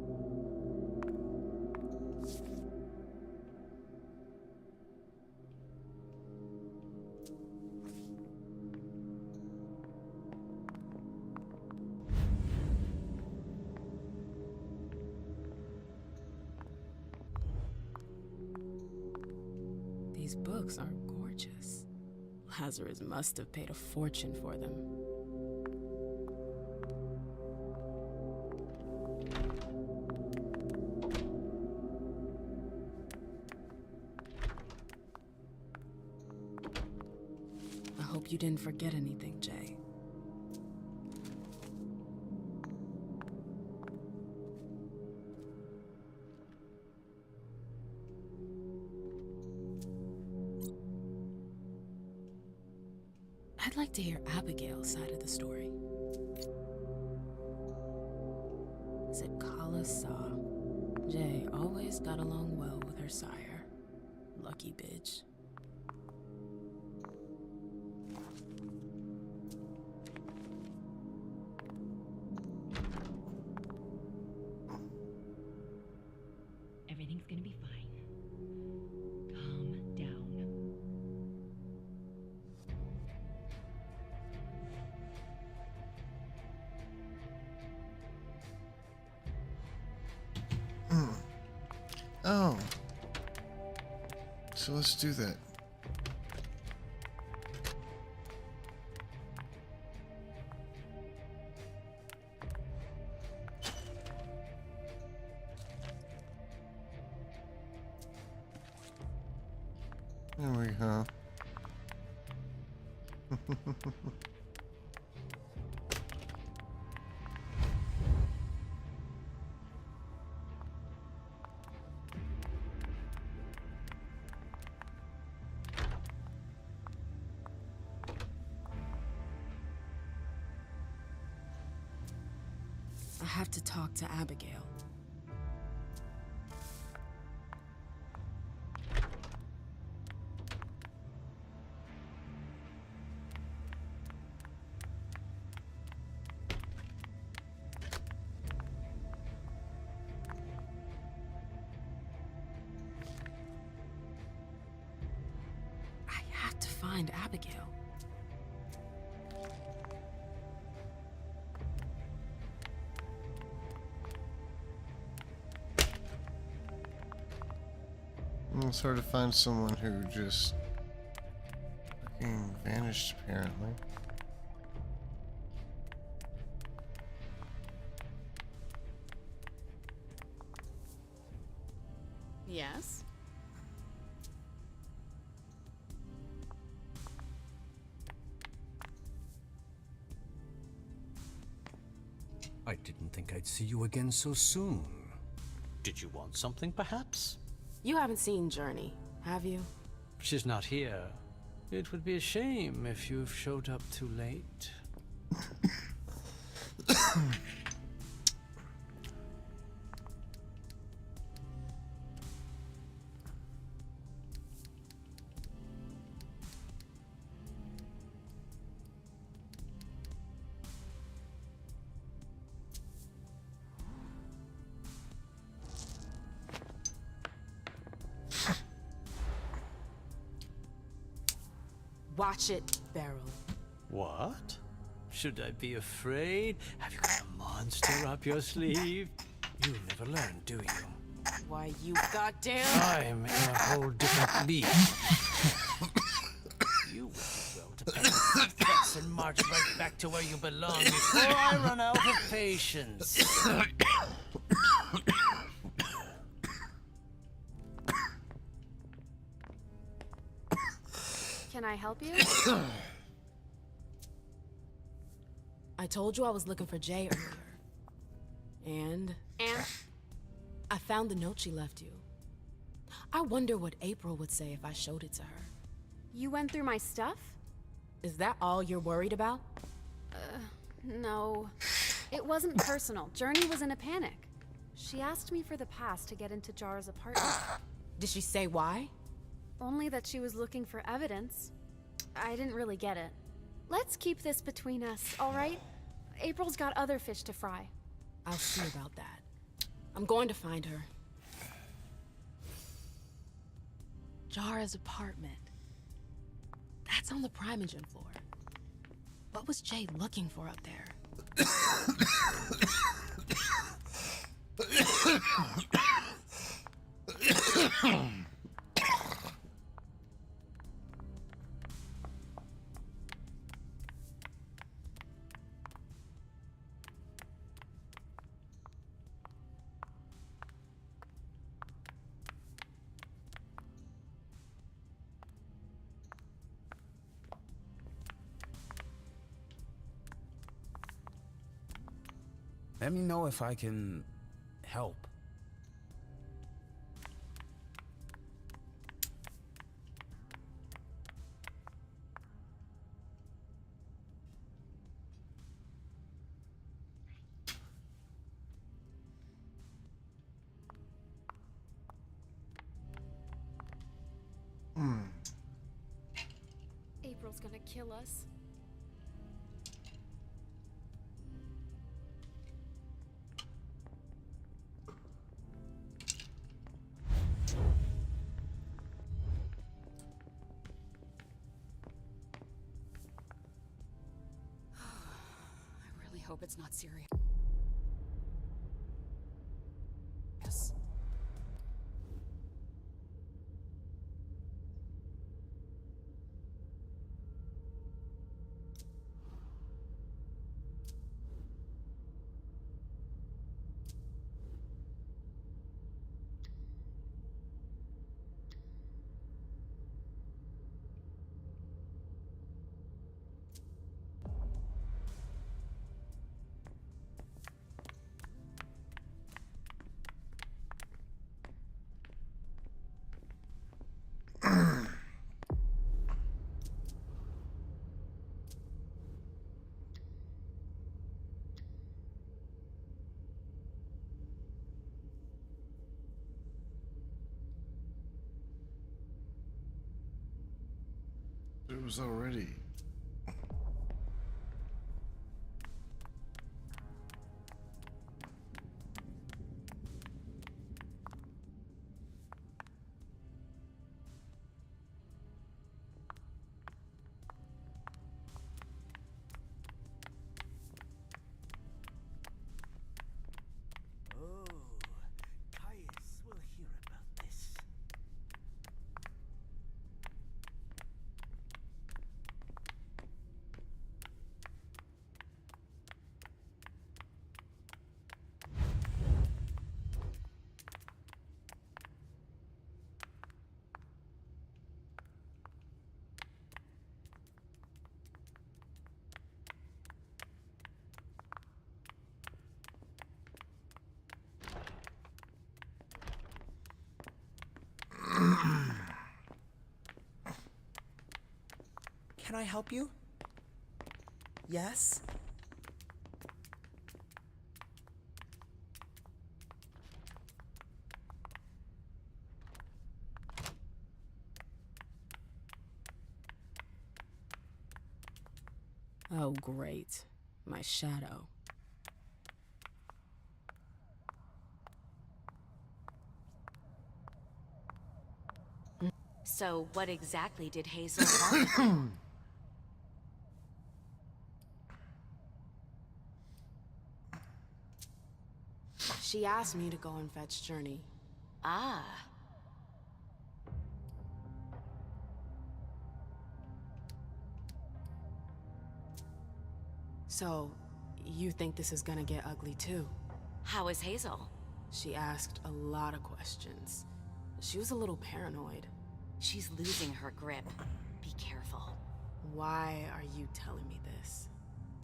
These books are gorgeous. Lazarus must have paid a fortune for them. I hope you didn't forget anything, Jay. I'd like to hear Abigail's side of the story. Said Kala saw. Jay always got along well with her sire. Lucky bitch. Everything's gonna be fine. Calm down. Oh. So let's do that. There we go. I have to talk to Abigail. I have to find Abigail. It's hard to find someone who just fucking vanished, apparently. Yes? I didn't think I'd see you again so soon. Did you want something, perhaps? You haven't seen Journey, have you? She's not here. It would be a shame if you've showed up too late. Watch it, Beryl. What? Should I be afraid? Have you got a monster up your sleeve? You never learn, do you? Why, you goddamn... I'm in a whole different league. You will do well to pay respects and march right back to where you belong before I run out of patience. Can I help you? I told you I was looking for Jay earlier. And I found the note she left you. I wonder what April would say if I showed it to her. You went through my stuff? Is that all you're worried about? No. It wasn't personal. Journey was in a panic. She asked me for the pass to get into Jar's apartment. Did she say why? Only that she was looking for evidence. I didn't really get it. Let's keep this between us, all right? April's got other fish to fry. I'll see about that. I'm going to find her. Jara's apartment. That's on the Primogen floor. What was Jay looking for up there? Let me know if I can help. April's gonna kill us. I really hope it's not serious. Yes. It was already. Oh, Caius will hear about this. Can I help you? Yes? Oh, great. My shadow. So, what exactly did Hazel want? She asked me to go and fetch Journey. Ah. So, you think this is gonna get ugly too? How is Hazel? She asked a lot of questions. She was a little paranoid. She's losing her grip. Be careful. Why are you telling me this?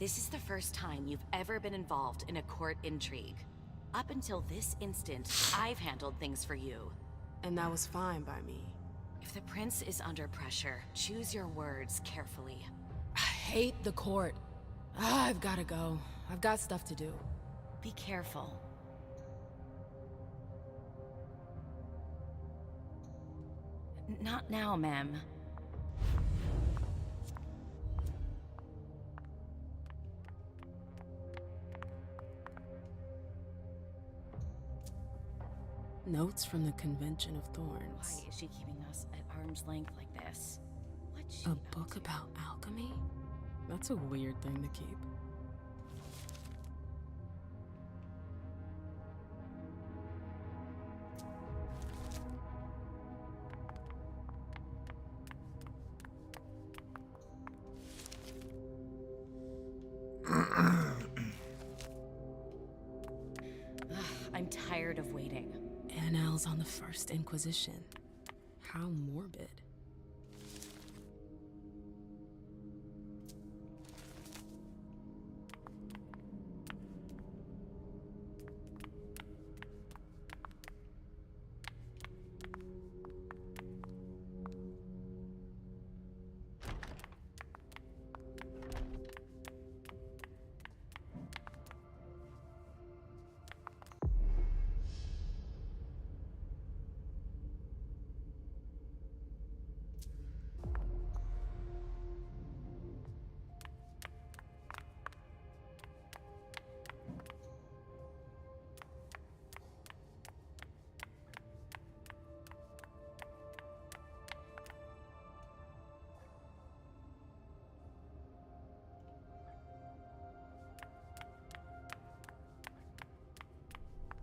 This is the first time you've ever been involved in a court intrigue. Up until this instant, I've handled things for you. And that was fine by me. If the prince is under pressure, choose your words carefully. I hate the court. I've gotta go. I've got stuff to do. Be careful. Not now, ma'am. Notes from the Convention of Thorns. Why is she keeping us at arm's length like this? What's she A book about alchemy? That's a weird thing to keep. I'm tired of waiting. Annals on the First Inquisition. How morbid.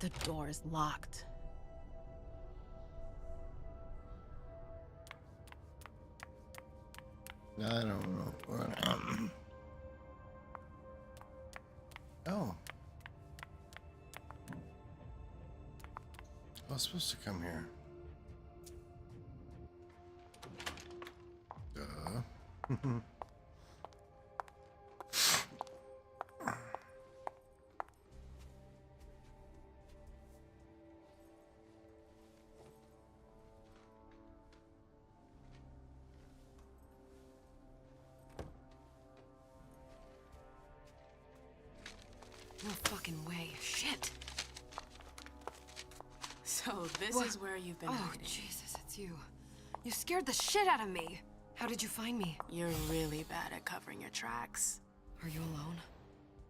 The door is locked. I don't know what Oh. I was supposed to come here. Duh. No fucking way. Shit. So this What? is where you've been Oh, hiding. Jesus, it's you. You scared the shit out of me. How did you find me? You're really bad at covering your tracks. Are you alone?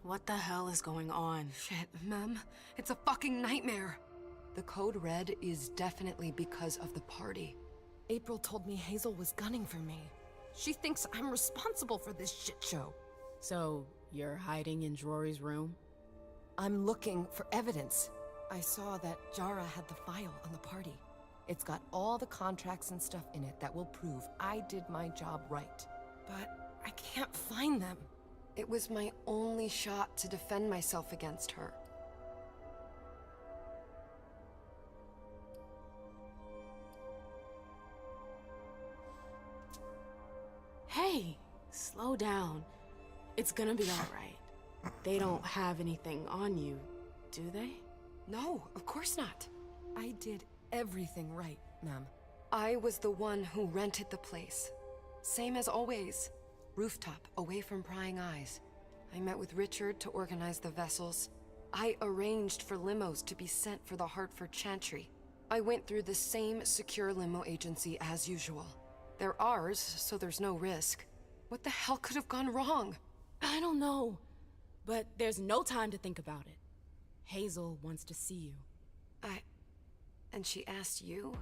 What the hell is going on? Shit, Mem. It's a fucking nightmare. The code red is definitely because of the party. April told me Hazel was gunning for me. She thinks I'm responsible for this shit show. So, you're hiding in Drury's room? I'm looking for evidence. I saw that Jara had the file on the party. It's got all the contracts and stuff in it that will prove I did my job right. But I can't find them. It was my only shot to defend myself against her. Hey, slow down. It's gonna be alright. They don't have anything on you, do they? No, of course not. I did everything right, ma'am. I was the one who rented the place. Same as always. Rooftop, away from prying eyes. I met with Richard to organize the vessels. I arranged for limos to be sent for the Hartford Chantry. I went through the same secure limo agency as usual. They're ours, so there's no risk. What the hell could have gone wrong? I don't know. But there's no time to think about it. Hazel wants to see you. And she asked you?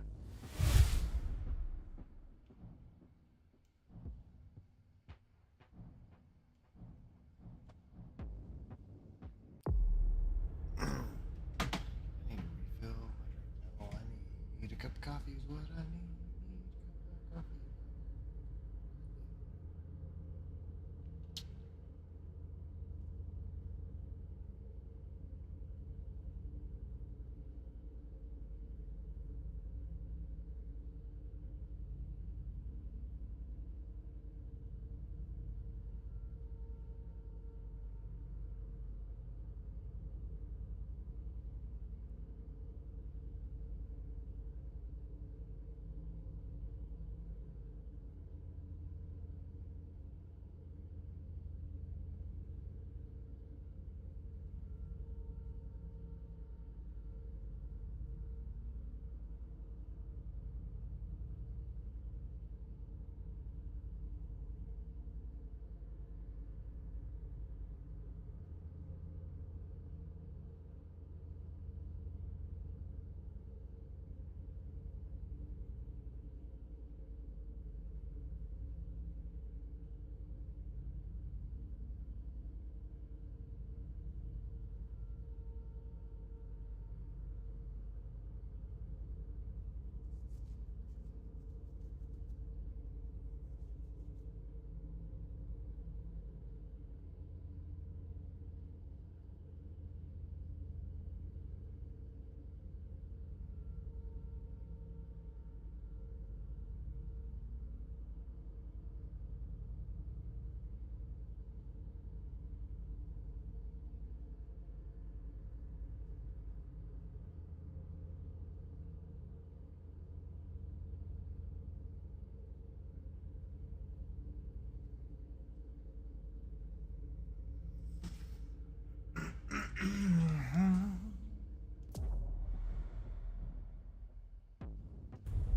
I need a refill. All I need a cup of coffee is what I need. A cup of coffee.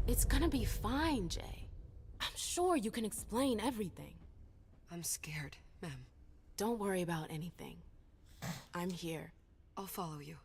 It's gonna be fine, Jay. I'm sure you can explain everything. I'm scared, ma'am. Don't worry about anything. I'm here. I'll follow you.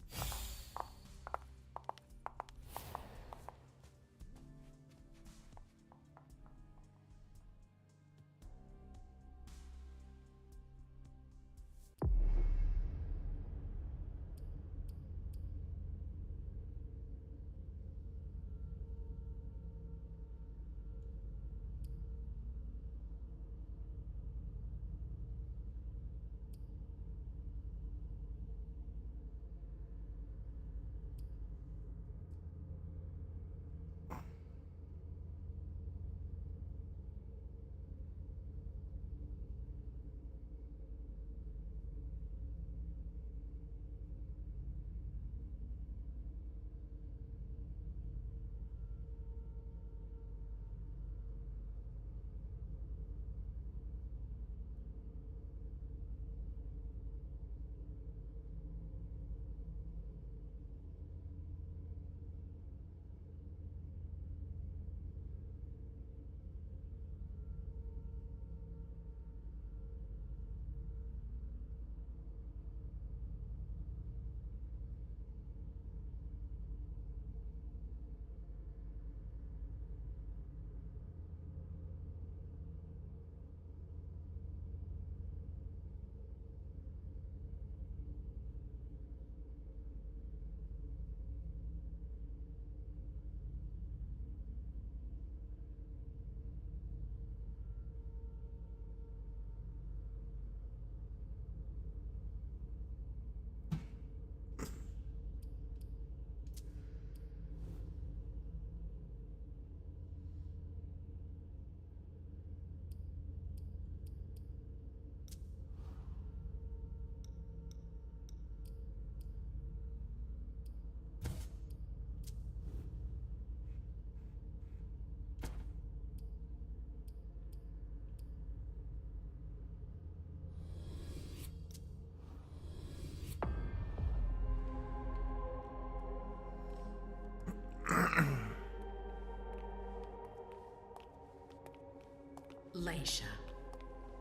Leisha,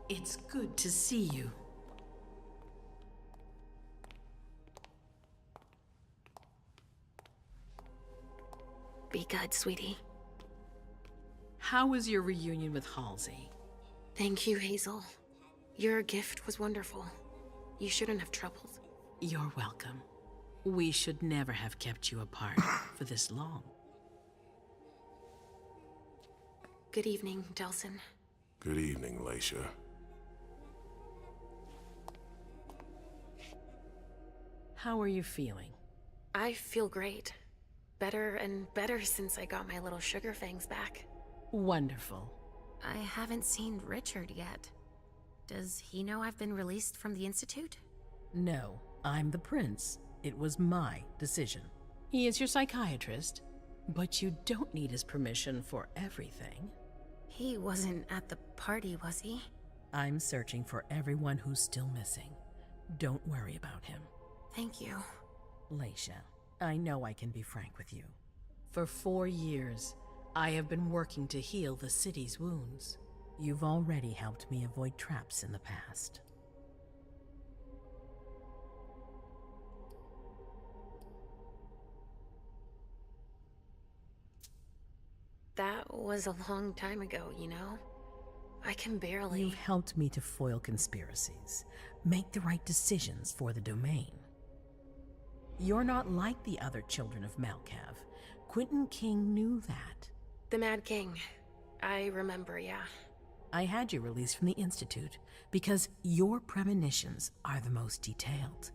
it's good to see you. Be good, sweetie. How was your reunion with Halsey? Thank you, Hazel. Your gift was wonderful. You shouldn't have troubled. You're welcome. We should never have kept you apart for this long. Good evening, Delsin. Good evening, Leisha. How are you feeling? I feel great. Better and better since I got my little sugar fangs back. Wonderful. I haven't seen Richard yet. Does he know I've been released from the Institute? No, I'm the prince. It was my decision. He is your psychiatrist, but you don't need his permission for everything. He wasn't at the party, was he? I'm searching for everyone who's still missing. Don't worry about him. Thank you. Leisha, I know I can be frank with you. For 4 years, I have been working to heal the city's wounds. You've already helped me avoid traps in the past. That was a long time ago, you know? I can barely... You've helped me to foil conspiracies, make the right decisions for the domain. You're not like the other children of Malkav. Quentin King knew that. The Mad King. I remember, yeah. I had you released from the Institute because your premonitions are the most detailed,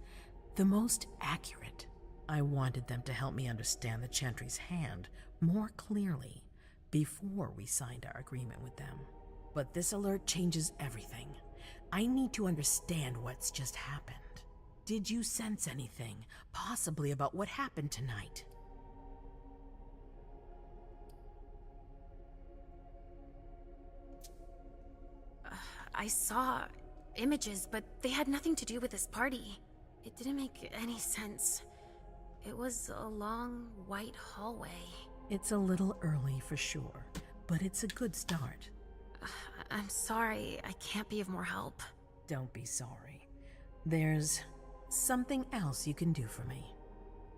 the most accurate. I wanted them to help me understand the Chantry's hand more clearly before we signed our agreement with them. But this alert changes everything. I need to understand what's just happened. Did you sense anything, possibly about what happened tonight? I saw images, but they had nothing to do with this party. It didn't make any sense. It was a long, white hallway. It's a little early for sure, but it's a good start. I'm sorry, I can't be of more help. Don't be sorry. There's something else you can do for me.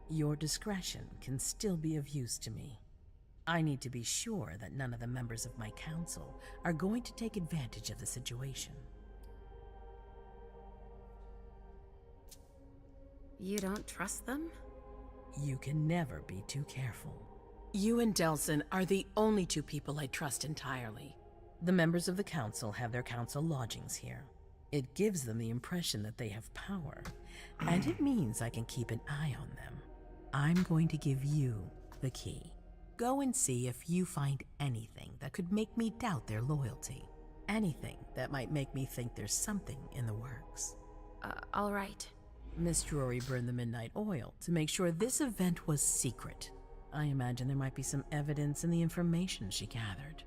Your discretion can still be of use to me. I need to be sure that none of the members of my council are going to take advantage of the situation. You don't trust them? You can never be too careful. You and Delson are the only two people I trust entirely. The members of the council have their council lodgings here. It gives them the impression that they have power, and it means I can keep an eye on them. I'm going to give you the key. Go and see if you find anything that could make me doubt their loyalty. Anything that might make me think there's something in the works. All right. Miss Drury burned the midnight oil to make sure this event was secret. I imagine there might be some evidence in the information she gathered.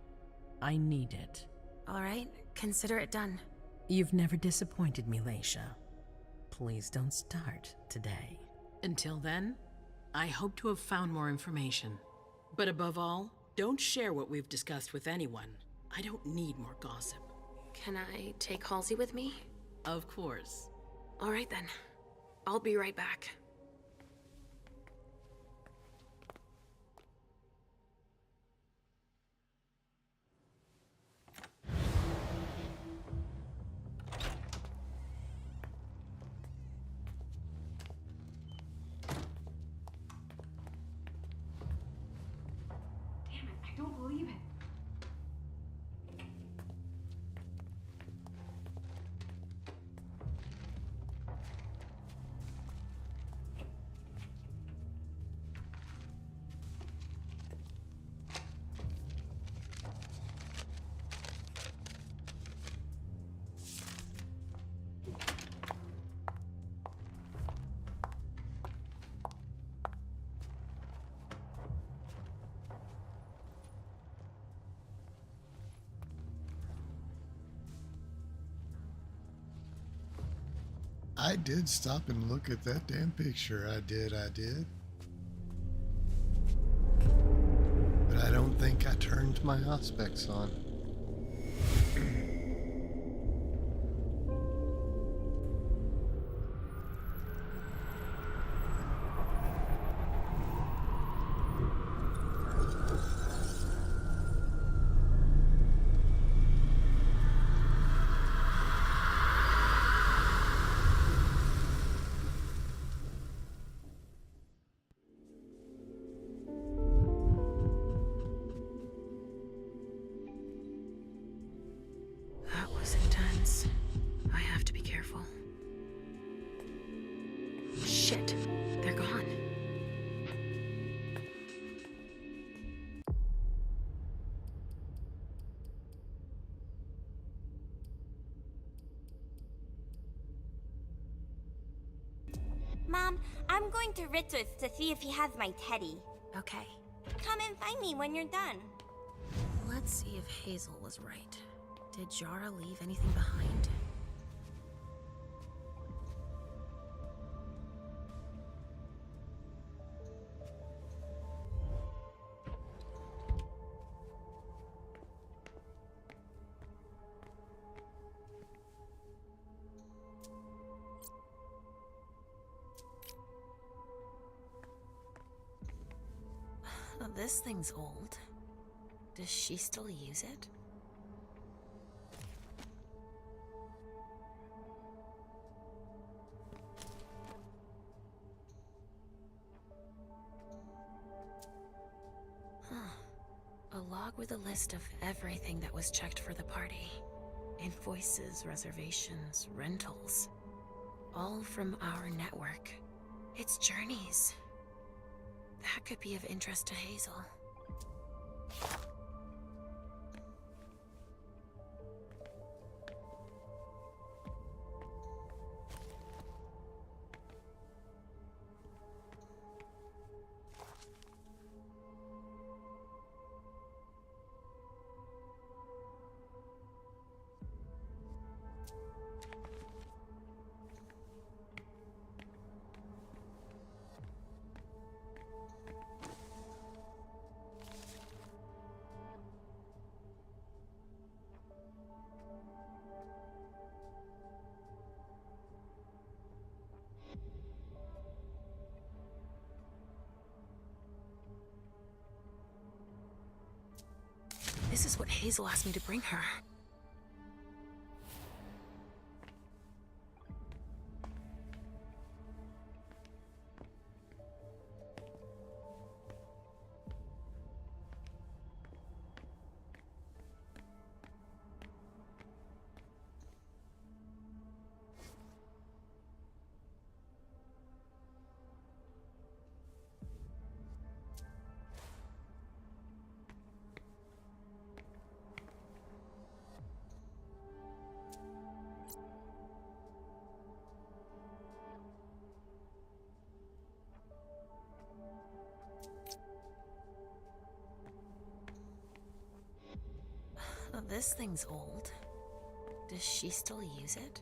I need it. All right, consider it done. You've never disappointed me, Leisha. Please don't start today. Until then, I hope to have found more information. But above all, don't share what we've discussed with anyone. I don't need more gossip. Can I take Halsey with me? Of course. All right then. I'll be right back. Damn it, I don't believe it. I did stop and look at that damn picture. I did. But I don't think I turned my auspex on. That was intense. I have to be careful. Shit, they're gone. Mom, I'm going to Ritzer's to see if he has my teddy. Okay. Come and find me when you're done. Let's see if Hazel was right. Did Jara leave anything behind? This thing's old. Does she still use it? A log with a list of everything that was checked for the party. Invoices, reservations, rentals. All from our network. It's journeys. That could be of interest to Hazel. This is what Hazel asked me to bring her. This thing's old. Does she still use it?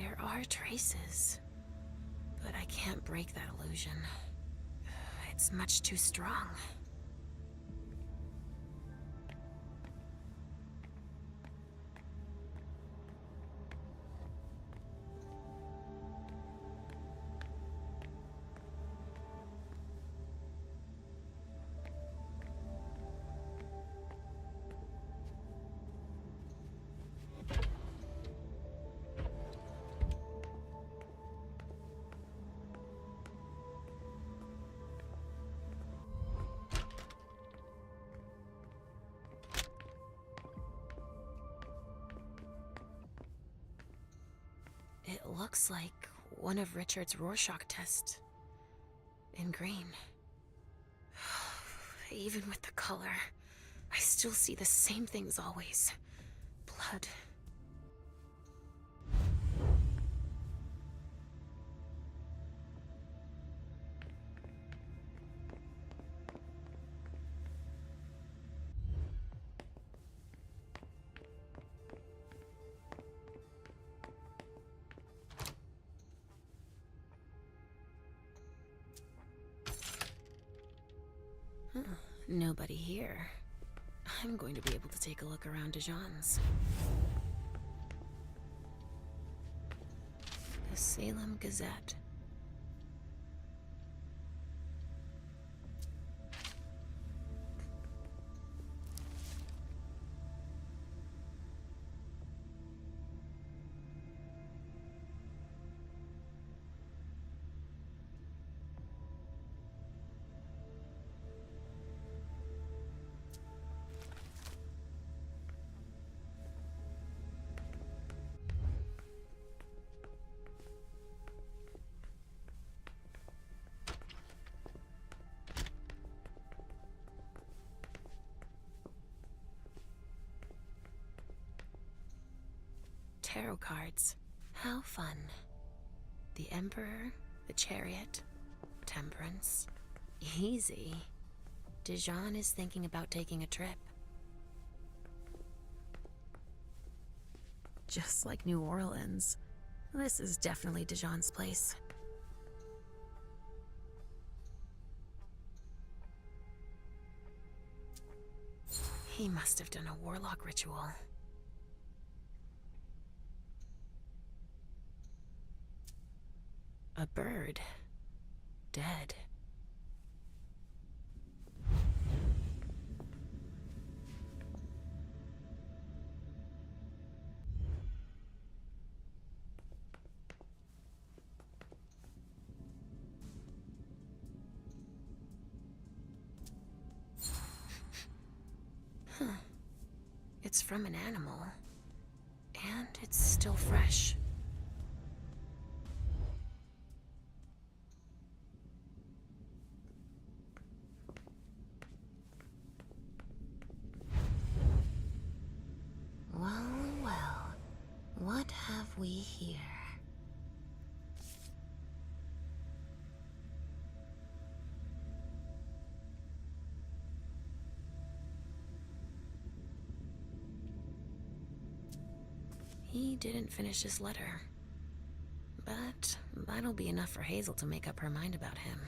There are traces, but I can't break that illusion. It's much too strong. It looks like one of Richard's Rorschach tests. In green. Even with the color, I still see the same things always. Blood. Nobody here. I'm going to be able to take a look around Dijon's. The Salem Gazette. Tarot cards. How fun. The Emperor, the Chariot, Temperance. Easy. Dijon is thinking about taking a trip. Just like New Orleans. This is definitely Dijon's place. He must have done a warlock ritual. A bird. Dead. Huh. It's from an animal. And it's still fresh. Well, what have we here? He didn't finish his letter. But that'll be enough for Hazel to make up her mind about him.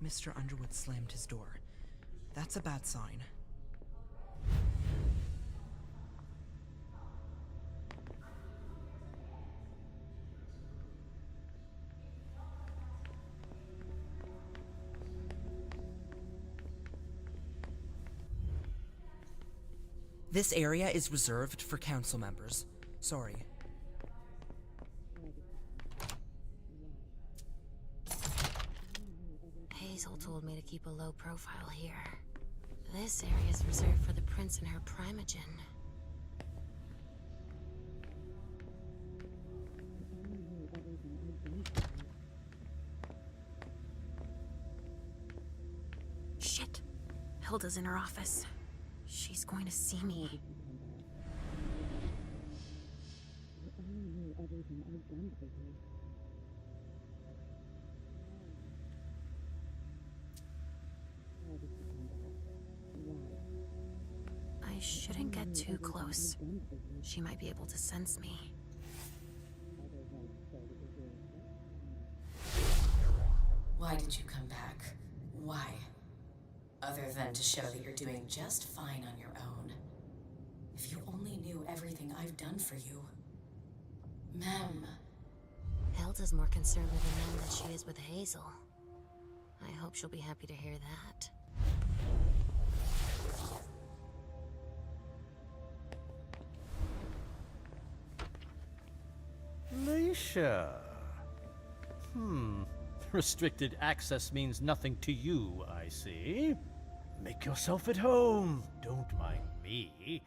Mr. Underwood slammed his door. That's a bad sign. This area is reserved for council members. Sorry. Hazel told me to keep a low profile here. This area is reserved for the prince and her primogen. Shit. Hilda's in her office. She's going to see me. I shouldn't get too close. She might be able to sense me. Why did you come back? Why? Other than to show that you're doing just fine on your own. If you only knew everything I've done for you. Mem, Shields is more concerned with Mem than she is with Hazel. I hope she'll be happy to hear that. Leisha. Restricted access means nothing to you, I see. Make yourself at home. Don't mind me.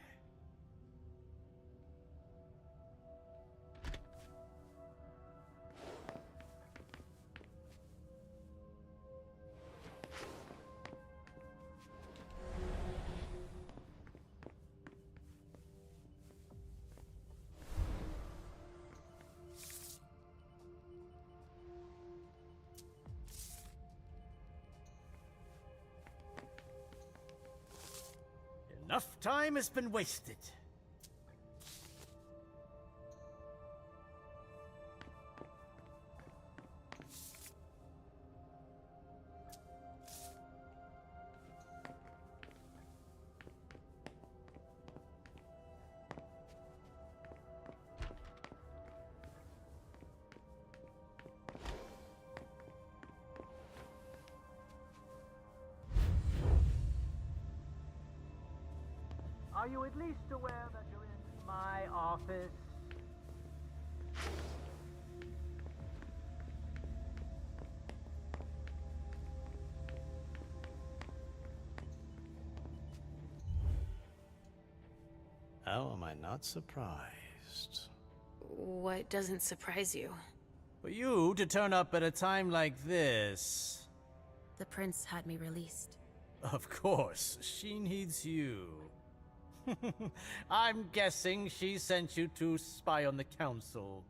Enough time has been wasted. Are you at least aware that you're in my office? How am I not surprised? What doesn't surprise you? For you to turn up at a time like this. The prince had me released. Of course, she needs you. I'm guessing she sent you to spy on the council.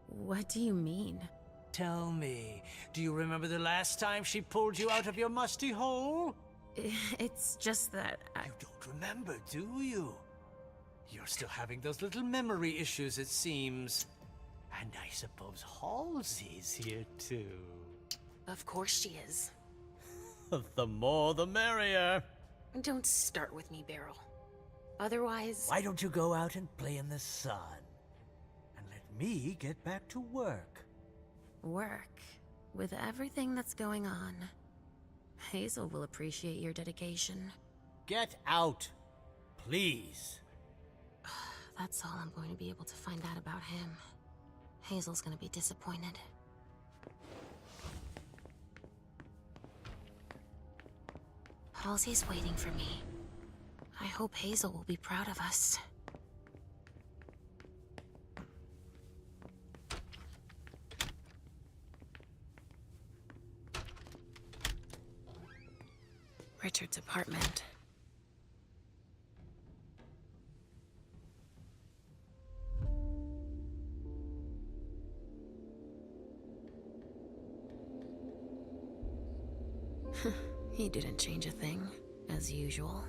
What do you mean? Tell me, do you remember the last time she pulled you out of your musty hole? It's just that You don't remember, do you? You're still having those little memory issues, it seems. And I suppose Halsey's here too. Of course she is. The more the merrier. Don't start with me, Beryl. Otherwise... Why don't you go out and play in the sun? And let me get back to work. Work? With everything that's going on, Hazel will appreciate your dedication. Get out, please. That's all I'm going to be able to find out about him. Hazel's gonna be disappointed. Halsey's waiting for me. I hope Hazel will be proud of us. Richard's apartment. He didn't change a thing, as usual.